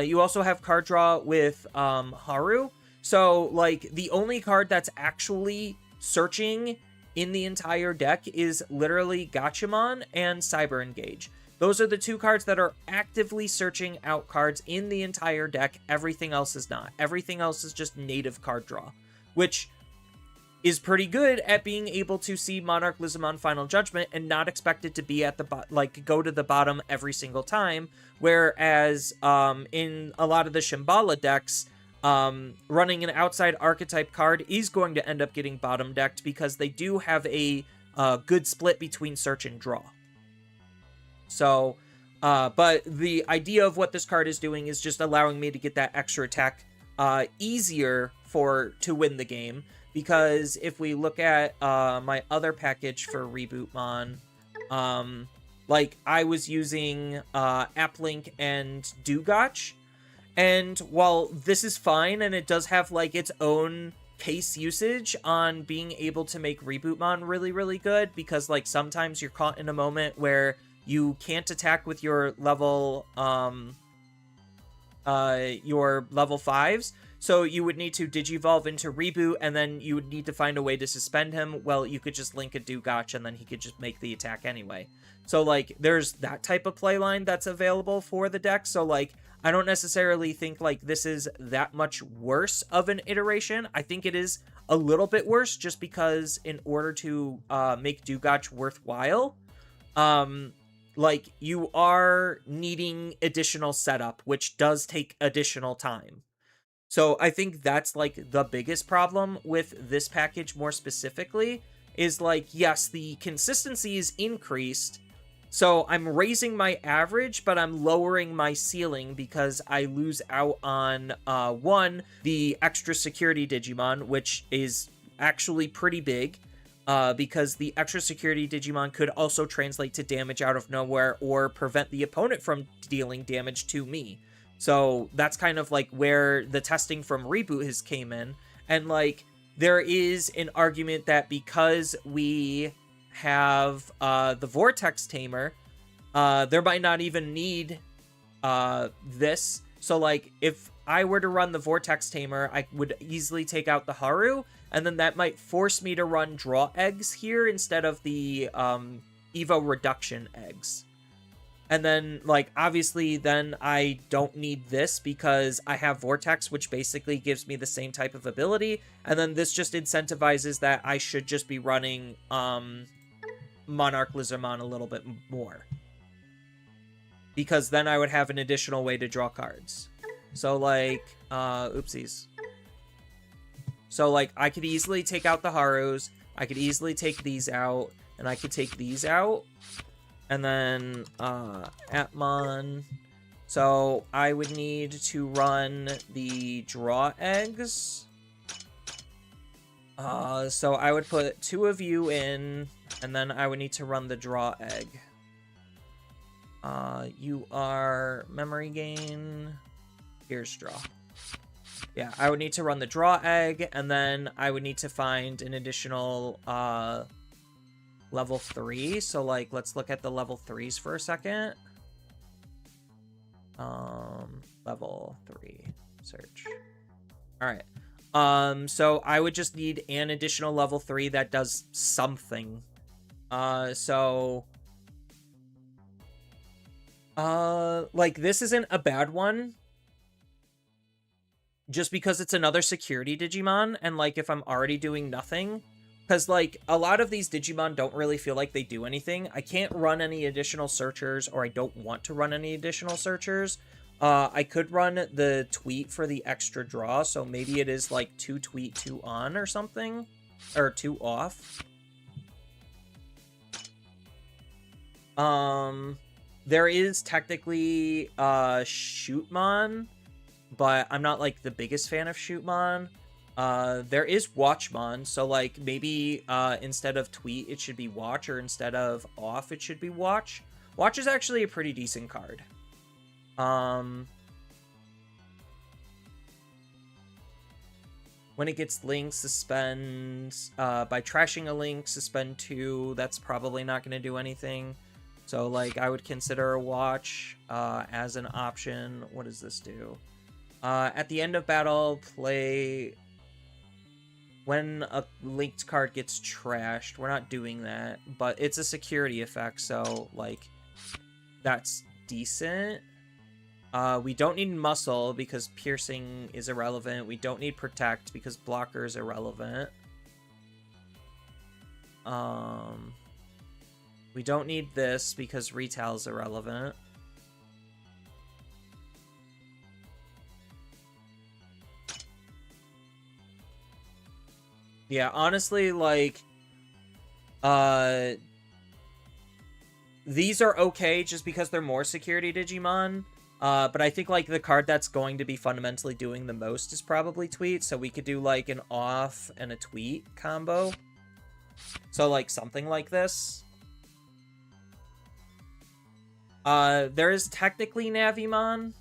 You also have card draw with Haru. So, like, the only card that's actually searching in the entire deck is literally Gachamon and Cyber Engage. Those are the 2 cards that are actively searching out cards in the entire deck. Everything else is not. Everything else is just native card draw, which is pretty good at being able to see Monarch Lizardmon Final Judgment and not expect it to be at the like, go to the bottom every single time. Whereas in a lot of the Shambhala decks, running an outside archetype card is going to end up getting bottom decked because they do have a good split between search and draw. So, but the idea of what this card is doing is just allowing me to get that extra attack easier to win the game. Because if we look at my other package for Rebootmon, like, I was using Applink and Dugotch. And while this is fine, and it does have, like, its own case usage on being able to make Rebootmon really, really good, because like sometimes you're caught in a moment where you can't attack with your level 5s, so you would need to digivolve into Reboot, and then you would need to find a way to suspend him. Well, you could just link a Dugotch and then he could just make the attack anyway. So like there's that type of playline that's available for the deck. So like I don't necessarily think like this is that much worse of an iteration. I think it is a little bit worse just because in order to make Dugotch worthwhile, like you are needing additional setup, which does take additional time. So I think that's like the biggest problem with this package more specifically, is like, yes, the consistency is increased. So I'm raising my average, but I'm lowering my ceiling because I lose out on, one, the extra security Digimon, which is actually pretty big, because the extra security Digimon could also translate to damage out of nowhere or prevent the opponent from dealing damage to me. So that's kind of like where the testing from Reboot has came in. And like, there is an argument that because we have the Vortex Tamer, there might not even need this. So like, if I were to run the Vortex Tamer, I would easily take out the Haru, and then that might force me to run Draw Eggs here instead of the Evo Reduction Eggs. And then, like, obviously, then I don't need this because I have Vortex, which basically gives me the same type of ability. And then this just incentivizes that I should just be running Monarch Lizardmon a little bit more. Because then I would have an additional way to draw cards. So, like, oopsies. So, like, I could easily take out the Harus. I could easily take these out. And I could take these out. And then, Atmon. So, I would need to run the Draw Eggs. So I would put 2 of you in, and then I would need to run the Draw Egg. You are Memory Gain. Here's Draw. Yeah, I would need to run the Draw Egg, and then I would need to find an additional, level 3. So, like, let's look at the level 3s for a second. Level 3. Search. Alright. So I would just need an additional level 3 that does something. Like, this isn't a bad one. Just because it's another security Digimon, and, like, if I'm already doing nothing... Because, like, a lot of these Digimon don't really feel like they do anything. I can't run any additional searchers, or I don't want to run any additional searchers. I could run the tweet for the extra draw, so maybe it is, like, 2 tweet, 2 on or something. Or 2 off. There is technically, Shootmon, but I'm not, like, the biggest fan of Shootmon. There is Watchmon, so, like, maybe, instead of tweet, it should be watch, or instead of off, it should be watch. Watch is actually a pretty decent card. When it gets linked, suspend, by trashing a link, suspend 2, that's probably not going to do anything. So, like, I would consider a watch, as an option. What does this do? At the end of battle, play... When a linked card gets trashed, we're not doing that, but it's a security effect, so, like, that's decent. We don't need Muscle because Piercing is irrelevant. We don't need Protect because Blocker is irrelevant. We don't need this because Retail is irrelevant. Yeah, honestly, like, these are okay just because they're more security Digimon, but I think, like, the card that's going to be fundamentally doing the most is probably Tweet, so we could do, like, an off and a Tweet combo. So, like, something like this. There is technically Navimon.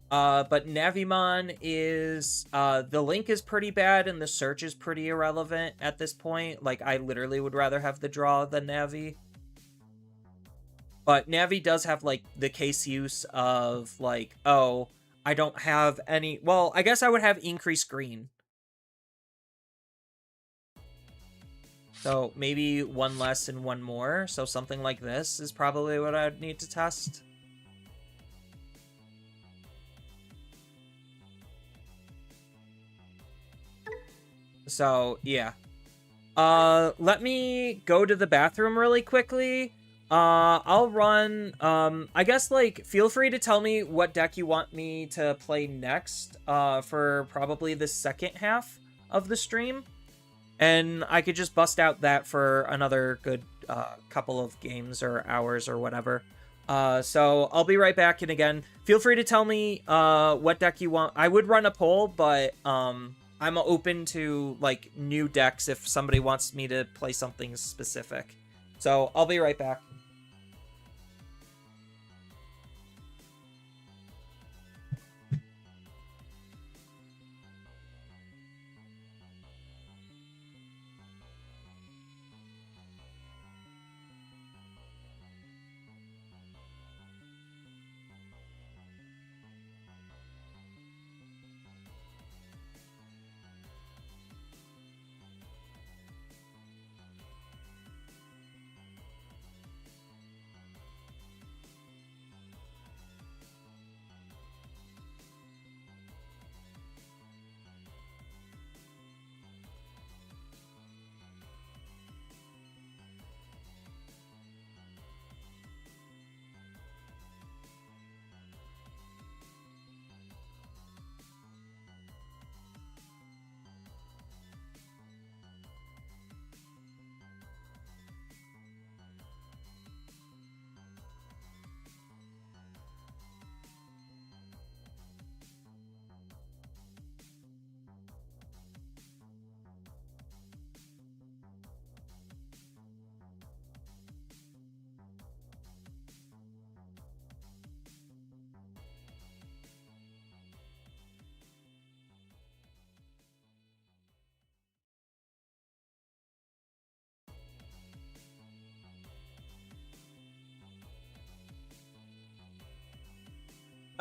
But Navimon is, the link is pretty bad and the search is pretty irrelevant at this point. Like, I literally would rather have the draw than Navi. But Navi does have, like, the case use of, like, oh, I don't have any... Well, I guess I would have increased green. So maybe one less and one more. So something like this is probably what I'd need to test. So, yeah. Let me go to the bathroom really quickly. I'll run, I guess, like, feel free to tell me what deck you want me to play next, for probably the second half of the stream. And I could just bust out that for another good, couple of games or hours or whatever. So I'll be right back, and again, feel free to tell me, what deck you want. I would run a poll, but, I'm open to, like, new decks if somebody wants me to play something specific. So I'll be right back.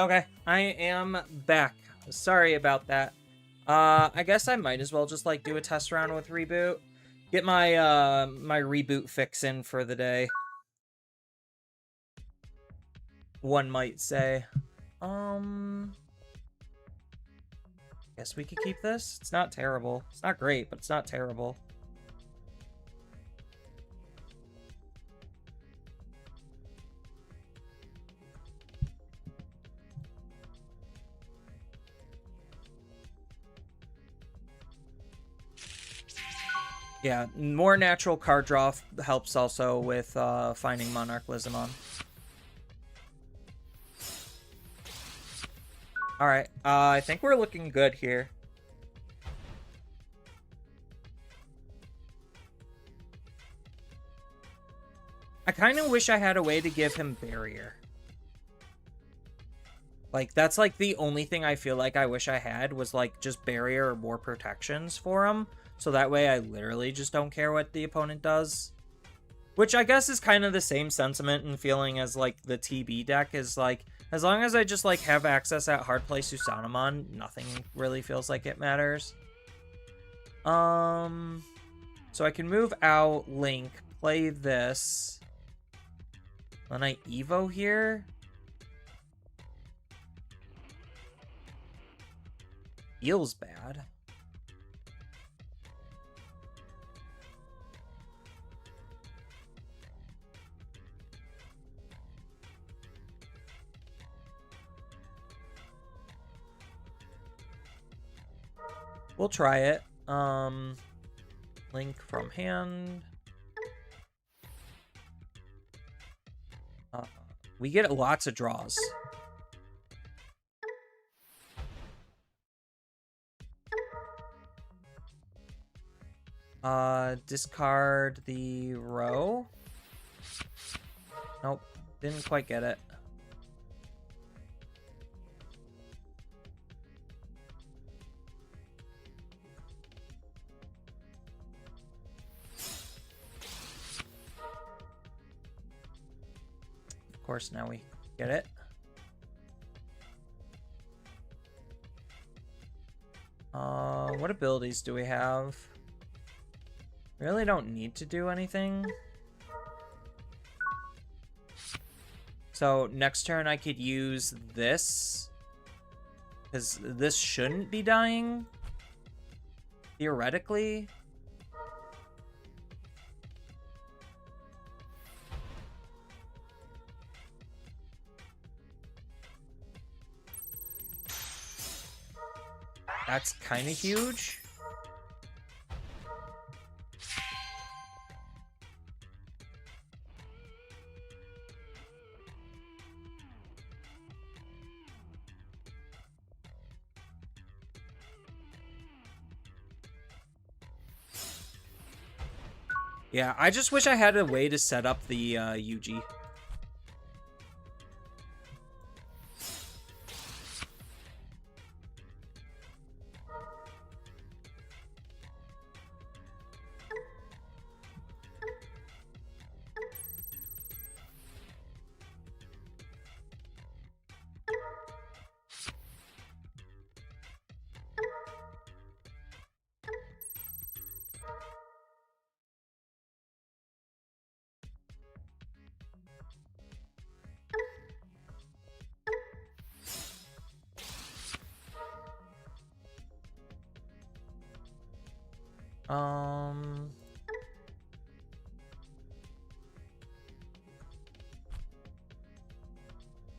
Okay, I am back. Sorry about that. I guess I might as well just, like, do a test round with Reboot. Get my, my Reboot fix in for the day. One might say. Guess we could keep this. It's not terrible. It's not great, but it's not terrible. Yeah, more natural card draw helps also with finding Monarch Lizamon. Alright, I think we're looking good here. I kind of wish I had a way to give him Barrier. Like, that's, like, the only thing I feel like I wish I had was, like, just Barrier or more protections for him. So that way I literally just don't care what the opponent does. Which I guess is kind of the same sentiment and feeling as, like, the TB deck is, like, as long as I just, like, have access at hard play Susanamon, nothing really feels like it matters. So I can move out, Link, play this. Then I Evo here. Feels bad. We'll try it. Link from hand. We get lots of draws. Discard the row. Nope, didn't quite get it. course, now we get it. What abilities do we have? Really don't need to do anything. So next turn I could use this. Because this shouldn't be dying. Theoretically. That's kind of huge. Yeah, I just wish I had a way to set up the UG.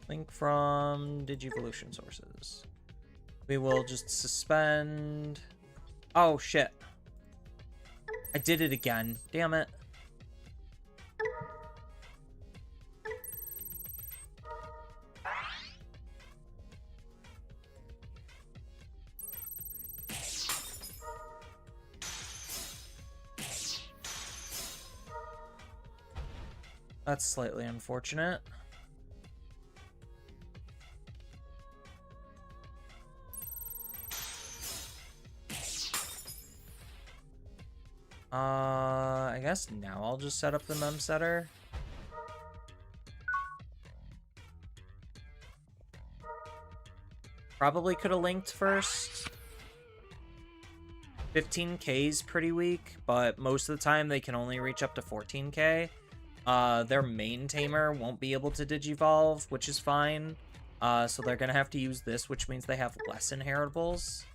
Link from Digivolution sources. We will just suspend. Oh, shit. I did it again. Damn it. That's slightly unfortunate. I guess now I'll just set up the mem setter. Probably could have linked first. 15k is pretty weak, but most of the time they can only reach up to 14k. Their main tamer won't be able to digivolve, which is fine. So they're gonna have to use this, which means they have less inheritables.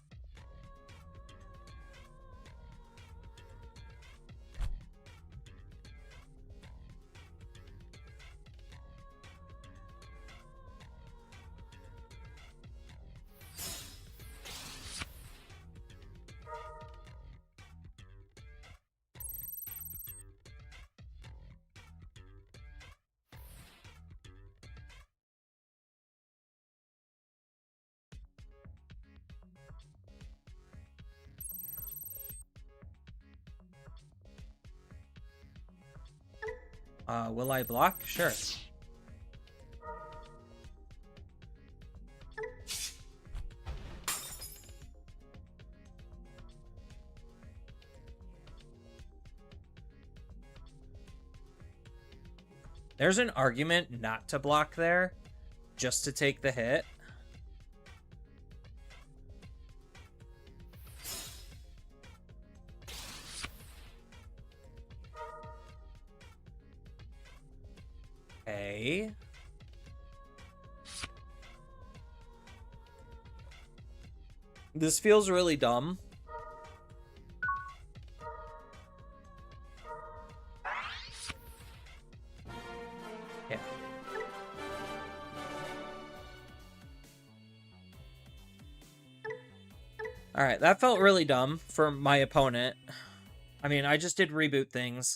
Will I block? Sure. There's an argument not to block there, just to take the hit. Okay. This feels really dumb. Yeah. Alright, that felt really dumb for my opponent. I mean, I just did reboot things.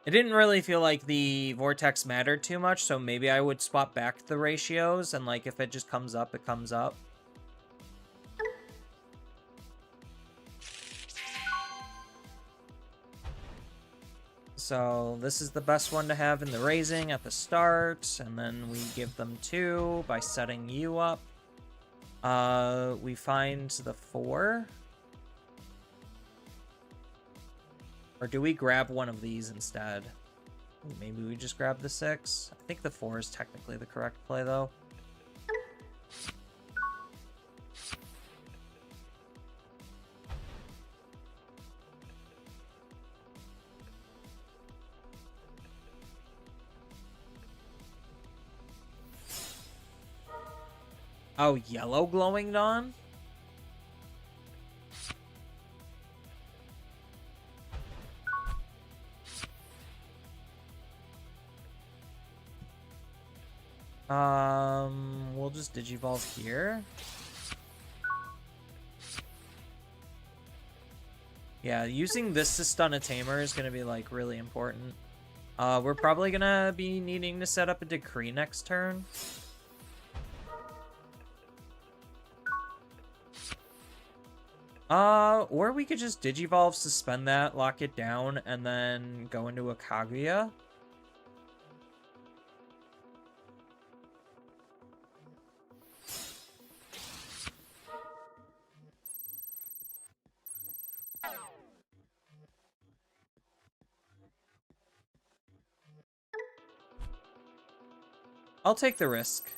It didn't really feel like the vortex mattered too much, so maybe I would swap back the ratios, and like if it just comes up, it comes up. So this is the best one to have in the raising at the start, and then we give them 2 by setting you up. We find the 4. Or do we grab one of these instead? Maybe we just grab the 6. I think the 4 is technically the correct play, though. Oh, yellow glowing dawn? We'll just Digivolve here. Yeah, using this to stun a Tamer is gonna be, like, really important. We're probably gonna be needing to set up a Decree next turn. Or we could just Digivolve, suspend that, lock it down, and then go into a Kaguya. I'll take the risk.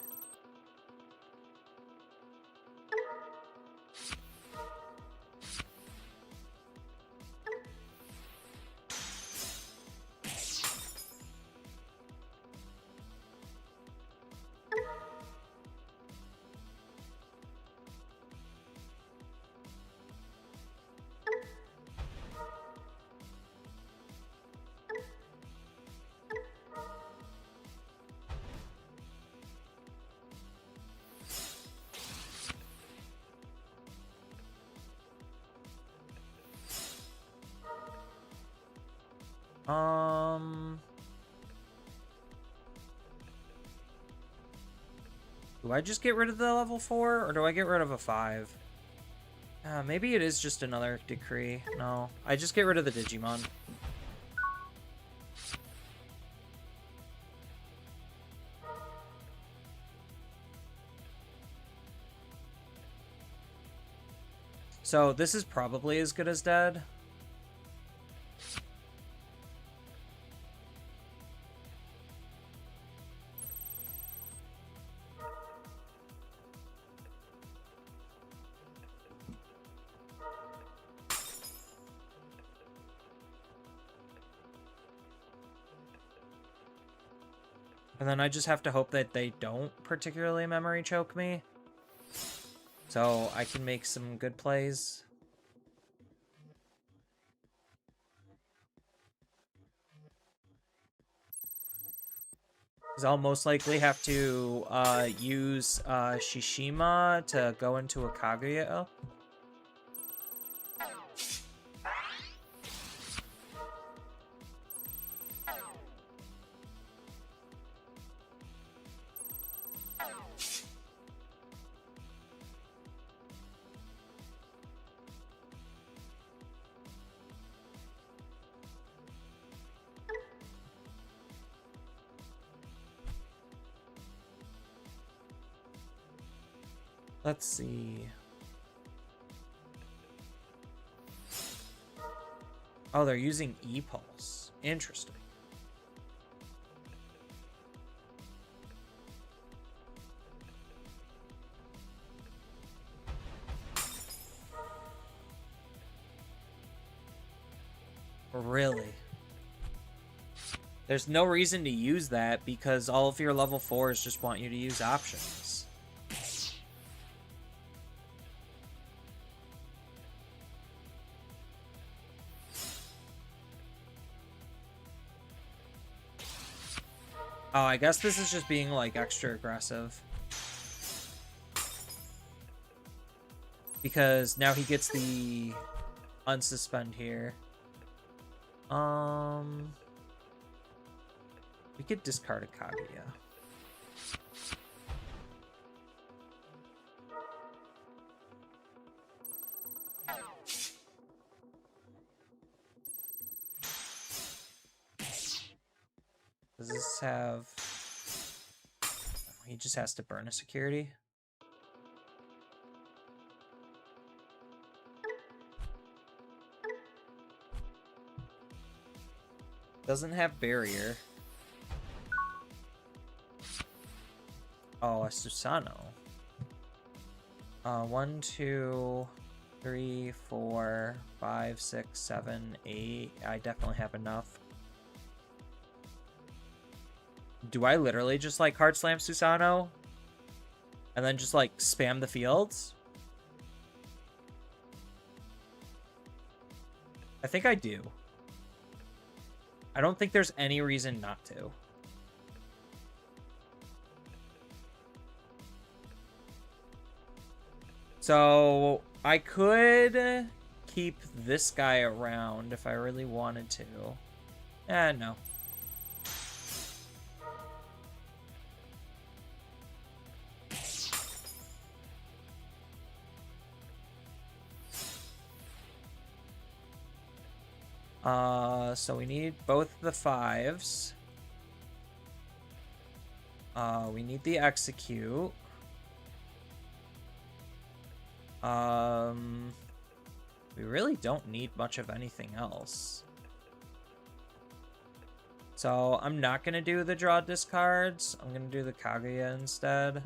Do I just get rid of the level 4, or do I get rid of a 5? Maybe it is just another Decree. No, I just get rid of the Digimon. So this is probably as good as dead. And then I just have to hope that they don't particularly memory choke me, so I can make some good plays. Because I'll most likely have to use Shishima to go into a Kaguya. Let's see. Oh, they're using E-Pulse. Interesting. Really? There's no reason to use that because all of your level 4s just want you to use options. Oh, I guess this is just being, like, extra aggressive. Because now he gets the unsuspend here. We could discard a Kaguya. Does this have... He just has to burn a security. Doesn't have barrier. Oh, a Susano. 1, 2, 3, 4, 5, 6, 7, 8. I definitely have enough. Do I literally just like hard slam Susano? And then just like spam the fields? I think I do. I don't think there's any reason not to. So I could keep this guy around if I really wanted to. No. So we need both the 5s. We need the execute. We really don't need much of anything else. So I'm not gonna do the draw discards. I'm gonna do the Kaguya instead.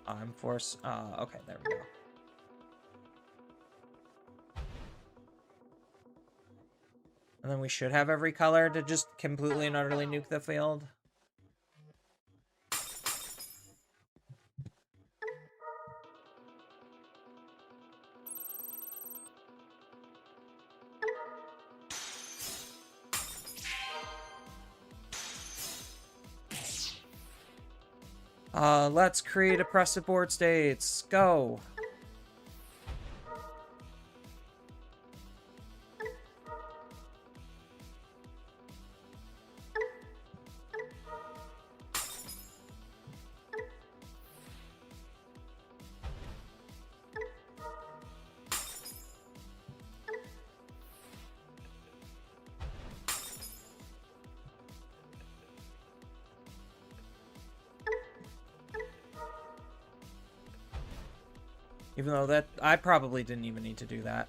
I'm forced. Okay, there we go. And then we should have every color to just completely and utterly nuke the field. Let's create oppressive board states. Go. Even though that, I probably didn't even need to do that.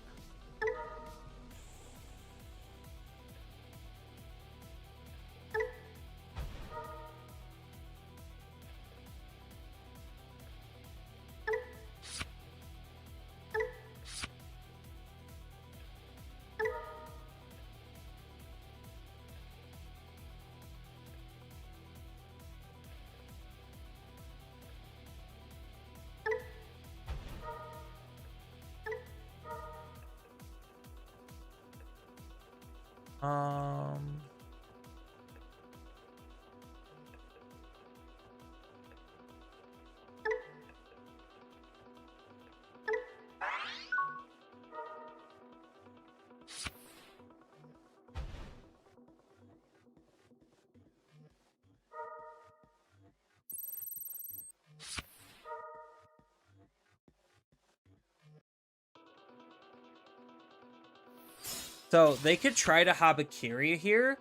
So they could try to Habakiri here,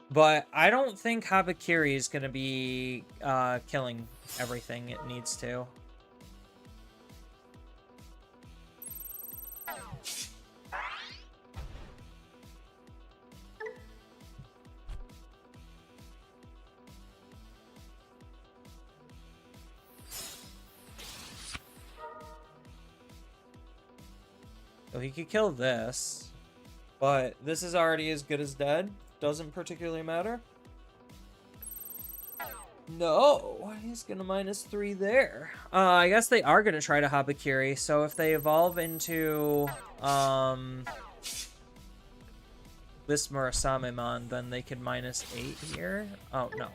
but I don't think Habakiri is going to be killing everything it needs to. So he could kill this. But this is already as good as dead. Doesn't particularly matter. No, he's gonna -3 there. I guess they are gonna try to Habakiri. So if they evolve into this Murasamemon, then they could -8 here. Oh no.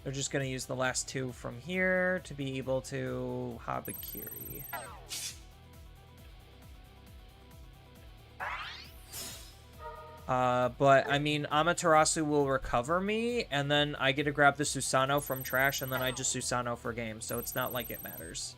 They're just going to use the last 2 from here to be able to Habakiri. But, I mean, Amaterasu will recover me, and then I get to grab the Susano from trash, and then I just Susano for game, so it's not like it matters.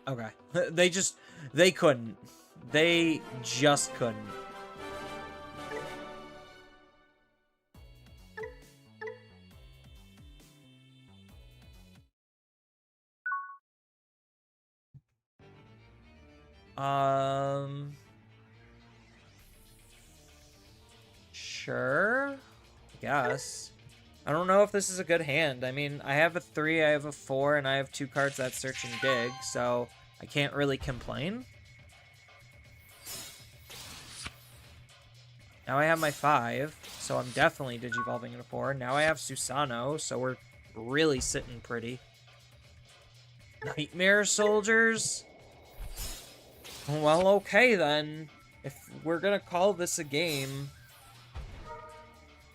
Okay. They couldn't. They just couldn't. Sure. I guess. I don't know if this is a good hand. I mean, I have a 3, I have a 4, and I have 2 cards that search and dig, so I can't really complain. Now I have my 5, so I'm definitely digivolving into 4. Now I have Susano, so we're really sitting pretty. Nightmare Soldiers? Well, okay then. If we're gonna call this a game...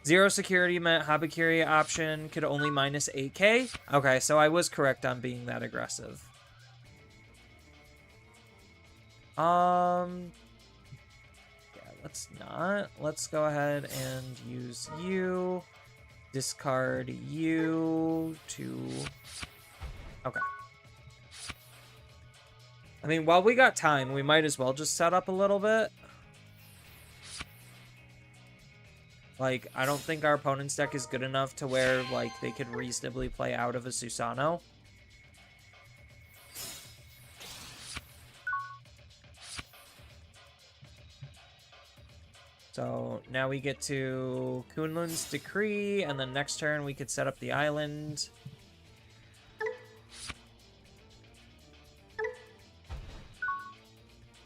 0 security meant Habakiri option could only minus 8k? Okay, so I was correct on being that aggressive. Yeah, let's not. Let's go ahead and use you. Discard you to... Okay. I mean, while we got time, we might as well just set up a little bit. Like, I don't think our opponent's deck is good enough to where, like, they could reasonably play out of a Susano. So, now we get to Kunlun's Decree, and then next turn we could set up the island.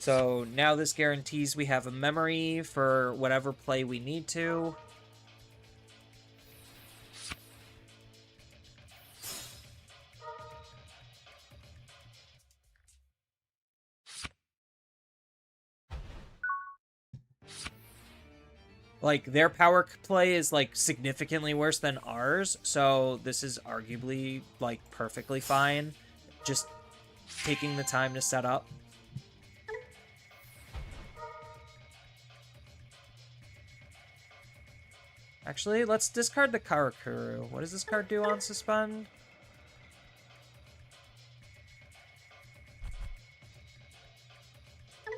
So now this guarantees we have a memory for whatever play we need to. Like, their power play is, like, significantly worse than ours, so this is arguably, like, perfectly fine. Just taking the time to set up. Actually, let's discard the Karakuru. What does this card do on Suspend?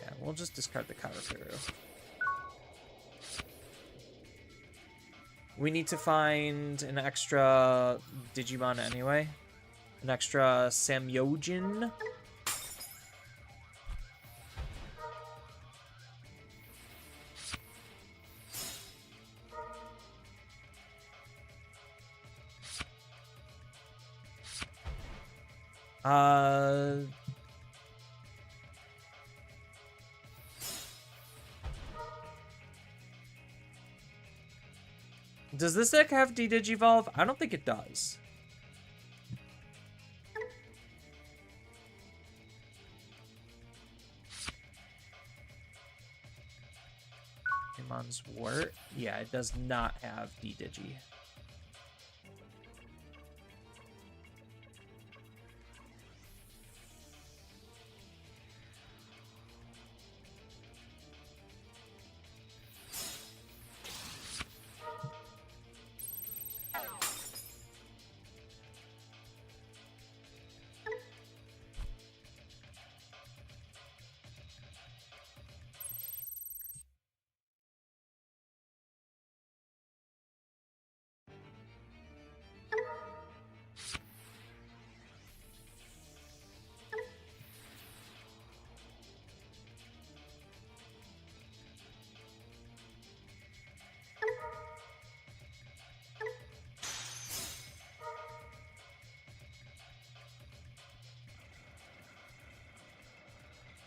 Yeah, we'll just discard the Karakuru. We need to find an extra Digimon anyway. An extra Samyojin. Does this deck have D-Digivolve? I don't think it does. Imon's Wart? Yeah, it does not have D-Digi.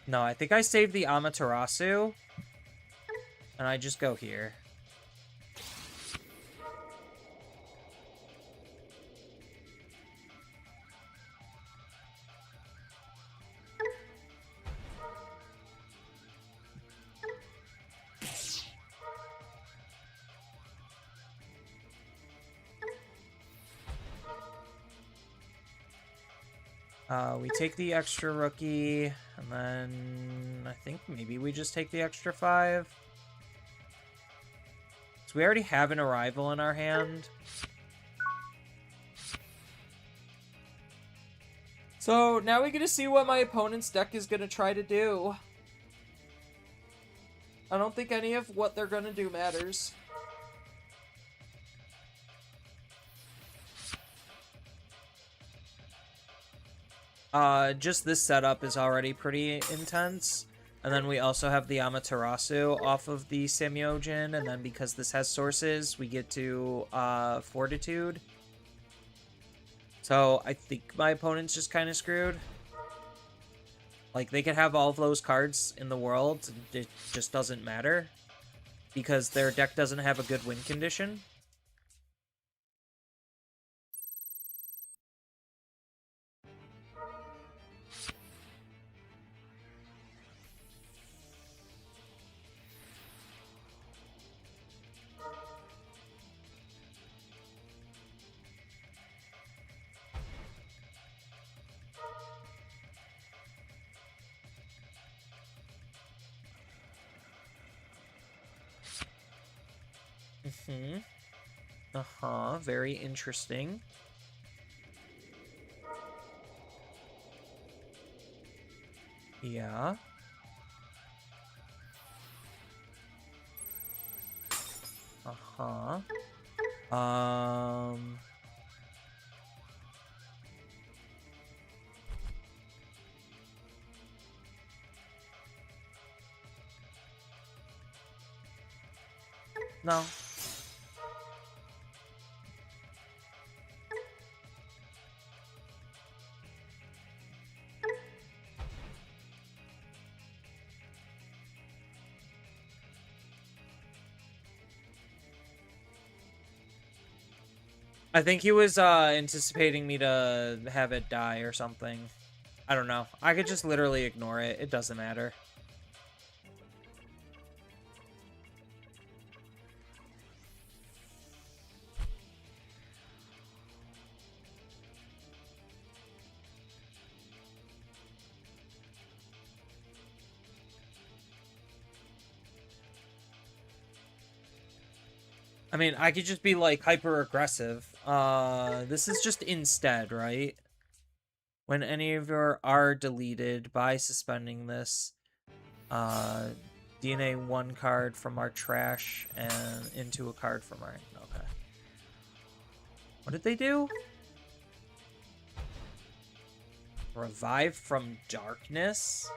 No, I think I saved the Amaterasu. And I just go here. We take the extra rookie, and then I think maybe we just take the extra 5. So we already have an arrival in our hand. So now we get to see what my opponent's deck is going to try to do. I don't think any of what they're going to do matters. Just this setup is already pretty intense. And then we also have the Amaterasu off of the Semyojin, and then because this has sources, we get to Fortitude. So I think my opponent's just kind of screwed. Like, they could have all of those cards in the world, it just doesn't matter. Because their deck doesn't have a good win condition. Very interesting. Yeah. No. I think he was anticipating me to have it die or something. I don't know. I could just literally ignore it. It doesn't matter. I mean, I could just be, like, hyper-aggressive. This is just instead, right? When any of your are deleted by suspending this, DNA 1 card from our trash and into a card from our... Okay. What did they do? Revive from darkness?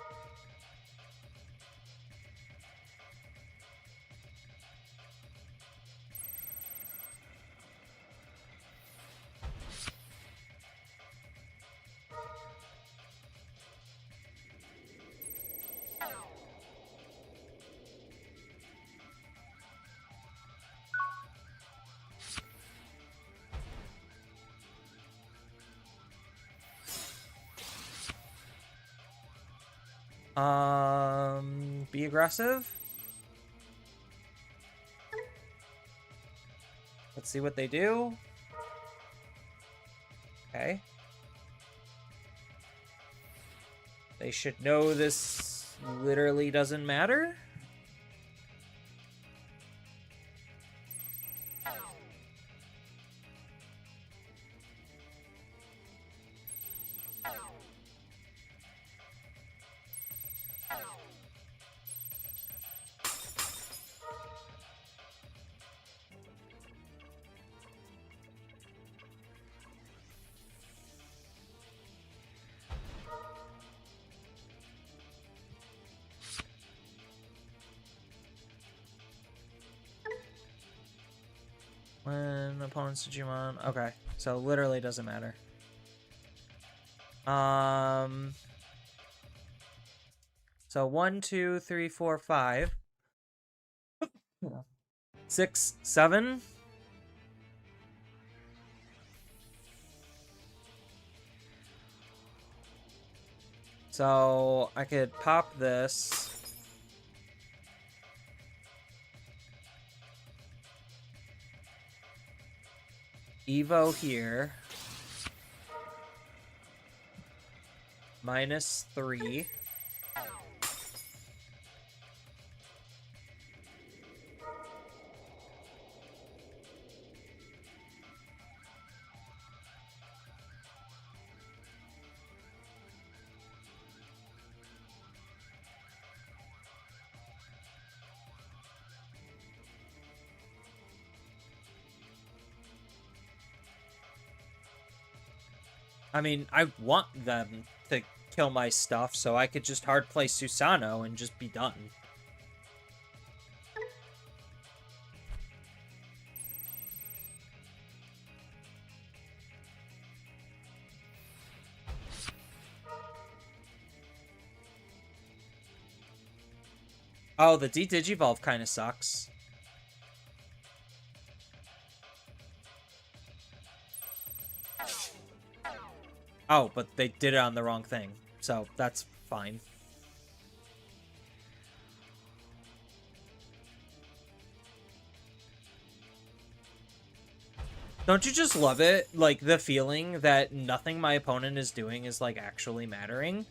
Be aggressive. Let's see what they do. Okay. They should know this literally doesn't matter. When opponent's Digimon... Okay, so literally doesn't matter. So 1, 2, 3, 4, 5. 6, 7. So I could pop this. Evo here. -3. I mean, I want them to kill my stuff, so I could just hard play Susano and just be done. Oh, the D-Digivolve kind of sucks. Oh, but they did it on the wrong thing, so that's fine. Don't you just love it? Like, the feeling that nothing my opponent is doing is, like, actually mattering?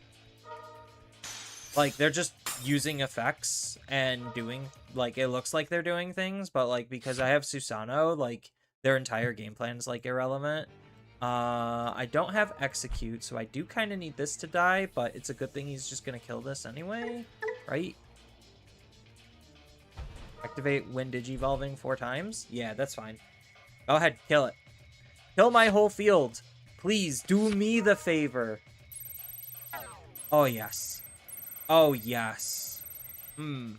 Like, they're just using effects and doing, like, it looks like they're doing things, but, like, because I have Susano, like, their entire game plan is, like, irrelevant. I don't have Execute, so I do kind of need this to die, but it's a good thing he's just gonna kill this anyway, right? Activate when Digivolving 4 times? Yeah, that's fine. Go ahead, kill it. Kill my whole field. Please, do me the favor. Oh, yes. Oh, yes. No.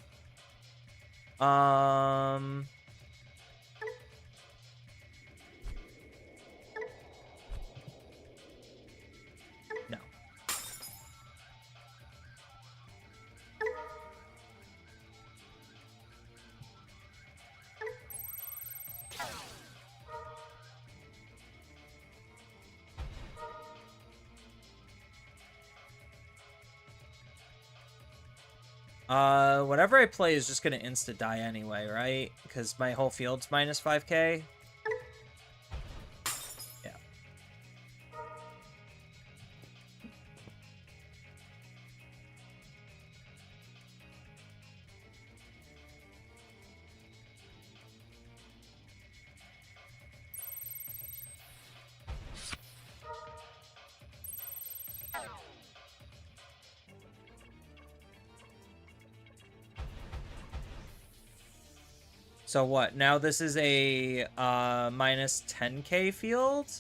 Whatever I play is just gonna insta-die anyway, right? Because my whole field's minus 5k. Yeah. So what? Now this is a minus 10k field?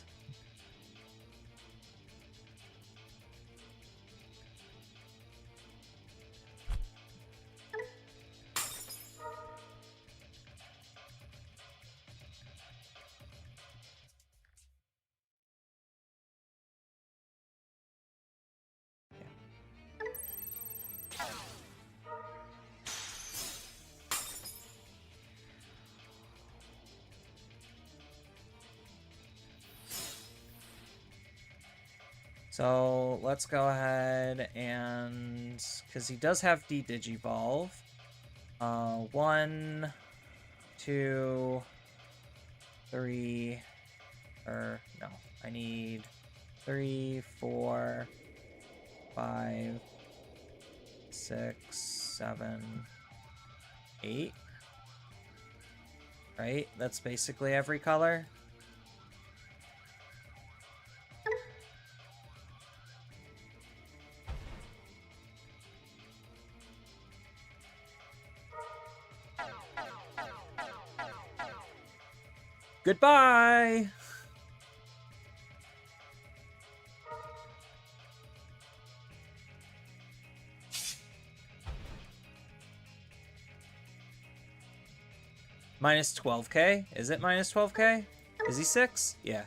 So let's go ahead and, because he does have D-Digivolve. 1, 2, 3, or no, I need 3, 4, 5, 6, 7, 8. Right? That's basically every color. Goodbye! Minus 12k? Is it minus 12k? Is he 6? Yeah.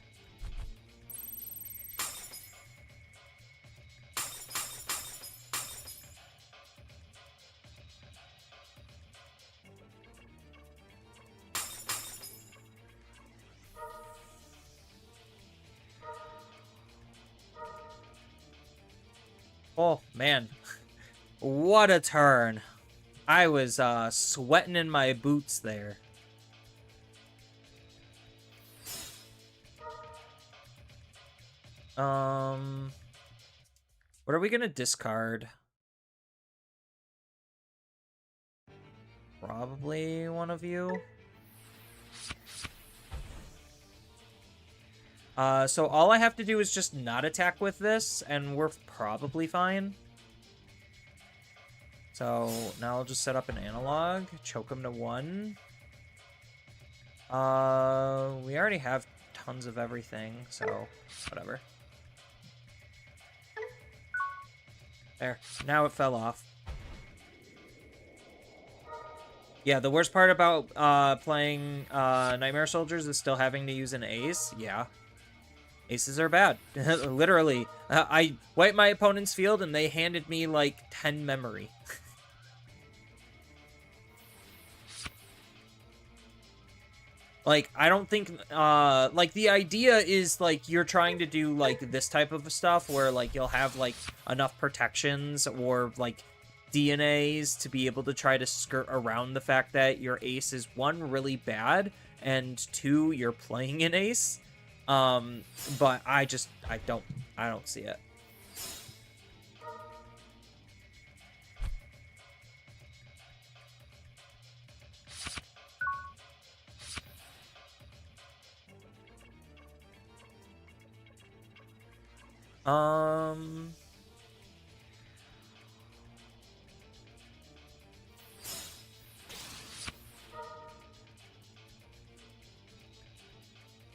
Oh, man. What a turn. I was sweating in my boots there. What are we gonna discard? Probably one of you. So all I have to do is just not attack with this, and we're probably fine. So now I'll just set up an analog, choke him to 1. We already have tons of everything, so whatever. There. Now it fell off. Yeah, the worst part about playing Nightmare Soldiers is still having to use an ace. Yeah. Aces are bad. Literally. I wiped my opponent's field and they handed me like 10 memory. Like, I don't think, like, the idea is, like, you're trying to do, like, this type of stuff where, like, you'll have, like, enough protections or, like, DNAs to be able to try to skirt around the fact that your ace is, one, really bad, and two, you're playing an ace. But I don't see it.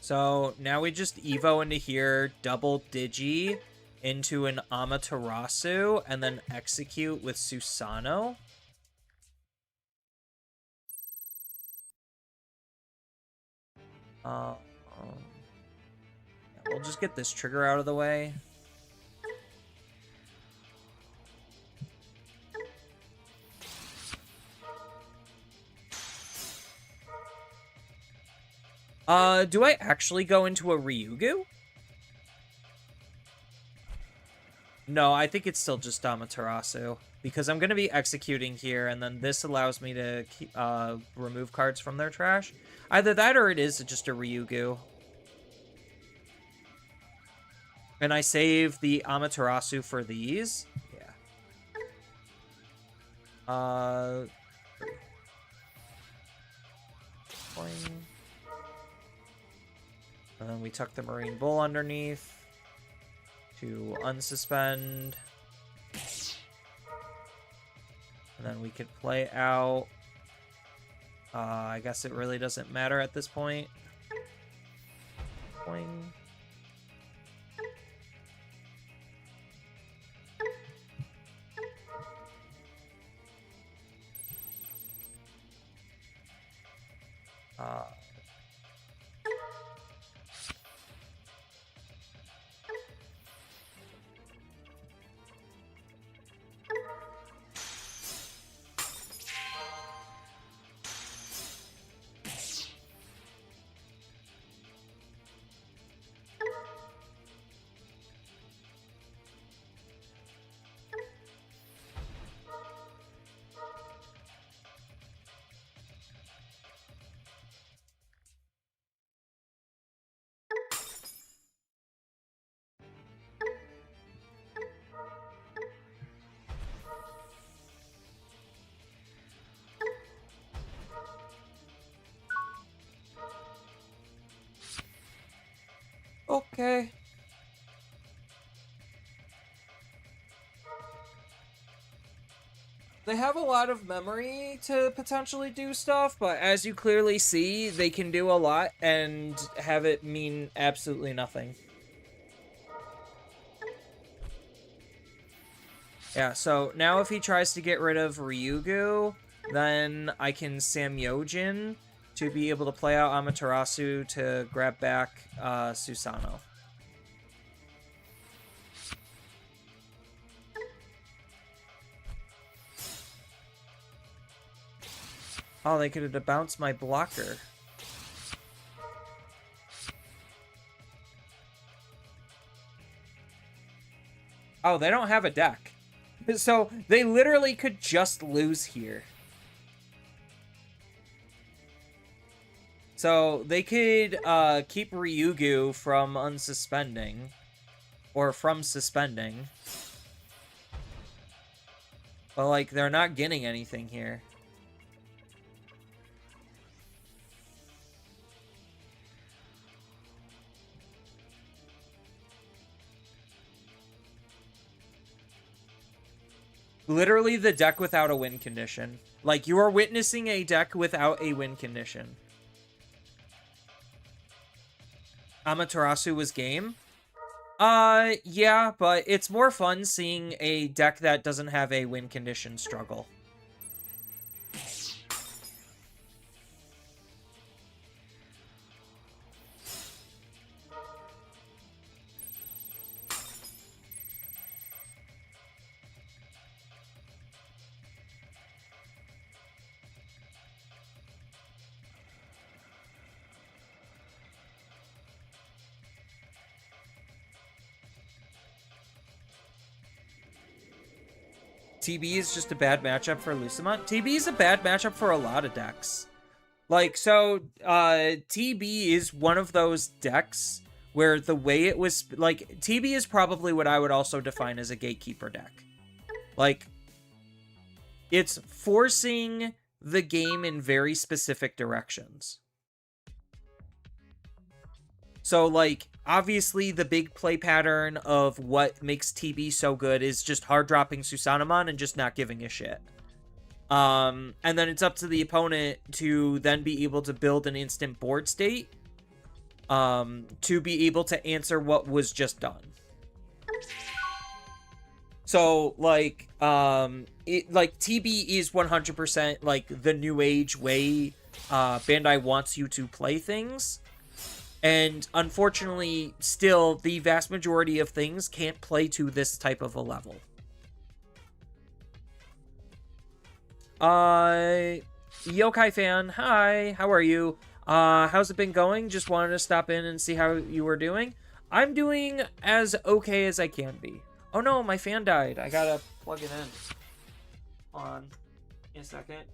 So now we just Evo into here, double Digi into an Amaterasu, and then execute with Susano. Yeah, we'll just get this trigger out of the way. Do I actually go into a Ryugu? No, I think it's still just Amaterasu. Because I'm going to be executing here, and then this allows me to remove cards from their trash. Either that or it is just a Ryugu. And I save the Amaterasu for these. Yeah. Boing. And then we tuck the Marine Bull underneath to unsuspend. And then we could play out. I guess it really doesn't matter at this point. Boing. Okay. They have a lot of memory to potentially do stuff, but as you clearly see, they can do a lot and have it mean absolutely nothing. Yeah, so now if he tries to get rid of Ryugu, then I can Samyojin to be able to play out Amaterasu to grab back Susano. Oh, they could have bounced my blocker. Oh, they don't have a deck. So they literally could just lose here. So they could keep Ryugu from unsuspending. Or from suspending. But, like, they're not getting anything here. Literally the deck without a win condition. Like, you are witnessing a deck without a win condition. Amaterasu was game. Yeah, but it's more fun seeing a deck that doesn't have a win condition struggle. TB is just a bad matchup for Lucemont. TB is a bad matchup for a lot of decks. Like, so, TB is one of those decks where the way it was, like, TB is probably what I would also define as a gatekeeper deck. Like, it's forcing the game in very specific directions. So, like, obviously the big play pattern of what makes TB so good is just hard dropping Susanamon and just not giving a shit. And then it's up to the opponent to then be able to build an instant board state to be able to answer what was just done. So, like, TB is 100% like the new age way Bandai wants you to play things. And unfortunately, still, the vast majority of things can't play to this type of a level. Yokai fan, hi, how are you? How's it been going? Just wanted to stop in and see how you were doing. I'm doing as okay as I can be. Oh no, my fan died. I gotta plug it in. Hold on. In a second.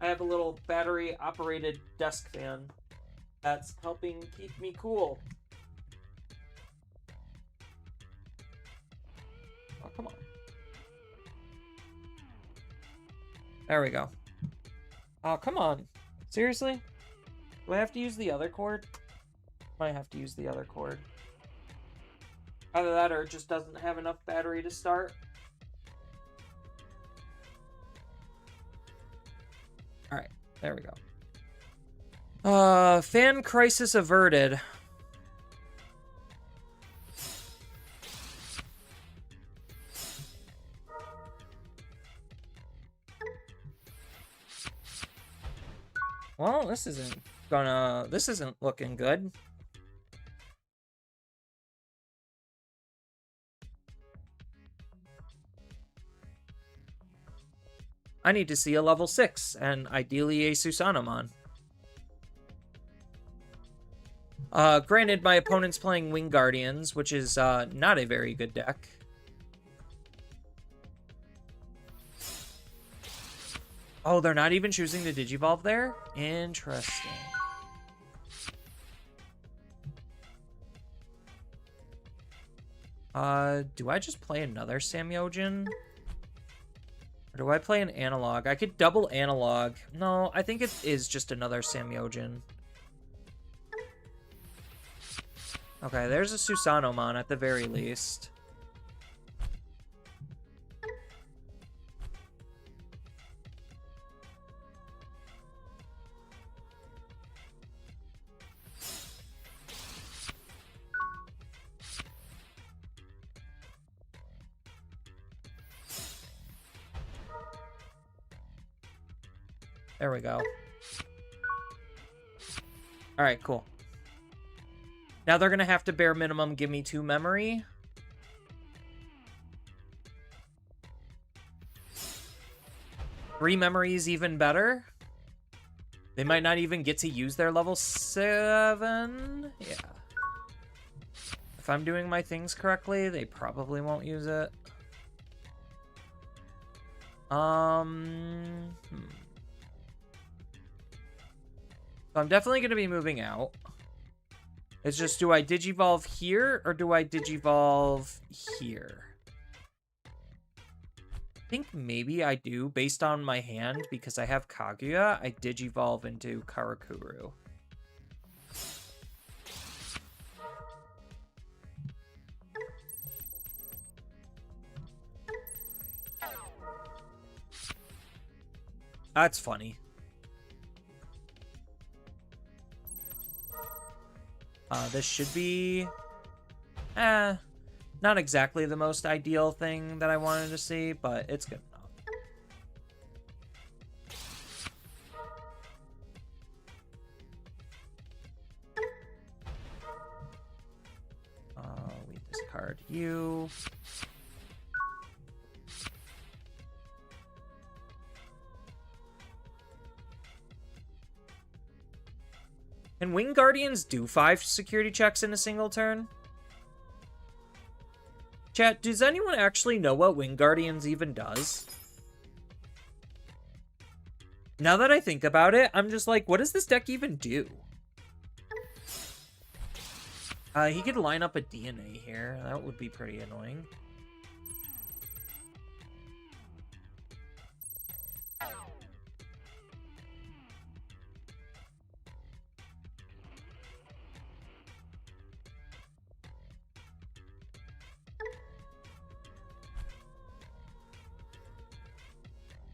I have a little battery-operated desk fan that's helping keep me cool. Oh, come on. There we go. Oh, come on. Seriously? Do I have to use the other cord? Might have to use the other cord. Either that or it just doesn't have enough battery to start. Alright, there we go. Fan crisis averted. Well, this isn't looking good. I need to see a level 6, and ideally a Susanamon. Granted, my opponent's playing Wing Guardians, which is not a very good deck. Oh, they're not even choosing the Digivolve there? Interesting. Do I just play another Samyojin? Or do I play an Analog? I could double Analog. No, I think it is just another Samyojin. Okay, there's a Susanomon at the very least. There we go. Alright, cool. Now they're going to have to bare minimum give me 2 memory. Three memory is even better. They might not even get to use their level 7. Yeah. If I'm doing my things correctly, they probably won't use it. So I'm definitely going to be moving out. It's just, do I Digivolve here or do I Digivolve here? I think maybe I do, based on my hand, because I have Kaguya, I Digivolve into Karakuru. That's funny. This should be Not exactly the most ideal thing that I wanted to see, but it's good enough. We discard you. Can Wing Guardians do 5 security checks in a single turn? Chat, does anyone actually know what Wing Guardians even does? Now that I think about it, I'm just like, what does this deck even do? He could line up a DNA here. That would be pretty annoying.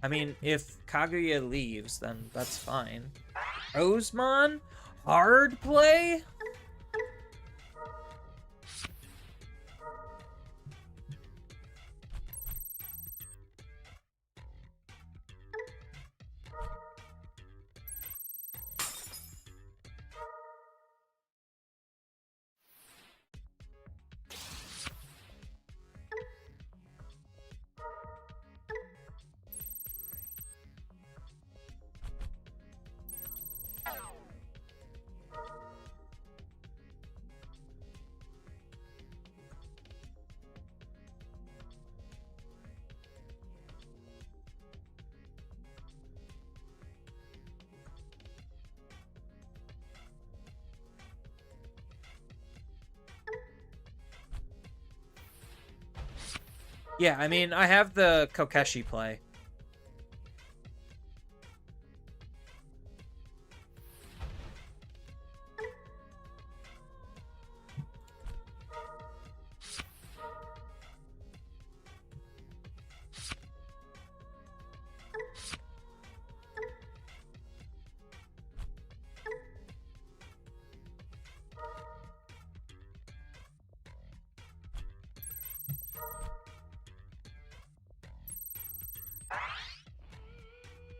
I mean, if Kaguya leaves, then that's fine. Rosemon? Hard play? Yeah, I mean, I have the Kokeshi play.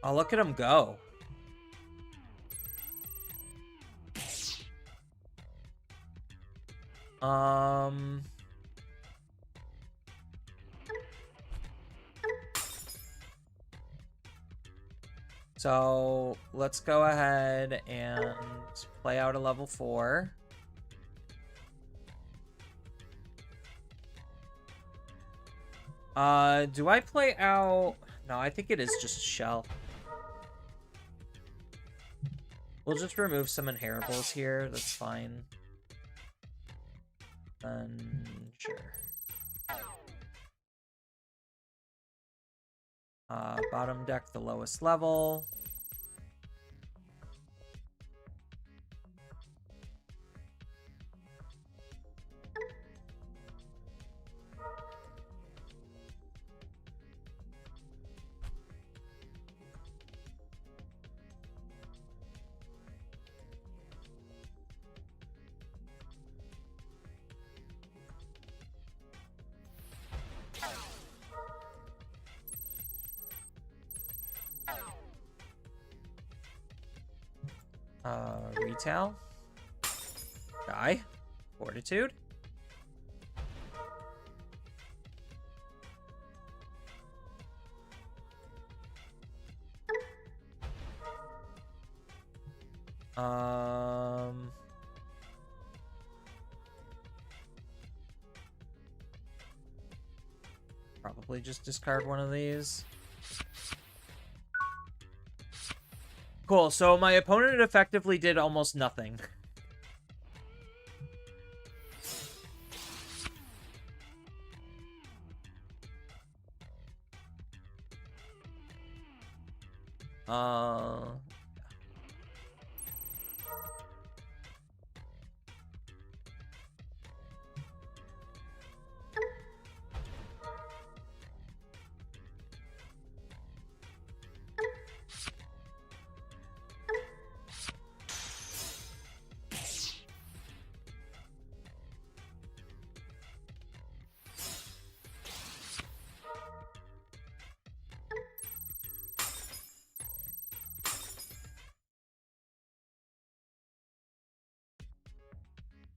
Oh, look at him go. So let's go ahead and play out a level 4. Do I play out? No, I think it is just shell. We'll just remove some inheritables here. That's fine. Sure. Bottom deck, the lowest level. Retail. Die. Fortitude. Probably just discard one of these. Cool, so my opponent effectively did almost nothing.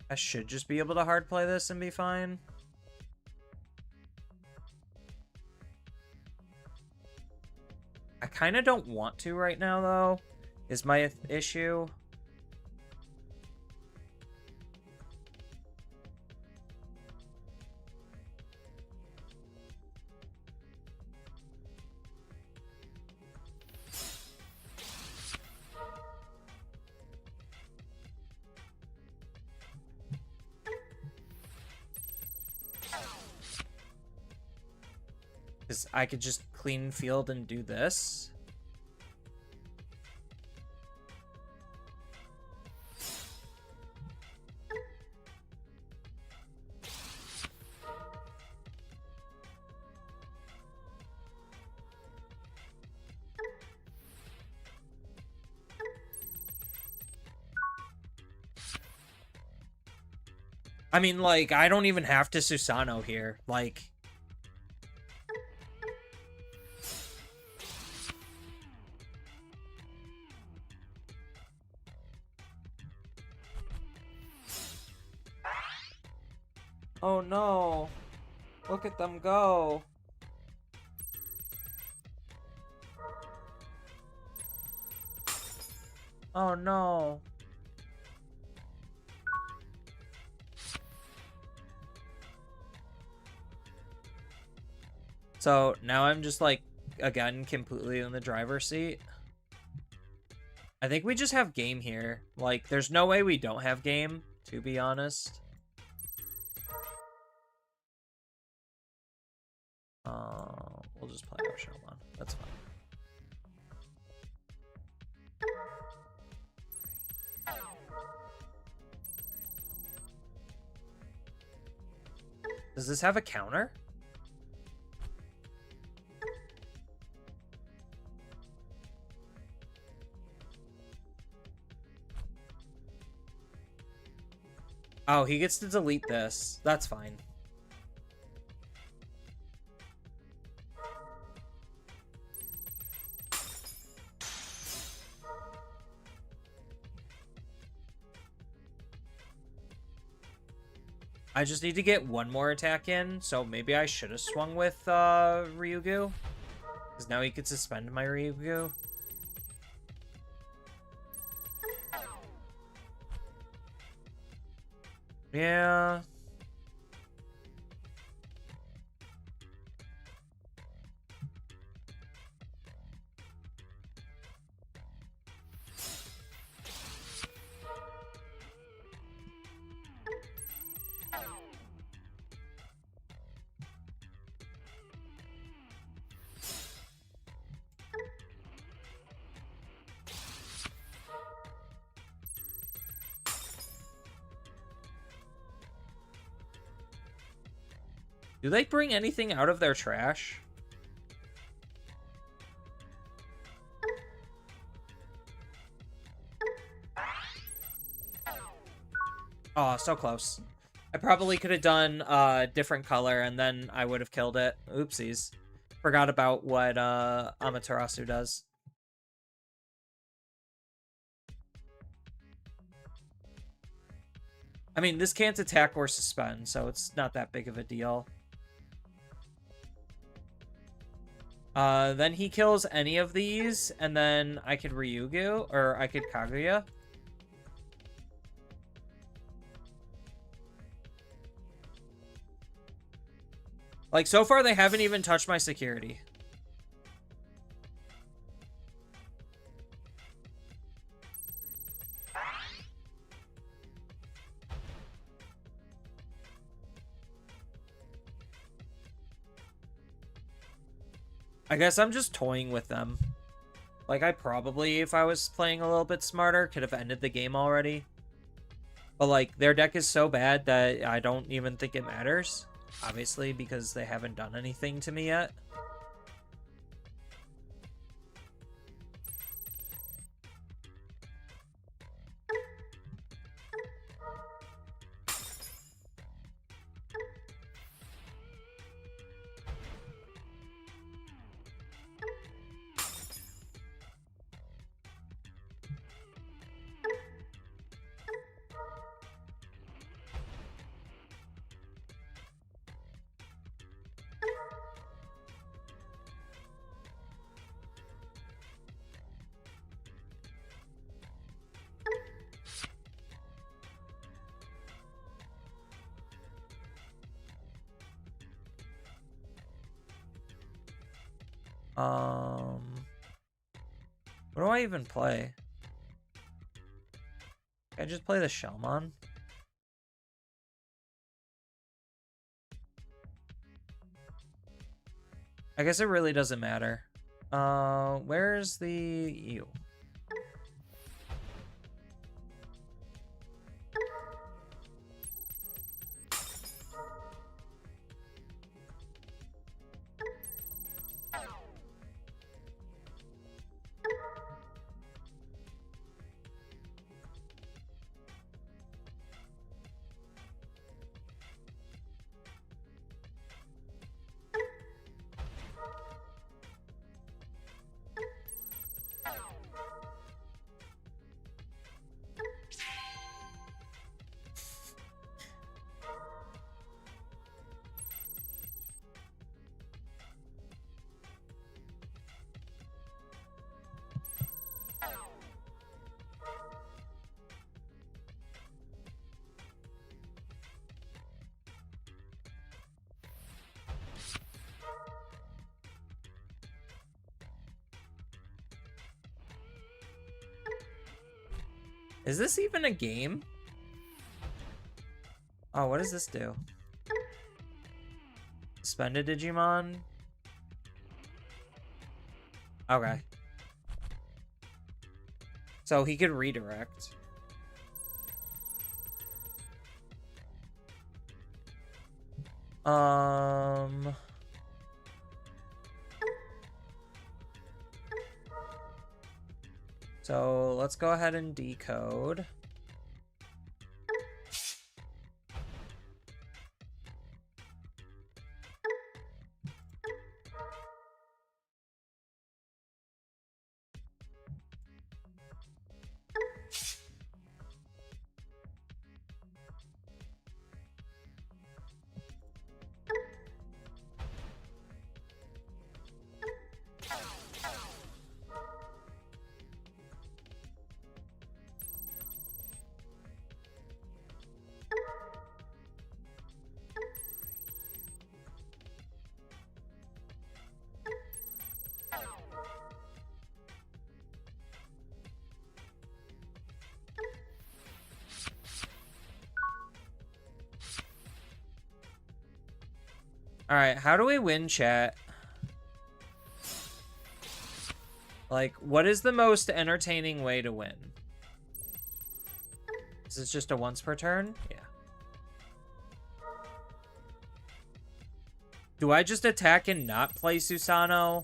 I should just be able to hard play this and be fine. I kind of don't want to right now, though, is my issue. Because I could just clean field and do this. I mean, like, I don't even have to Susano here. Like... Oh no. Look at them go. Oh no. So now I'm just like, again, completely in the driver's seat. I think we just have game here. Like, there's no way we don't have game, to be honest. We'll just play our Showman. That's fine. Does this have a counter? Oh, he gets to delete this. That's fine. I just need to get one more attack in, so maybe I should have swung with Ryugu. Because now he could suspend my Ryugu. Yeah. Do they bring anything out of their trash? Oh, so close. I probably could have done a different color and then I would have killed it. Oopsies. Forgot about what Amaterasu does. I mean, this can't attack or suspend, so it's not that big of a deal. Then he kills any of these, and then I could Ryugu, or I could Kaguya. Like, so far, they haven't even touched my security. I guess I'm just toying with them. Like, I probably, if I was playing a little bit smarter, could have ended the game already. But, like, their deck is so bad that I don't even think it matters. Obviously, because they haven't done anything to me yet. What do I even play? Can I just play the Shellmon? I guess it really doesn't matter. Where's the EU? Is this even a game? Oh, what does this do? Suspend a Digimon? Okay. So he could redirect. So let's go ahead and decode. All right, how do we win, chat? Like, what is the most entertaining way to win? Is this just a once per turn? Yeah. Do I just attack and not play Susano?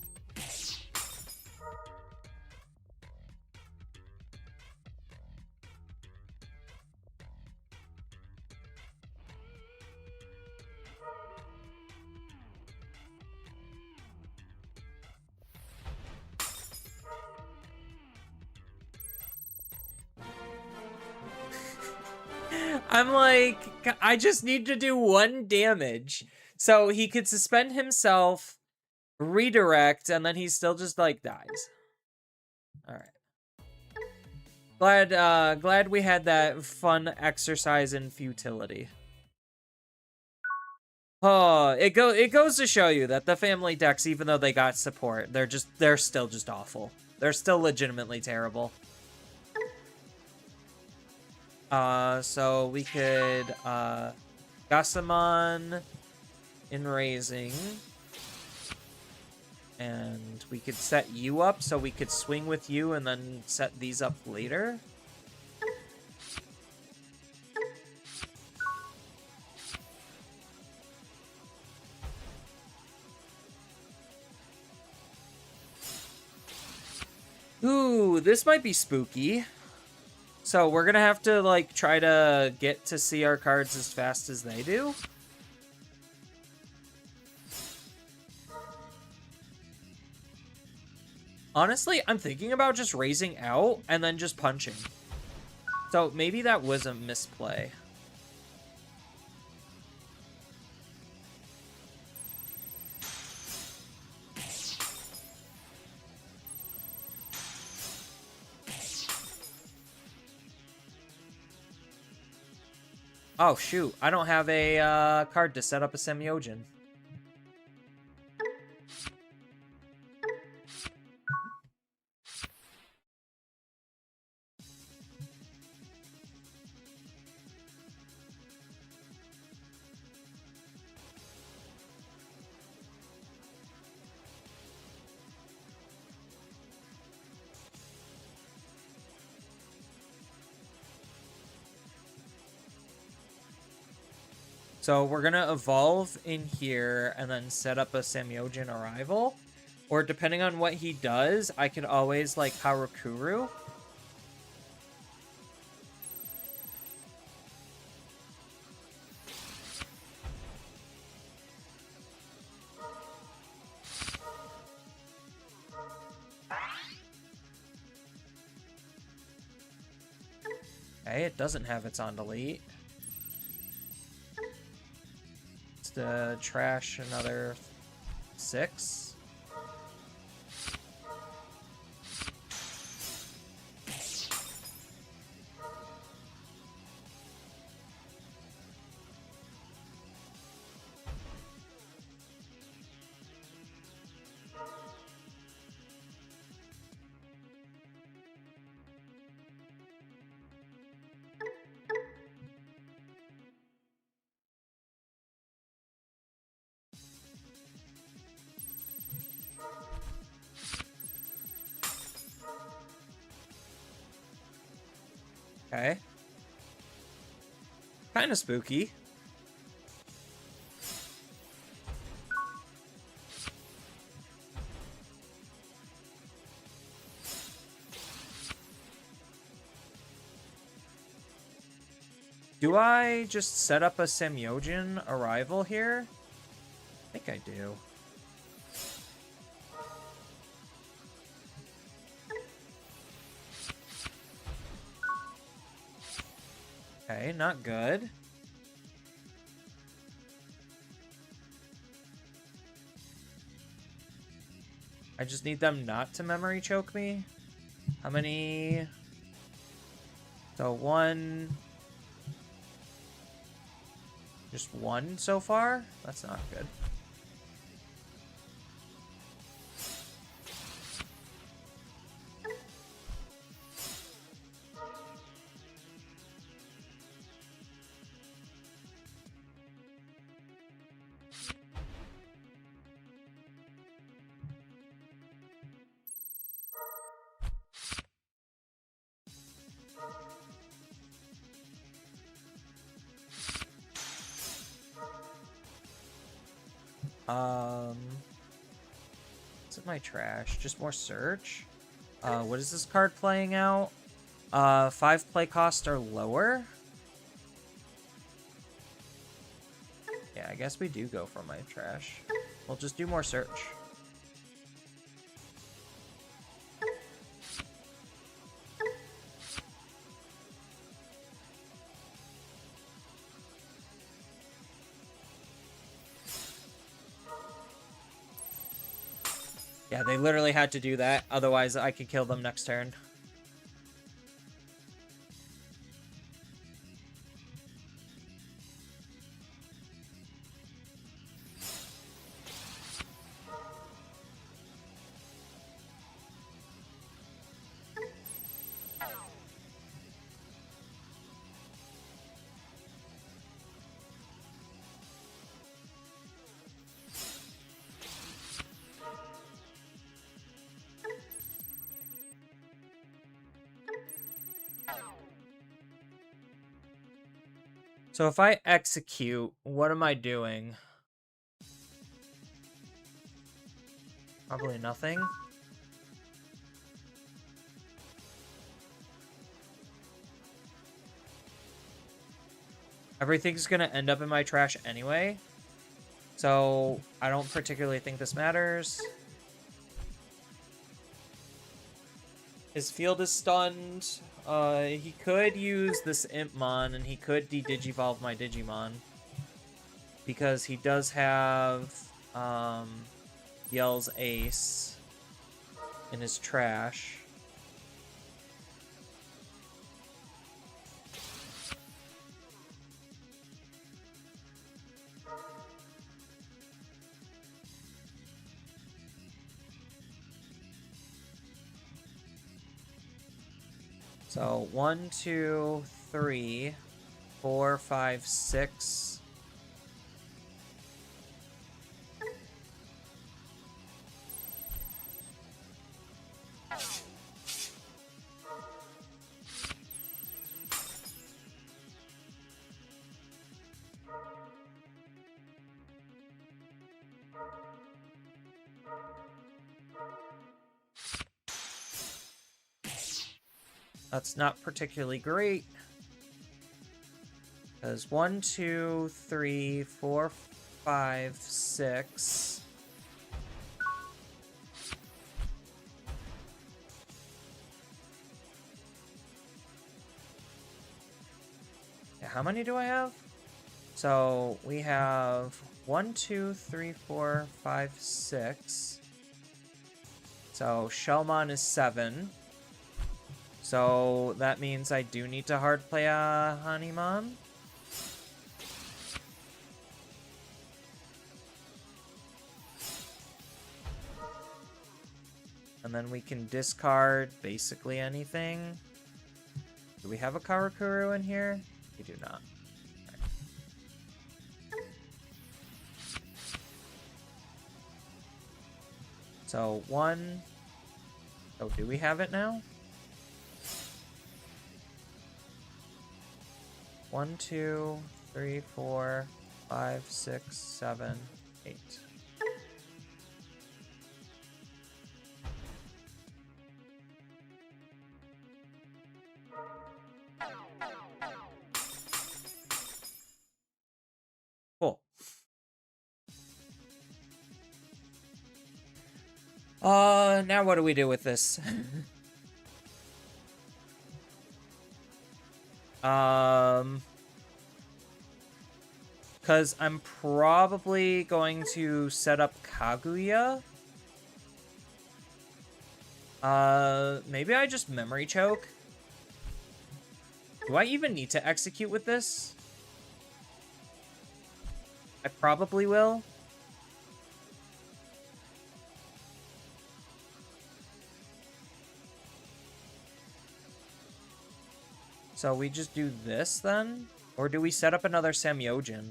I'm like, I just need to do 1 damage. So he could suspend himself, redirect, and then he still just, like, dies. Alright. Glad we had that fun exercise in futility. Oh, it goes to show you that the family decks, even though they got support, they're still just awful. They're still legitimately terrible. So we could, Gasamon in raising. And we could set you up so we could swing with you and then set these up later. Ooh, this might be spooky. So we're gonna have to, like, try to get to see our cards as fast as they do. Honestly, I'm thinking about just raising out and then just punching. So maybe that was a misplay. Oh, shoot. I don't have a card to set up a Semyogen. So we're going to evolve in here and then set up a Samyojin arrival. Or depending on what he does, I could always, like, Harakuru. Okay, it doesn't have its on delete. To trash another 6. Okay. Kind of spooky. Do I just set up a Samyojin arrival here? I think I do. Okay, not good. I just need them not to memory choke me. How many? So 1. Just 1 so far? That's not good. What's in my trash? Just more search? What is this card playing out? 5 play cost or lower? Yeah, I guess we do go for my trash. We'll just do more search. Yeah, they literally had to do that, otherwise I could kill them next turn. So if I execute, what am I doing? Probably nothing. Everything's gonna end up in my trash anyway. So I don't particularly think this matters. His field is stunned. He could use this Impmon, and he could de-digivolve my Digimon. Because he does have, Yell's Ace in his trash. So 1, 2, 3, 4, 5, 6. That's not particularly great. Because 1, 2, 3, 4, 5, 6. Yeah, how many do I have? So we have 1, 2, 3, 4, 5, 6. So Shellmon is 7. So that means I do need to hard play a Hanimon. And then we can discard basically anything. Do we have a Karakuru in here? We do not. Okay. So 1. Oh, do we have it now? 1, 2, 3, 4, 5, 6, 7, 8. Cool. Now what do we do with this? Because I'm probably going to set up Kaguya. Maybe I just memory choke. Do I even need to execute with this? I probably will. So we just do this then? Or do we set up another Samyojin?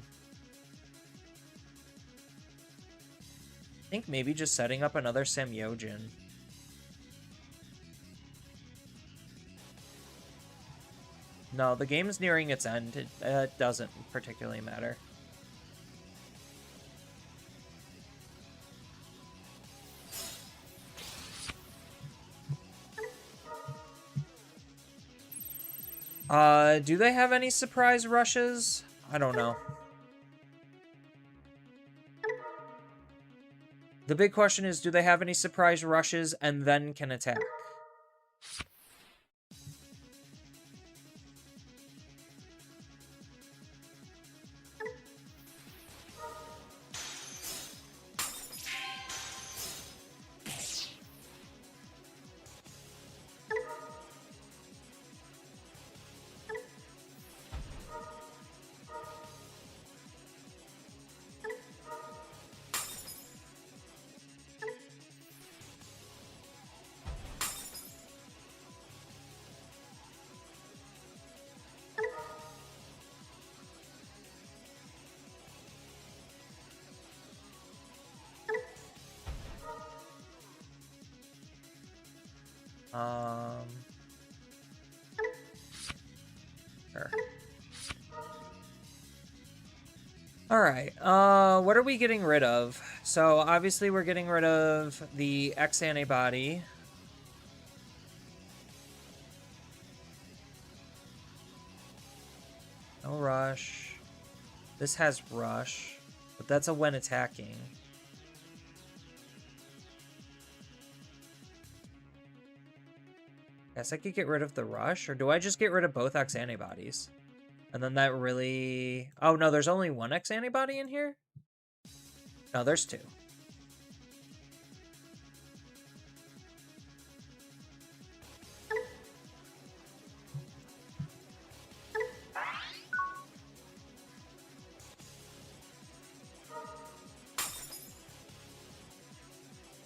I think maybe just setting up another Samyojin. No, the game is nearing its end. It doesn't particularly matter. Do they have any surprise rushes? I don't know. The big question is, do they have any surprise rushes and then can attack? Sure. Alright, what are we getting rid of? So, obviously we're getting rid of the X antibody. No rush. This has rush, but that's a when attacking. Guess I could get rid of the rush, or do I just get rid of both X antibodies? And then that really... Oh, no, there's only one X antibody in here? No, there's 2.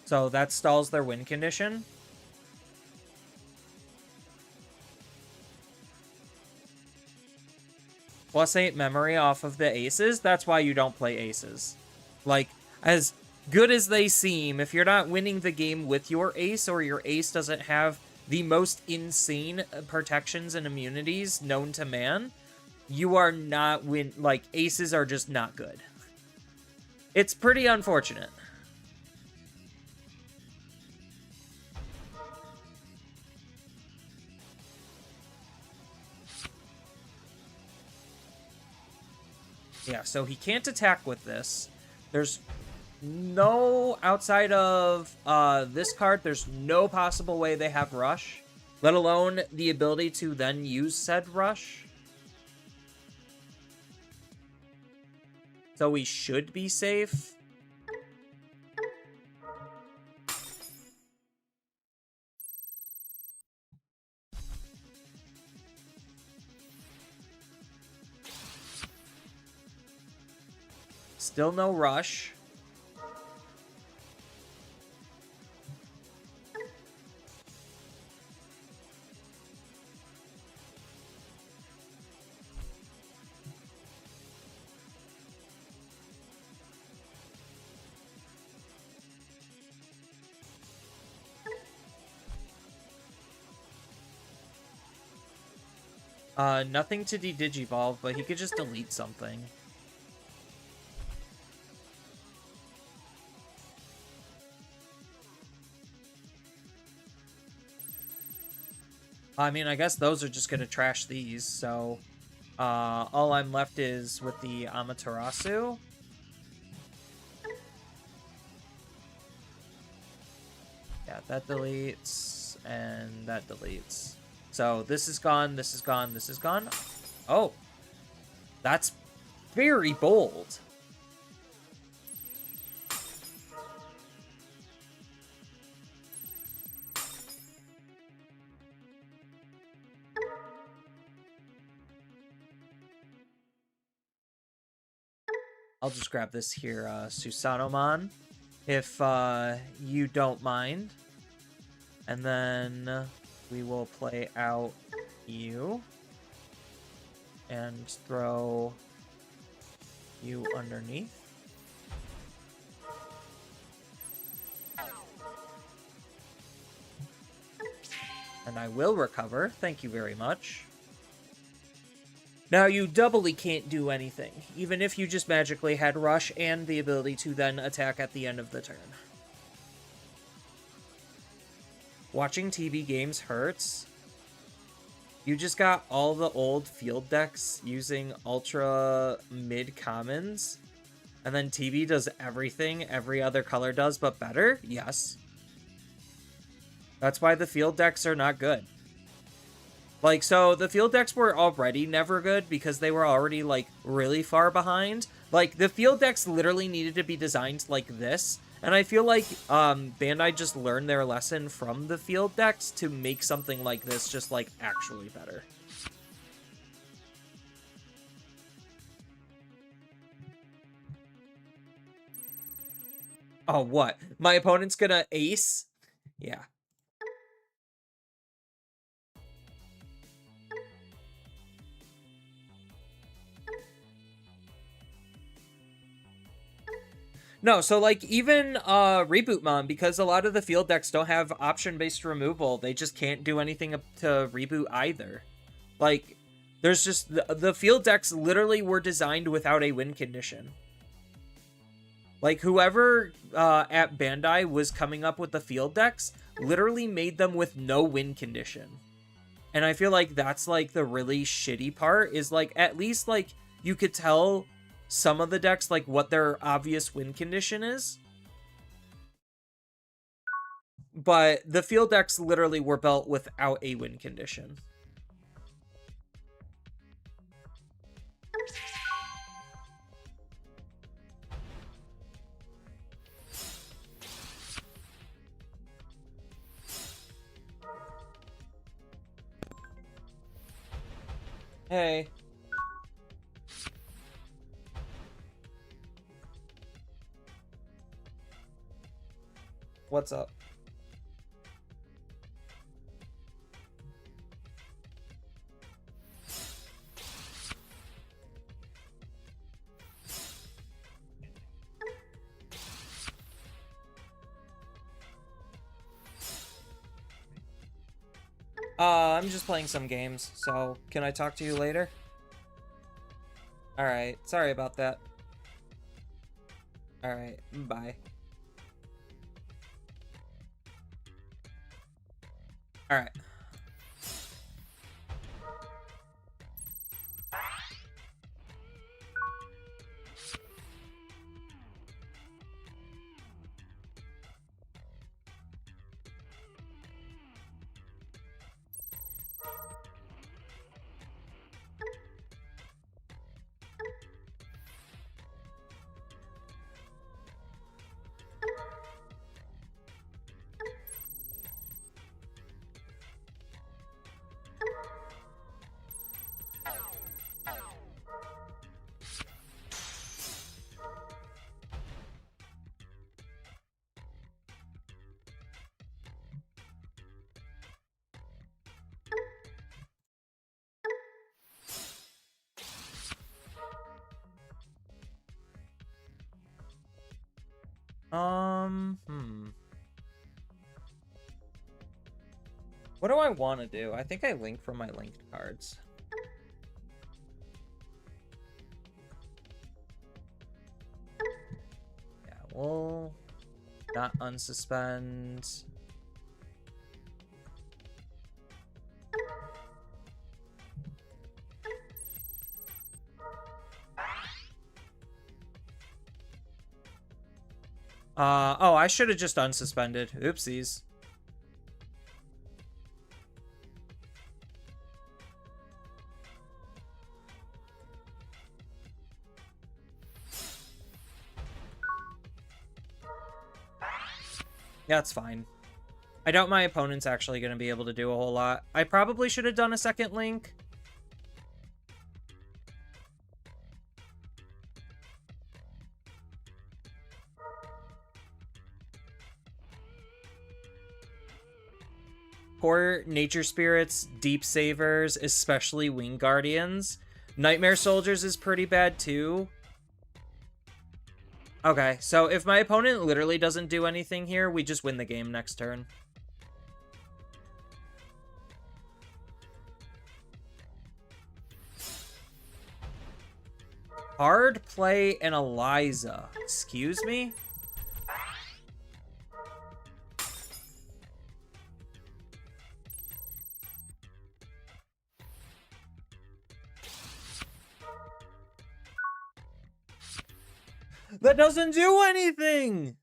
So that stalls their win condition. +8 memory off of the aces. That's why you don't play aces. Like, as good as they seem, if you're not winning the game with your ace, or your ace doesn't have the most insane protections and immunities known to man, you are not like, aces are just not good. It's pretty unfortunate. Yeah, so he can't attack with this. There's no, outside of this card, there's no possible way they have Rush, let alone the ability to then use said Rush. So we should be safe. Still no Rush. Nothing to de-digivolve, but he could just delete something. I mean, I guess those are just gonna trash these, so... all I'm left is with the Amaterasu. Yeah, that deletes, and that deletes. So this is gone, this is gone, this is gone. Oh, that's very bold. I'll just grab this here, Susanomon, if you don't mind. And then we will play out you and throw you underneath. And I will recover. Thank you very much. Now you doubly can't do anything, even if you just magically had Rush and the ability to then attack at the end of the turn. Watching TV games hurts. You just got all the old field decks using ultra mid commons, and then TV does everything every other color does but better? Yes. That's why the field decks are not good. Like, so the field decks were already never good because they were already, like, really far behind. Like, the field decks literally needed to be designed like this. And I feel like Bandai just learned their lesson from the field decks to make something like this just, like, actually better. Oh, what? My opponent's gonna ace? Yeah. No, so, like, even Reboot Mon, because a lot of the field decks don't have option-based removal, they just can't do anything to reboot either. Like, there's just... The field decks literally were designed without a win condition. Like, whoever at Bandai was coming up with the field decks literally made them with no win condition. And I feel like that's, like, the really shitty part, is, like, at least, like, you could tell some of the decks, like, what their obvious win condition is. But the field decks literally were built without a win condition. Hey. What's up? I'm just playing some games, so can I talk to you later? Alright, sorry about that. Alright, bye. Alright. What do I want to do? I think I link from my linked cards. Yeah, we'll not unsuspend. Oh, I should have just unsuspended. Oopsies. Yeah, it's fine. I doubt my opponent's actually going to be able to do a whole lot. I probably should have done a second link. Poor Nature Spirits, Deep Savers, especially Wing Guardians. Nightmare Soldiers is pretty bad too. Okay, so if my opponent literally doesn't do anything here, we just win the game next turn. Hard Play and Eliza. Excuse me? That doesn't do anything!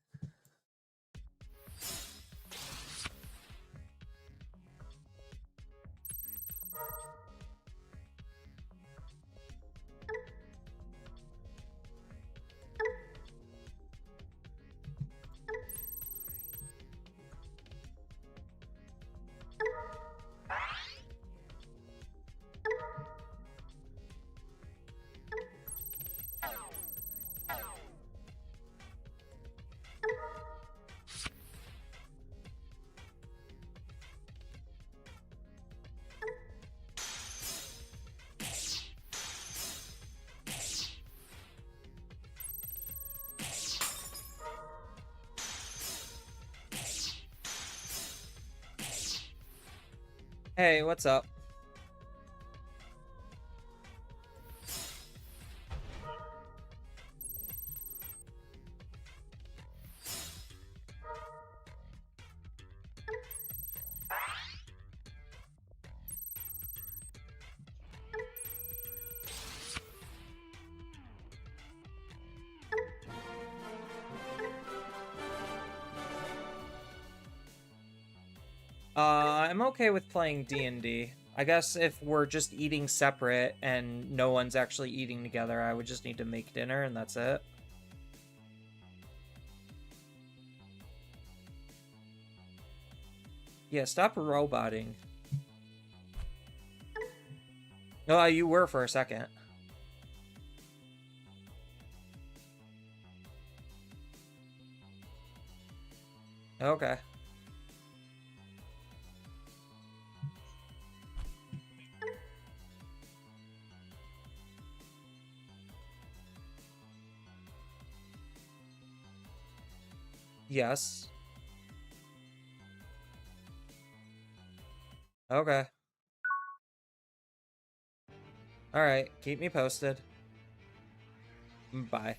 Hey, what's up? I'm okay with playing D&D. I guess if we're just eating separate and no one's actually eating together, I would just need to make dinner and that's it. Yeah, stop roboting. Oh, you were for a second. Okay. Yes. Okay. Alright, keep me posted. Bye.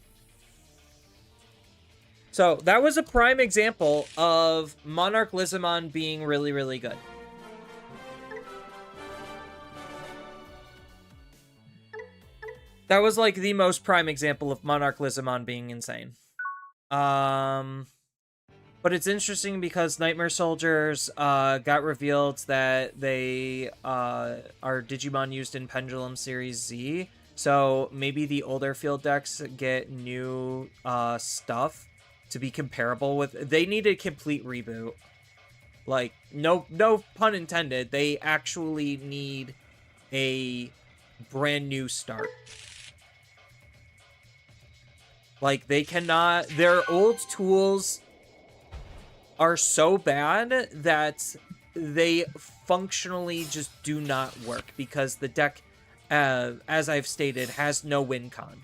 So, that was a prime example of Monarch Lizamon being really, really good. That was, like, the most prime example of Monarch Lizamon being insane. But it's interesting because Nightmare Soldiers got revealed that they are Digimon used in Pendulum Series Z. So maybe the older field decks get new stuff to be comparable with. They need a complete reboot. Like, no pun intended. They actually need a brand new start. Like, they cannot... Their old tools are so bad that they functionally just do not work because the deck, as I've stated, has no win con.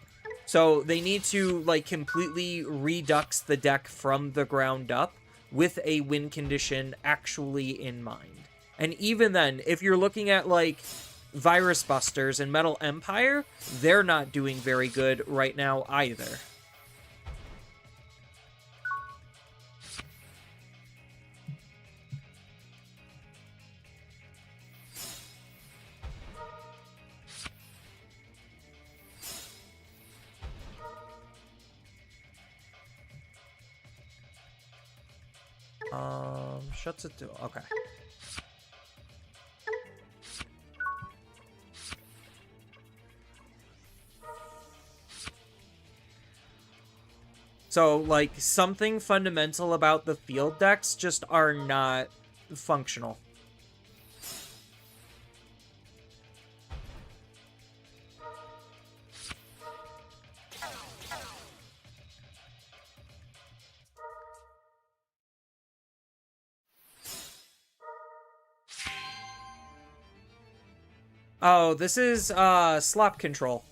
So they need to, like, completely redux the deck from the ground up with a win condition actually in mind. And even then, if you're looking at, like, Virus Busters and Metal Empire, they're not doing very good right now either. Shuts it to... Okay. So, like, something fundamental about the field decks just are not functional. Oh, this is, slop control.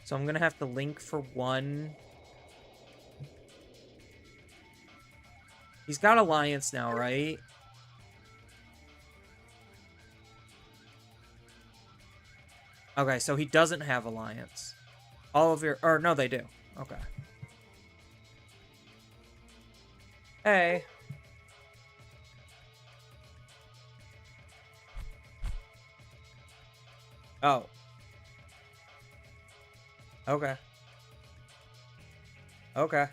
So I'm gonna have to link for one. He's got Alliance now, right? Okay, so he doesn't have Alliance. All of your... Or, no, they do. Okay. Hey. Oh. Okay. Okay.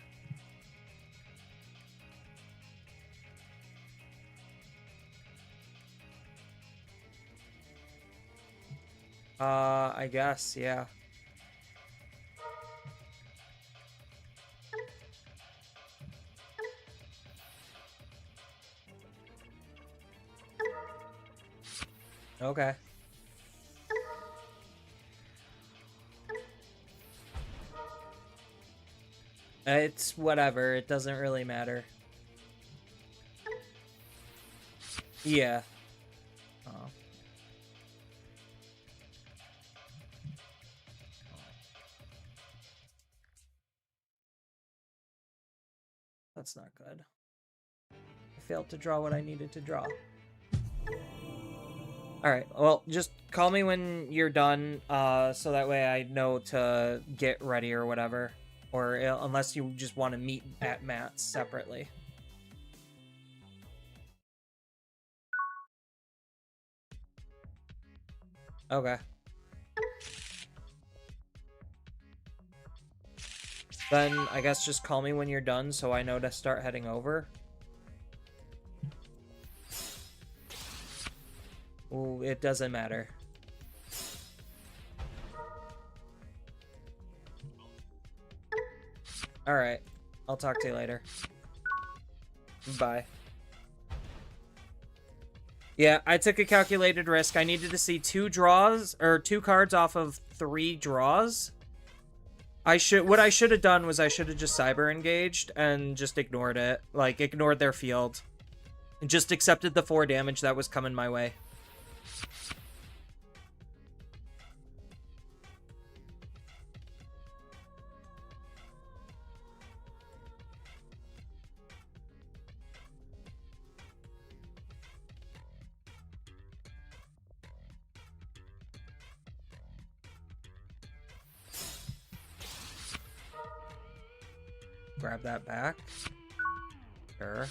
I guess, yeah. Okay. It's whatever. It doesn't really matter. Yeah. Oh. That's not good. I failed to draw what I needed to draw. Alright, well, just call me when you're done, so that way I know to get ready or whatever. Or unless you just want to meet at Matt's separately. Okay. Then I guess just call me when you're done so I know to start heading over. Ooh, it doesn't matter. Alright. I'll talk to you later. Bye. Yeah, I took a calculated risk. I needed to see 2 draws, or 2 cards off of 3 draws. What I should have done was I should have just cyber engaged and just ignored it. Like, ignored their field. And just accepted the 4 damage that was coming my way. Grab that back. Sure.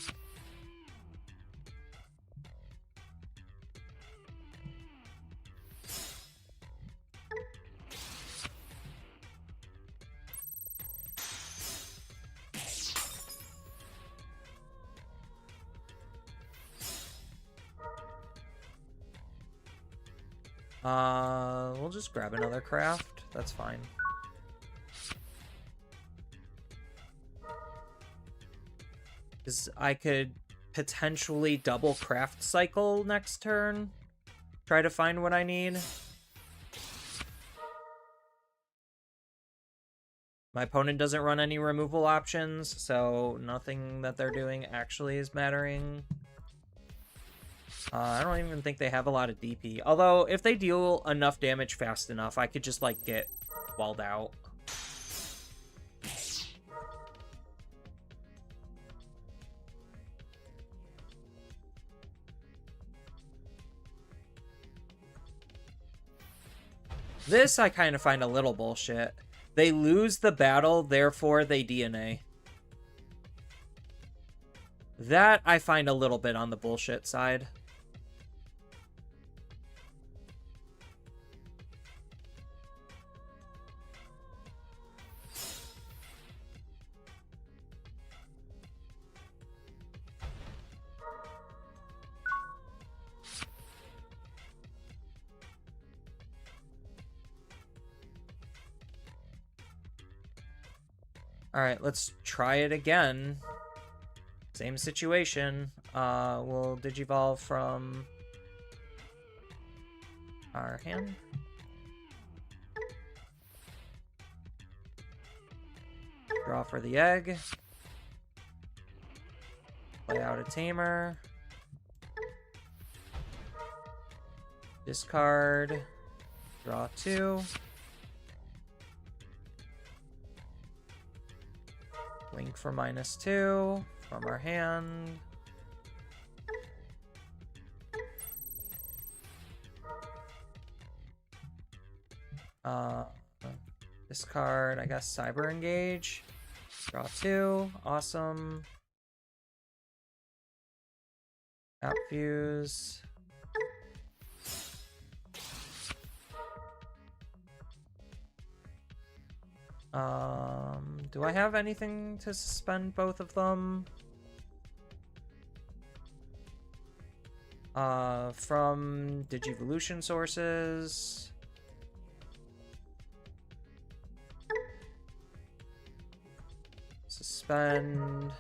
We'll just grab another craft. That's fine. Because I could potentially double craft cycle next turn. Try to find what I need. My opponent doesn't run any removal options, so nothing that they're doing actually is mattering. I don't even think they have a lot of DP. Although, if they deal enough damage fast enough, I could just, like, get walled out. This I kind of find a little bullshit. They lose the battle, therefore they DNA. That I find a little bit on the bullshit side. Alright, let's try it again. Same situation. We'll Digivolve from our hand. Draw for the egg. Play out a Tamer. Discard. Draw 2. Link for -2 from our hand. Discard, I guess, Cyber Engage. Draw 2. Awesome. Outfuse. Do I have anything to suspend both of them? From Digivolution sources. Suspend.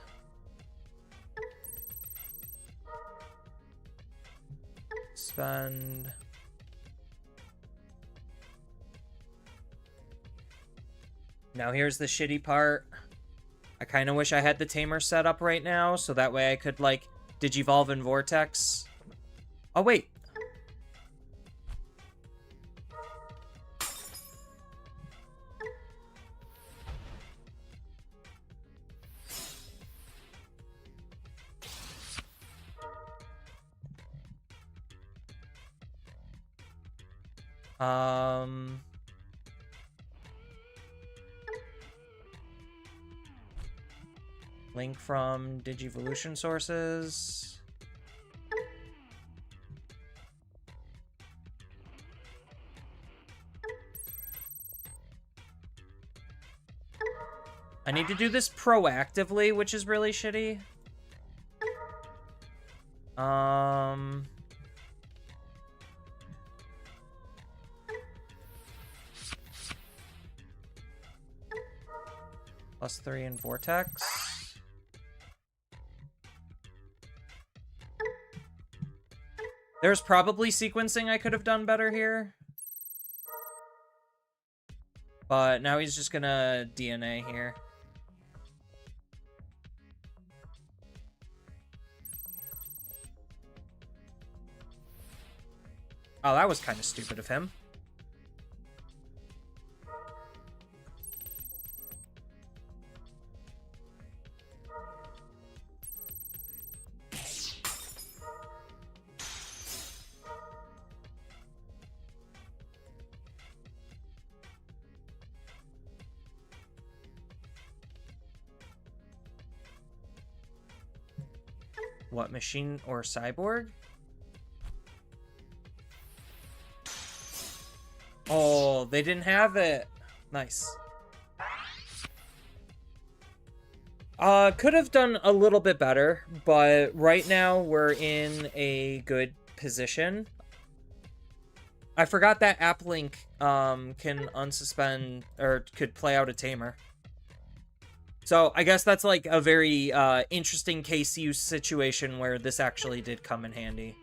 Suspend. Now here's the shitty part. I kind of wish I had the Tamer set up right now, so that way I could, like, Digivolve and Vortex. Oh, wait. Link from Digivolution sources. I need to do this proactively, which is really shitty. +3 in Vortex. There's probably sequencing I could have done better here. But now he's just gonna DNA here. Oh, that was kind of stupid of him. What, machine or cyborg? Oh, they didn't have it. Nice. Could have done a little bit better, but right now we're in a good position. I forgot that Applink can unsuspend or could play out a Tamer. So I guess that's like a very interesting case use situation where this actually did come in handy.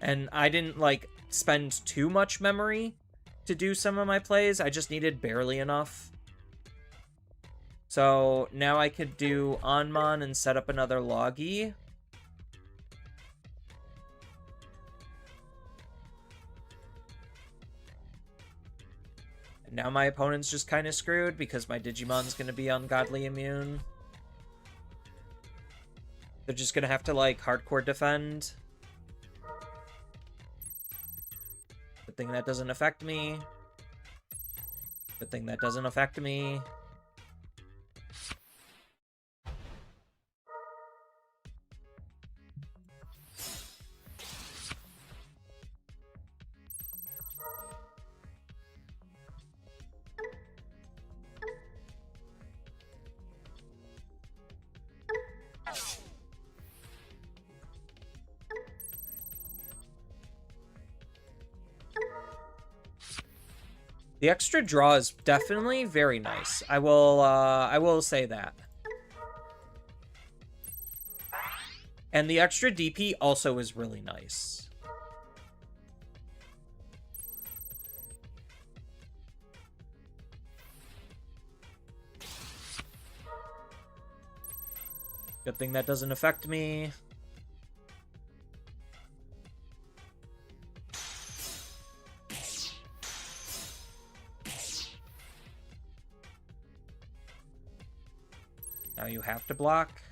And I didn't like spend too much memory to do some of my plays. I just needed barely enough. So now I could do Onmon and set up another Logi. Now my opponent's just kind of screwed because my Digimon's going to be ungodly immune. They're just going to have to, like, hardcore defend. Good thing that doesn't affect me. Good thing that doesn't affect me. The extra draw is definitely very nice. I will say that. And the extra DP also is really nice. Good thing that doesn't affect me. Now you have to block.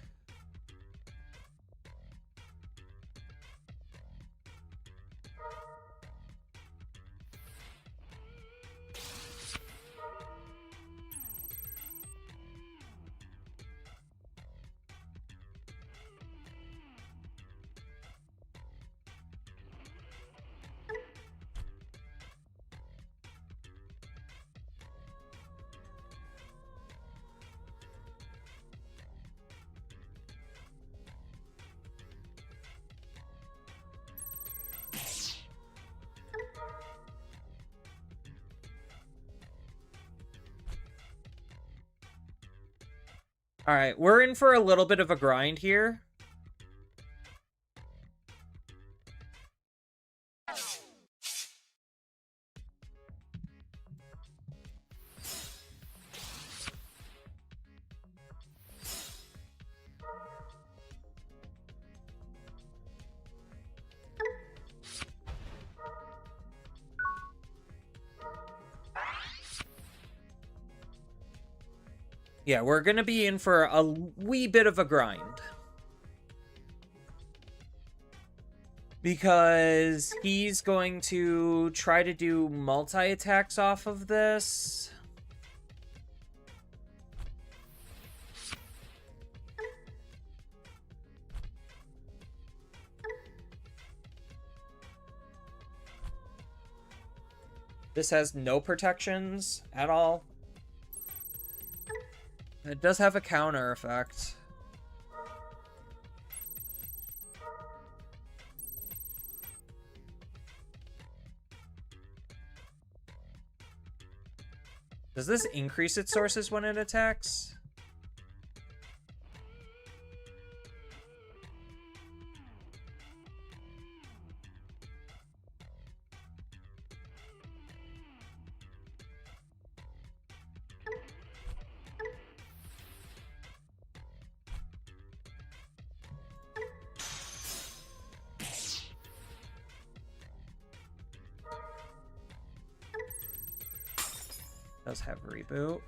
All right, we're in for a little bit of a grind here. Yeah, we're going to be in for a wee bit of a grind. Because he's going to try to do multi-attacks off of this. This has no protections at all. It does have a counter effect. Does this increase its sources when it attacks? Does have reboot.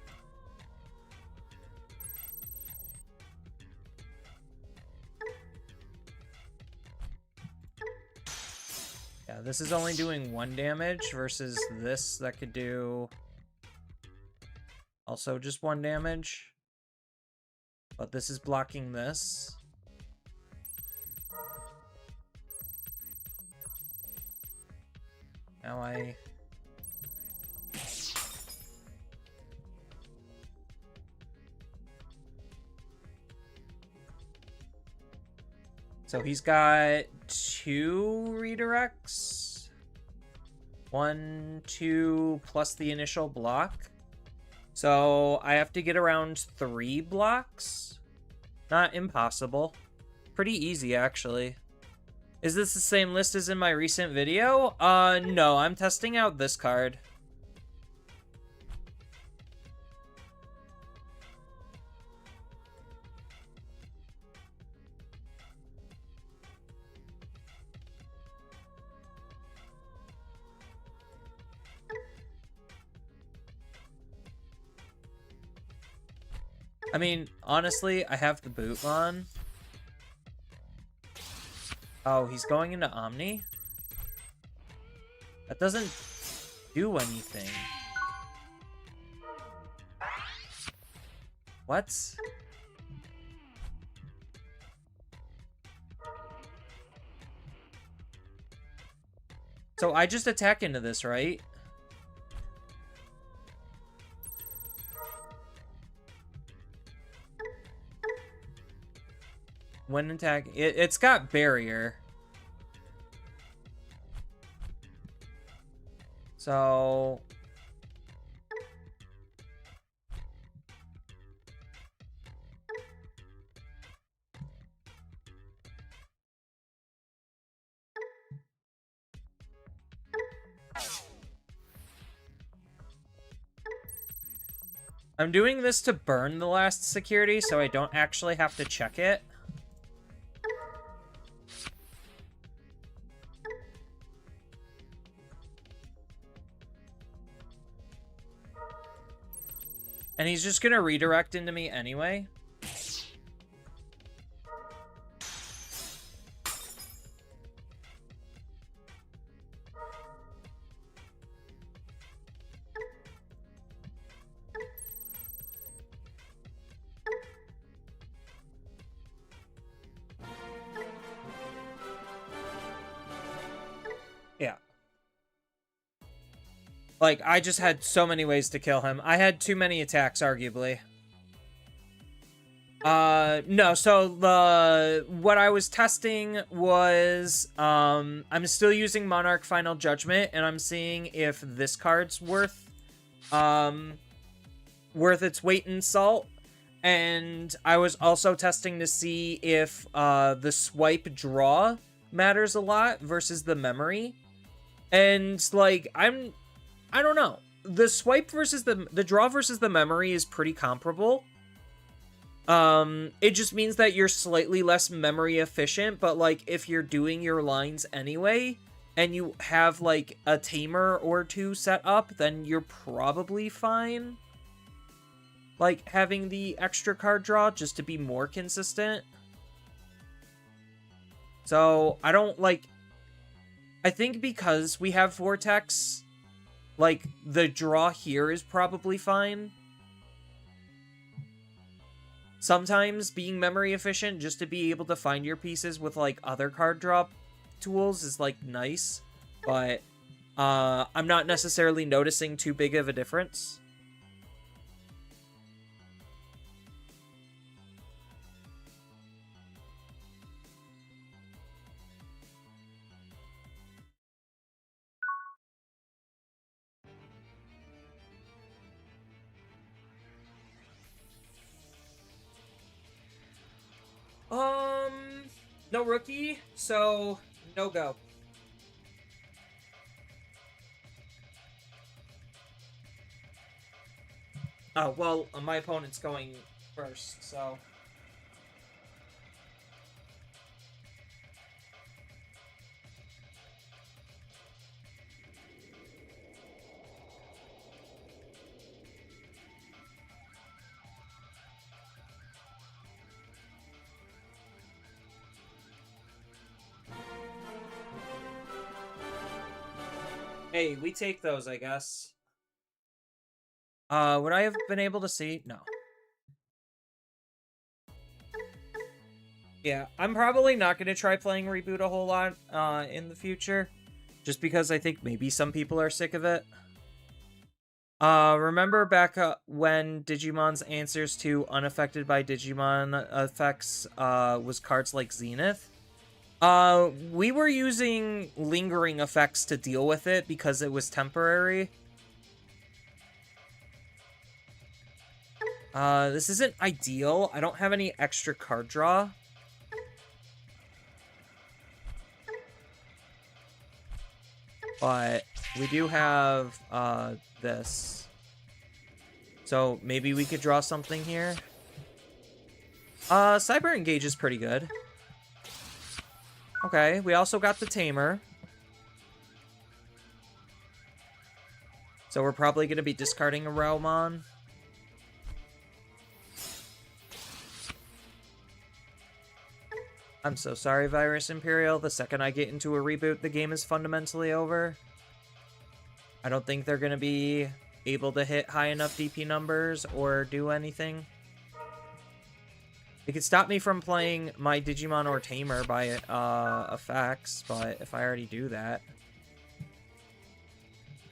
Yeah, this is only doing 1 damage versus this that could do also just 1 damage. But this is blocking this. Now I... So he's got 2 redirects. 1, 2, plus the initial block. So I have to get around 3 blocks. Not impossible. Pretty easy, actually. Is this the same list as in my recent video? No, I'm testing out this card. I mean, honestly, I have the boot on. Oh, he's going into Omni? That doesn't do anything. What? So I just attack into this, right? When attack, it's got barrier. So I'm doing this to burn the last security so I don't actually have to check it. And he's just gonna redirect into me anyway. Yeah. Like, I just had so many ways to kill him. I had too many attacks, arguably. No, so what I was testing was, I'm still using Monarch Final Judgment, and I'm seeing if this card's worth its weight in salt. And I was also testing to see if, the swipe draw matters a lot versus the memory. And, like, I don't know. The swipe versus the draw versus the memory is pretty comparable. It just means that you're slightly less memory efficient, but, like, if you're doing your lines anyway, and you have, like, a tamer or two set up, then you're probably fine. Like, having the extra card draw just to be more consistent. So, I don't, like... I think because we have Vortex, like, the draw here is probably fine. Sometimes being memory efficient just to be able to find your pieces with, like, other card drop tools is, like, nice. But, I'm not necessarily noticing too big of a difference. No rookie, so no go. Oh, well, my opponent's going first, so... Hey, we take those, I guess. Would I have been able to see? No. Yeah, I'm probably not going to try playing Reboot a whole lot, in the future. Just because I think maybe some people are sick of it. Remember back when Digimon's answers to unaffected by Digimon effects, was cards like Zenith? We were using lingering effects to deal with it because it was temporary. This isn't ideal. I don't have any extra card draw. But we do have, this. So maybe we could draw something here. Cyber Engage is pretty good. Okay, we also got the Tamer. So we're probably going to be discarding a Realmon. I'm so sorry, Virus Imperial. The second I get into a reboot, the game is fundamentally over. I don't think they're going to be able to hit high enough DP numbers or do anything. It could stop me from playing my Digimon or Tamer by effects, but if I already do that,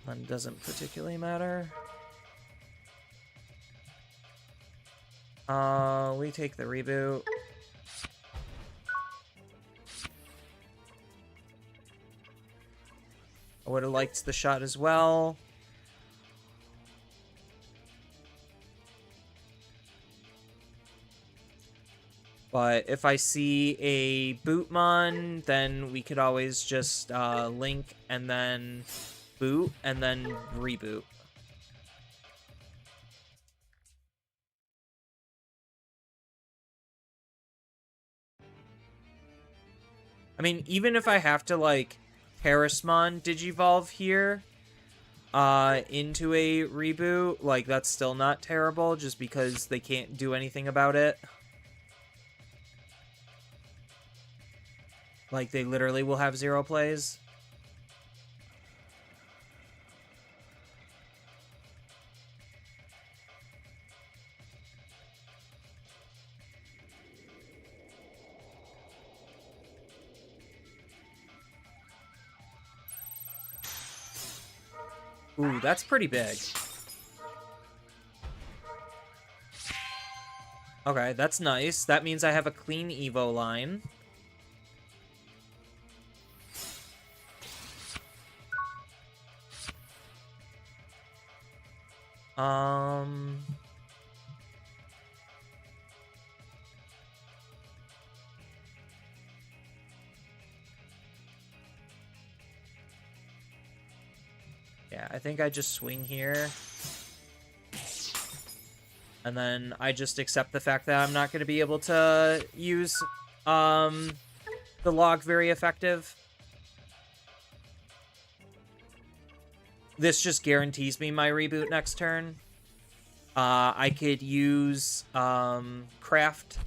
then it doesn't particularly matter. We take the reboot. I would have liked the shot as well. But if I see a Bootmon, then we could always just link and then boot and then reboot. I mean, even if I have to, like, Harrismon Digivolve here into a reboot, like, that's still not terrible just because they can't do anything about it. Like, they literally will have 0 plays. Ooh, that's pretty big. Okay, that's nice. That means I have a clean Evo line. Yeah, I think I just swing here. And then I just accept the fact that I'm not going to be able to use the log very effective. This just guarantees me my reboot next turn. I could use Craft.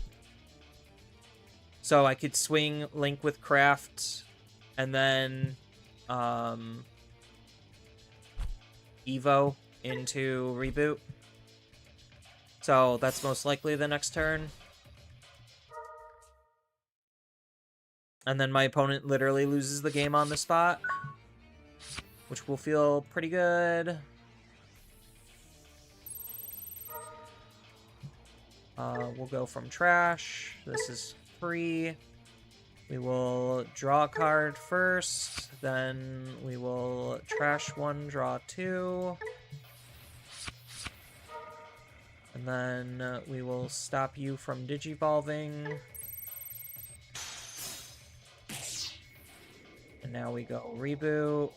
So I could swing Link with Craft and then Evo into reboot. So that's most likely the next turn. And then my opponent literally loses the game on the spot, which will feel pretty good. We'll go from trash. This is free. We will draw a card first, then we will trash 1, draw 2. And then we will stop you from digivolving. And now we go reboot.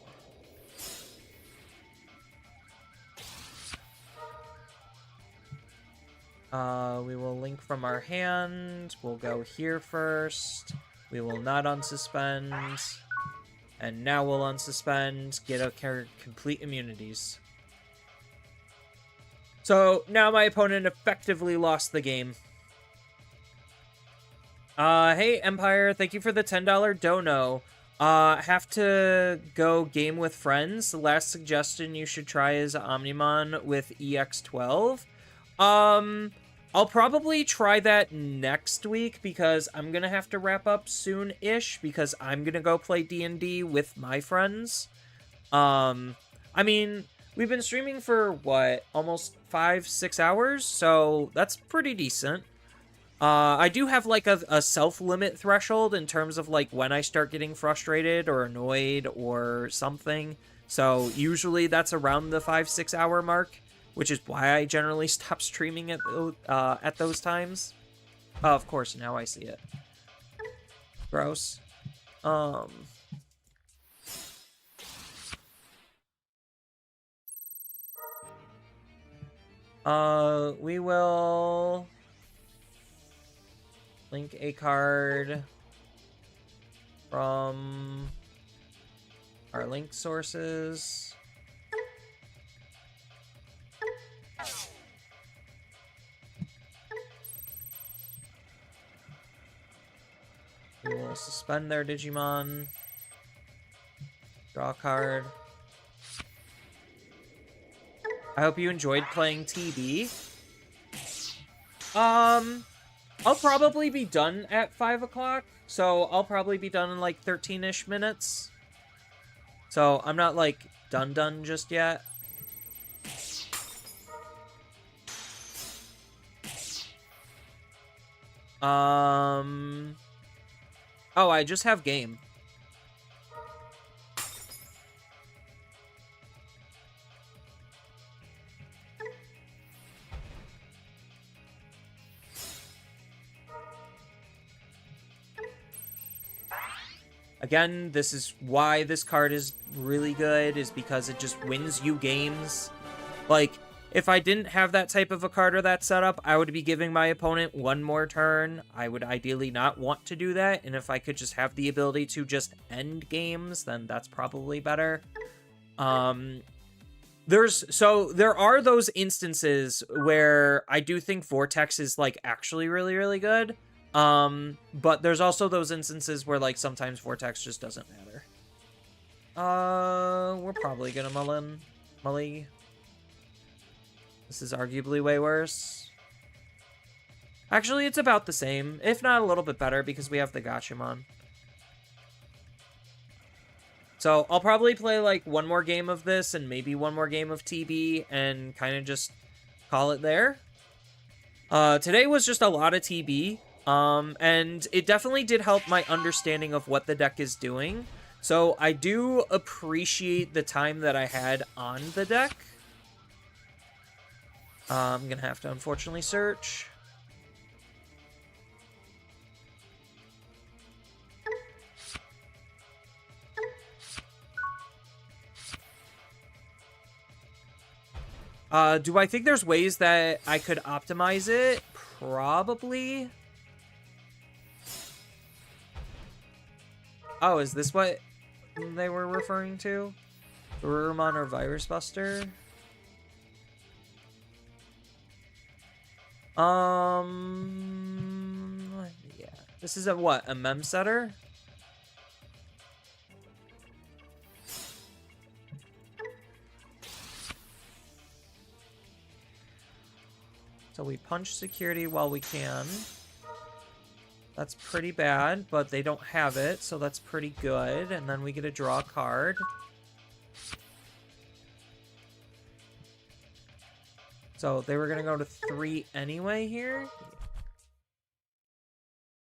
We will link from our hand. We'll go here first. We will not unsuspend. And now we'll unsuspend, get a complete immunities. So now my opponent effectively lost the game. Hey Empire, thank you for the $10 dono. Have to go game with friends. The last suggestion you should try is Omnimon with EX12. I'll probably try that next week because I'm gonna have to wrap up soon-ish because I'm gonna go play D&D with my friends. I mean, we've been streaming for, what, almost 5-6 hours? So that's pretty decent. I do have, like, a self-limit threshold in terms of, like, when I start getting frustrated or annoyed or something. So usually that's around the 5-6 hour mark. which is why I generally stop streaming at those times. Oh, of course, now I see it. Gross. We will link a card from our link sources. We will suspend their Digimon. Draw a card. I hope you enjoyed playing TB. I'll probably be done at 5 o'clock, so I'll probably be done in like 13-ish minutes. So I'm not like done just yet. Oh, I just have game. Again, this is why this card is really good, is because it just wins you games. Like, if I didn't have that type of a card or that setup, I would be giving my opponent one more turn. I would ideally not want to do that, and if I could just have the ability to just end games, then that's probably better. There are those instances where I do think Vortex is, like, actually really, really good. But there's also those instances where, like, sometimes Vortex just doesn't matter. We're probably gonna Mully. This is arguably way worse. Actually, it's about the same, if not a little bit better, because we have the Gachamon. So I'll probably play, like, one more game of this and maybe one more game of TB and kind of just call it there. Today was just a lot of TB. And it definitely did help my understanding of what the deck is doing. So I do appreciate the time that I had on the deck. I'm gonna have to unfortunately search. Do I think there's ways that I could optimize it? Probably. Oh, is this what they were referring to? Garurumon or Virus Buster? Yeah. This is a what? A mem setter? So we punch security while we can. That's pretty bad, but they don't have it, so that's pretty good. And then we get to draw a card. So they were going to go to 3 anyway here.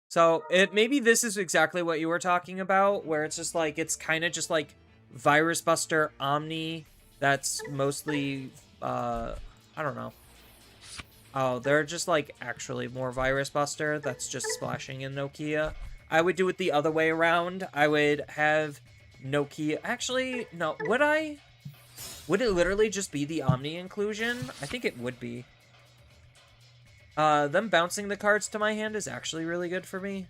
So maybe this is exactly what you were talking about, where it's just like, it's kind of just like Virus Buster, Omni, that's mostly, I don't know. Oh, they're just, like, actually more Virus Buster. That's just splashing in Nokia. I would do it the other way around. I would have Nokia... Actually, no. Would I? Would it literally just be the Omni inclusion? I think it would be. Them bouncing the cards to my hand is actually really good for me.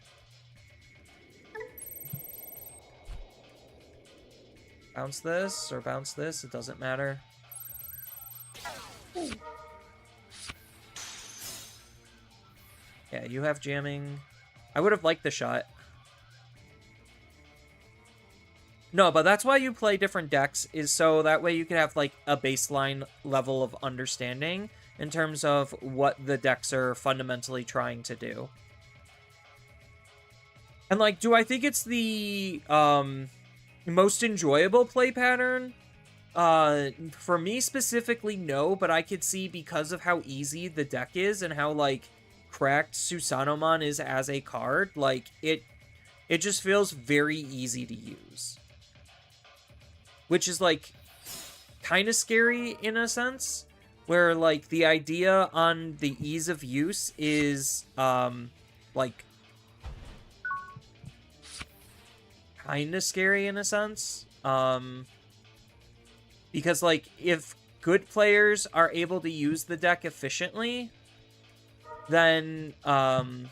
Bounce this or bounce this. It doesn't matter. Ooh. Yeah, you have jamming. I would have liked the shot. No, but that's why you play different decks, is so that way you can have, like, a baseline level of understanding in terms of what the decks are fundamentally trying to do. And, like, do I think it's the most enjoyable play pattern? For me specifically, no, but I could see because of how easy the deck is and how, like, cracked Susanomon is as a card, like, it just feels very easy to use. Which is, like, kind of scary in a sense. where, like, the idea on the ease of use is, like, kind of scary in a sense. Because, like, if good players are able to use the deck efficiently, then, like,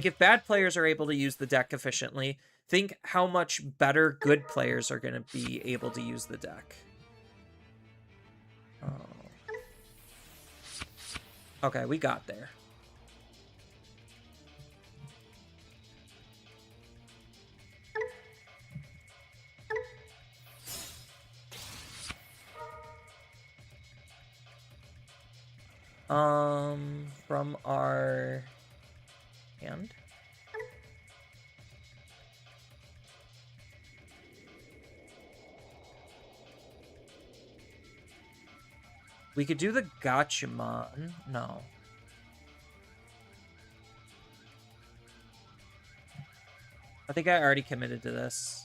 if bad players are able to use the deck efficiently, think how much better good players are going to be able to use the deck. Oh. Okay, we got there. From our hand. We could do the Gachimon. No. I think I already committed to this.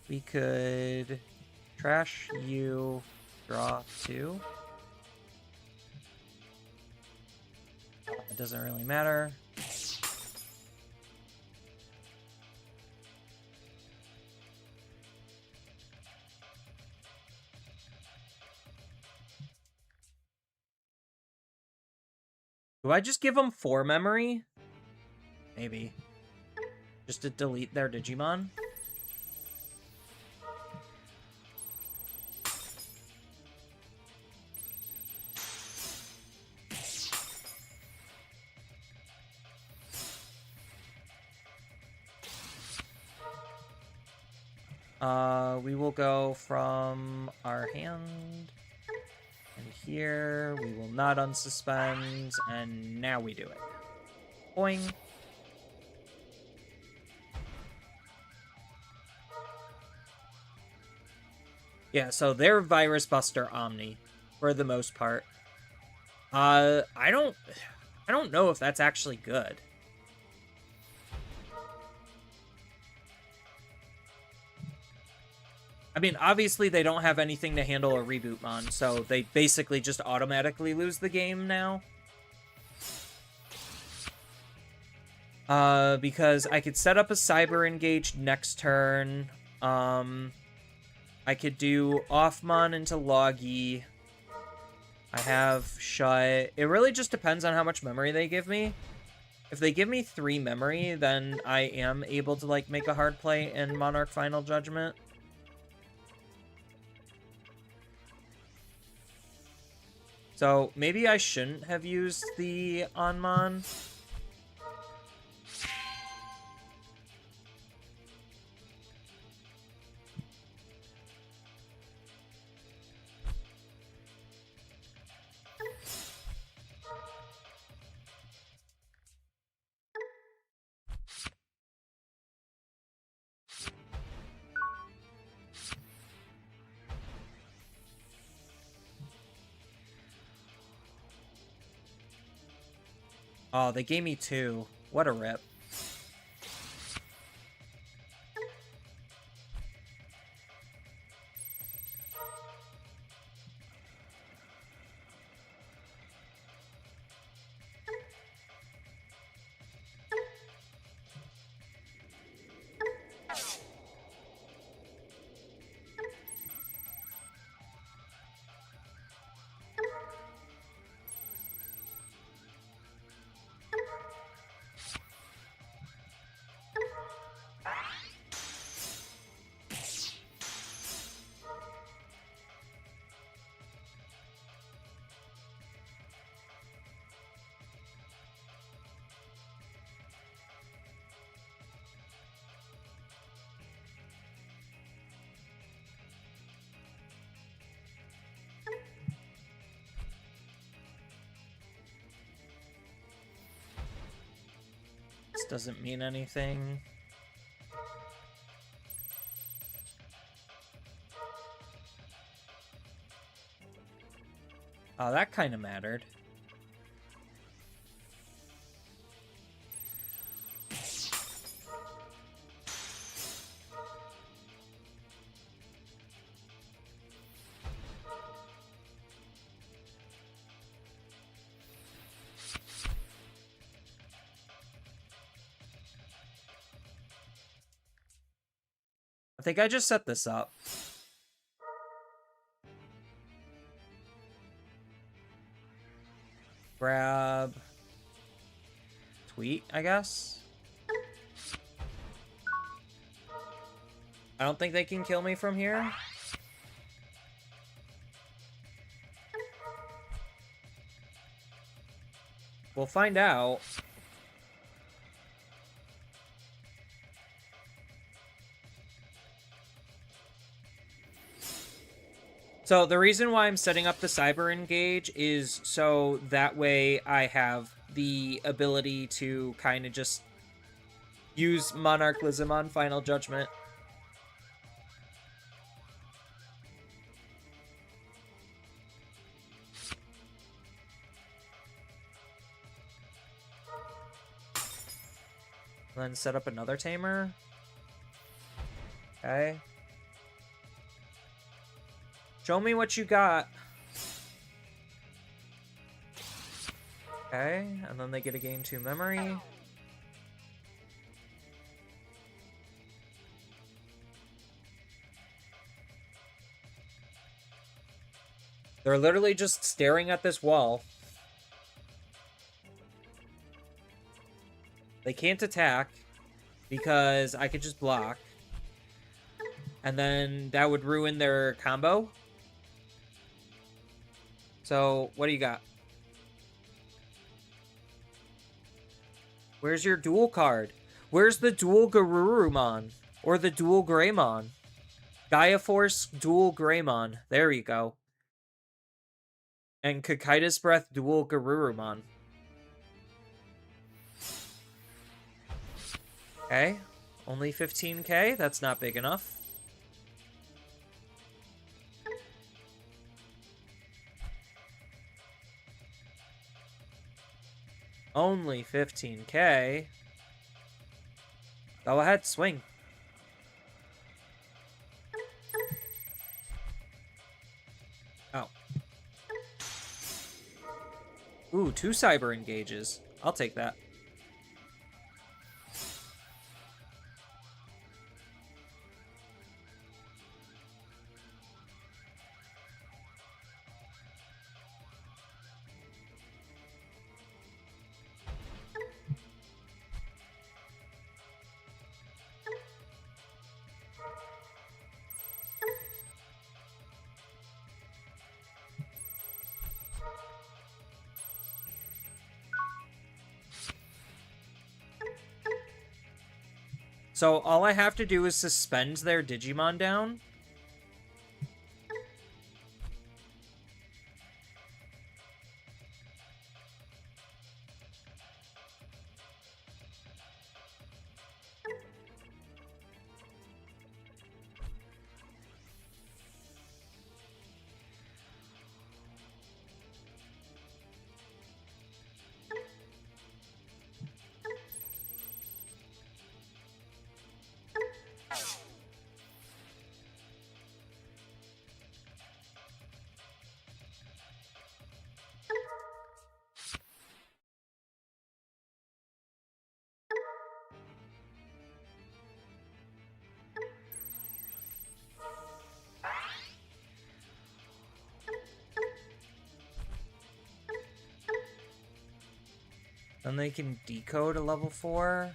We could trash you, draw 2. It doesn't really matter. Do I just give them 4 memory? Maybe. Just to delete their Digimon? We will go from our hand and here. We will not unsuspend, and now we do it. Boing. Yeah, so they're Virus Buster Omni for the most part. I don't know if that's actually good. I mean, obviously they don't have anything to handle a Reboot Mon, so they basically just automatically lose the game now. Because I could set up a Cyber Engage next turn. I could do Offmon into Logi. I have Shut. It really just depends on how much memory they give me. If they give me 3 memory, then I am able to, like, make a hard play in Monarch Final Judgment. So maybe I shouldn't have used the Onmon. Oh, they gave me 2. What a rip. doesn't mean anything. Oh, that kind of mattered. I think I just set this up. Grab... Tweet, I guess? I don't think they can kill me from here. We'll find out. So the reason why I'm setting up the Cyber Engage is so that way I have the ability to kind of just use Monarchlism on Final Judgment. Then set up another Tamer. Okay. Show me what you got. Okay, and then they get to gain 2 memory. They're literally just staring at this wall. They can't attack because I could just block. And then that would ruin their combo. So, what do you got? Where's your dual card? Where's the dual Garurumon? Or the dual Greymon? Gaia Force dual Greymon. There you go. And Kakaitis Breath dual Garurumon. Okay. Only 15k? That's not big enough. Only 15k. Go ahead, swing. Oh. Ooh, 2 Cyber Engages. I'll take that. So all I have to do is suspend their Digimon down. Then they can decode a level 4.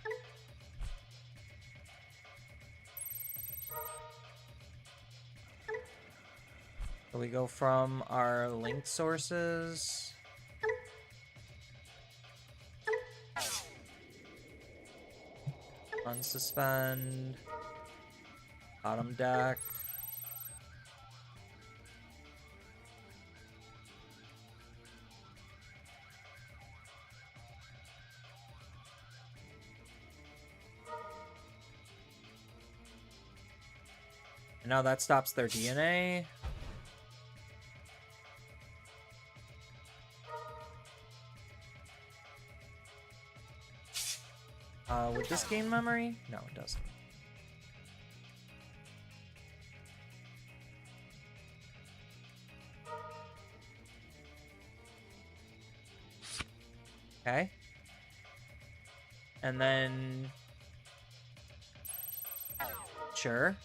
So we go from our linked sources. Unsuspend. Bottom deck. Now that stops their DNA. Would this gain memory? No, it doesn't. Okay. And then... Sure.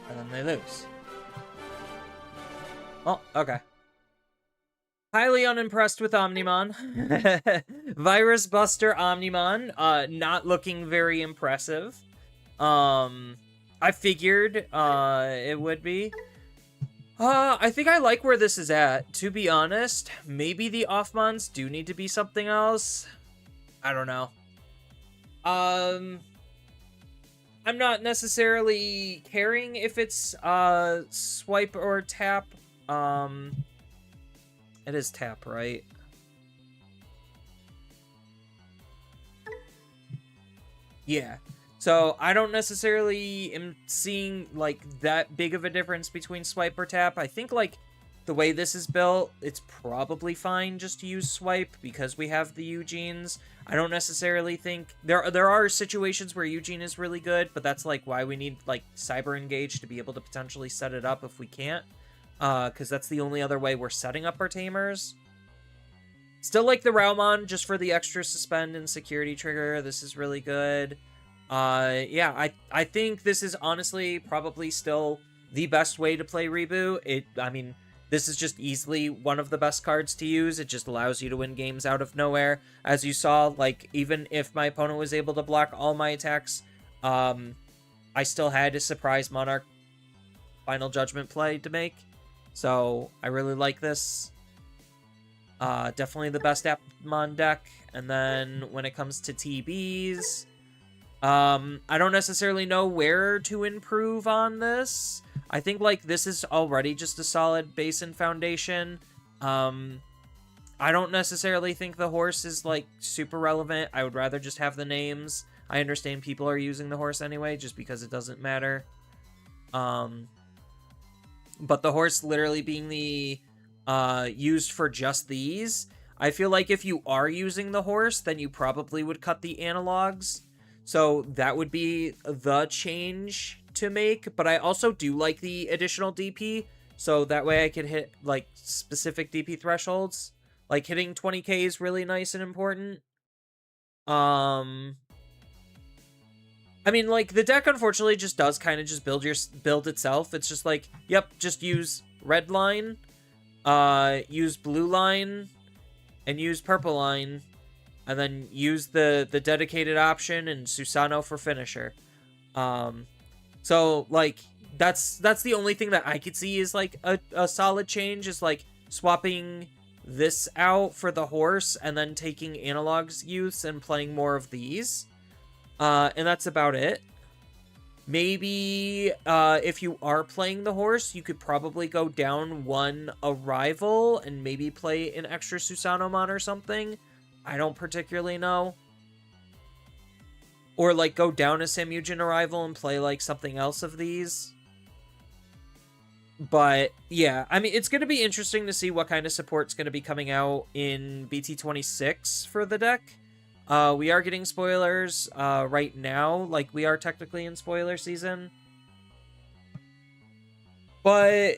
And then they lose. Oh, okay. Highly unimpressed with Omnimon. Virus Buster Omnimon, not looking very impressive. I figured it would be. I think I like where this is at, to be honest. Maybe the Offmons do need to be something else. I don't know. I'm not necessarily caring if it's swipe or tap. It is tap, right? Yeah. So I don't necessarily am seeing like that big of a difference between swipe or tap. I think like the way this is built, it's probably fine just to use swipe because we have the Eugenes. I don't necessarily think there are situations where Eugene is really good, but that's like why we need like Cyber Engage to be able to potentially set it up if we can't. Because that's the only other way we're setting up our tamers. Still like the Raumon just for the extra suspend and security trigger. This is really good. Yeah, I think this is honestly probably still the best way to play Reboot. I mean, this is just easily one of the best cards to use. It just allows you to win games out of nowhere. As you saw, like, even if my opponent was able to block all my attacks, I still had a surprise Monarch Final Judgment play to make. So, I really like this. Definitely the best Appmon deck. And then, when it comes to TBs, I don't necessarily know where to improve on this. I think, like, this is already just a solid base and foundation. I don't necessarily think the horse is, like, super relevant. I would rather just have the names. I understand people are using the horse anyway, just because it doesn't matter. But the horse literally being the, used for just these, I feel like if you are using the horse, then you probably would cut the analogs. So that would be the change to make, but I also do like the additional DP, so that way I could hit, like, specific DP thresholds. Like, hitting 20k is really nice and important. I mean, like, the deck unfortunately just does kind of just build itself. It's just like, yep, just use red line, use blue line, and use purple line, and then use the dedicated option and Susano for finisher. So, like, that's the only thing that I could see is, like, a solid change, is, like, swapping this out for the horse and then taking analogs use and playing more of these. And that's about it. Maybe, if you are playing the horse, you could probably go down one arrival and maybe play an extra Susanomon or something. I don't particularly know. Or, like, go down a Samugen arrival and play, like, something else of these. But, yeah. I mean, it's going to be interesting to see what kind of support's going to be coming out in BT26 for the deck. We are getting spoilers right now. Like, we are technically in spoiler season. But,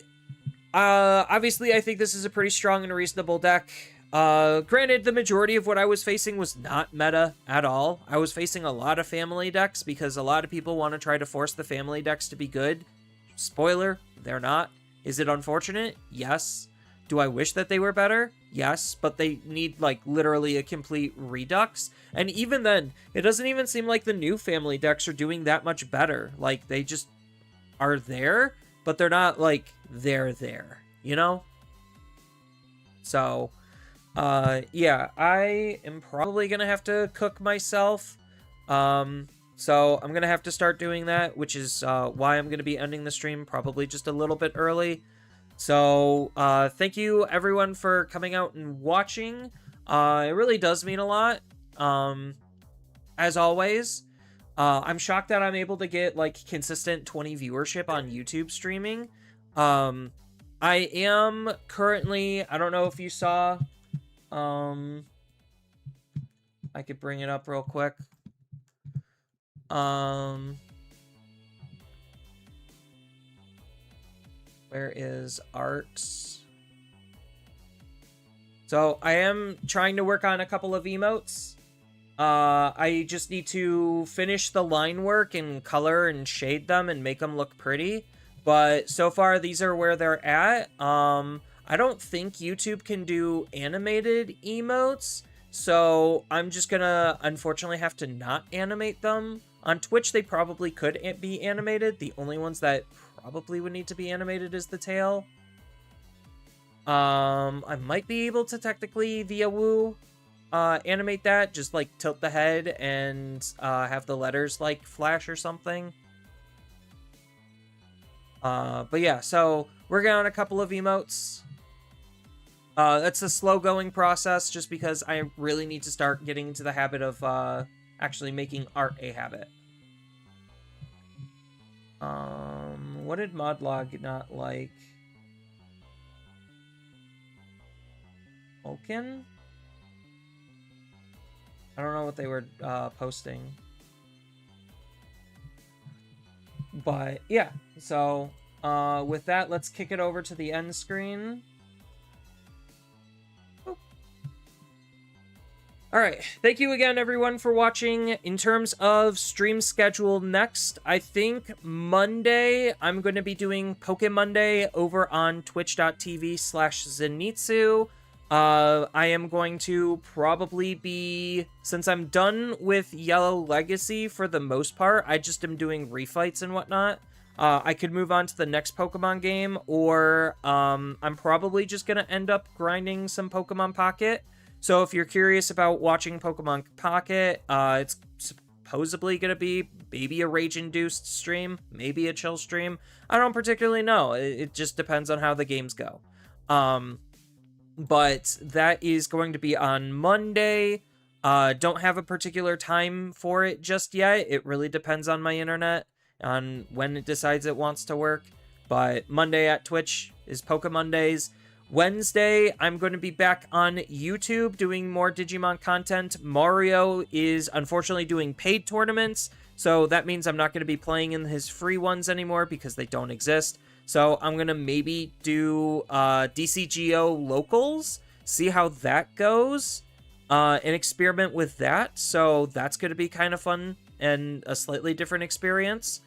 obviously, I think this is a pretty strong and reasonable deck. Granted, the majority of what I was facing was not meta at all. I was facing a lot of family decks because a lot of people want to try to force the family decks to be good. Spoiler, they're not. Is it unfortunate? Yes. Do I wish that they were better? Yes, but they need, like, literally a complete redux. And even then, it doesn't even seem like the new family decks are doing that much better. Like, they just are there, but they're not, like, they're there, you know? So, yeah, I am probably gonna have to cook myself. So I'm gonna have to start doing that, which is why I'm gonna be ending the stream probably just a little bit early. So thank you everyone for coming out and watching. It really does mean a lot. As always, I'm shocked that I'm able to get like consistent 20 viewership on YouTube streaming. I am currently, I don't know if you saw, I could bring it up real quick. Where is arts? So I am trying to work on a couple of emotes. I just need to finish the line work and color and shade them and make them look pretty. But so far, these are where they're at. I don't think YouTube can do animated emotes, so I'm just gonna, unfortunately, have to not animate them. On Twitch, they probably could be animated. The only ones that probably would need to be animated is the tail. I might be able to technically, via Woo, animate that. Just, like, tilt the head and have the letters, like, flash or something. But yeah, so working on a couple of emotes. That's a slow-going process just because I really need to start getting into the habit of actually making art a habit. What did Modlog not like? Vulcan? I don't know what they were posting. But yeah, so with that, let's kick it over to the end screen. All right, thank you again, everyone, for watching. In terms of stream schedule next, I think Monday, I'm going to be doing Poke Monday over on twitch.tv/Zenitsu. I am going to probably be, since I'm done with Yellow Legacy for the most part, I just am doing refights and whatnot. I could move on to the next Pokemon game, or I'm probably just going to end up grinding some Pokemon Pocket. So if you're curious about watching Pokemon Pocket, it's supposedly going to be maybe a rage-induced stream, maybe a chill stream. I don't particularly know. It just depends on how the games go. But that is going to be on Monday. Don't have a particular time for it just yet. It really depends on my internet, on when it decides it wants to work. But Monday at Twitch is Poke Mondays. Wednesday, I'm going to be back on YouTube doing more Digimon content. Mario is unfortunately doing paid tournaments, so that means I'm not going to be playing in his free ones anymore because they don't exist. So I'm going to maybe do DCGO locals, see how that goes, and experiment with that. So that's going to be kind of fun and a slightly different experience.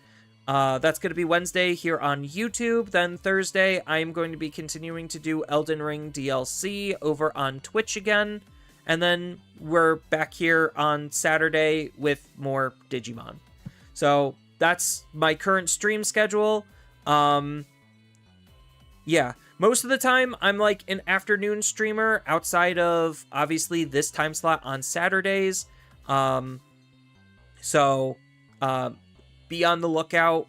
That's going to be Wednesday here on YouTube. Then Thursday, I'm going to be continuing to do Elden Ring DLC over on Twitch again. And then we're back here on Saturday with more Digimon. So that's my current stream schedule. Yeah, most of the time I'm like an afternoon streamer outside of obviously this time slot on Saturdays. So be on the lookout.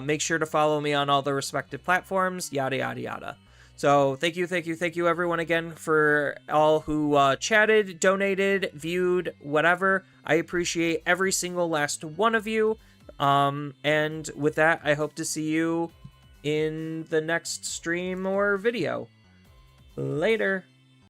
Make sure to follow me on all the respective platforms, yada, yada, yada. So thank you everyone again for all who chatted, donated, viewed, whatever. I appreciate every single last one of you. And with that, I hope to see you in the next stream or video. Later.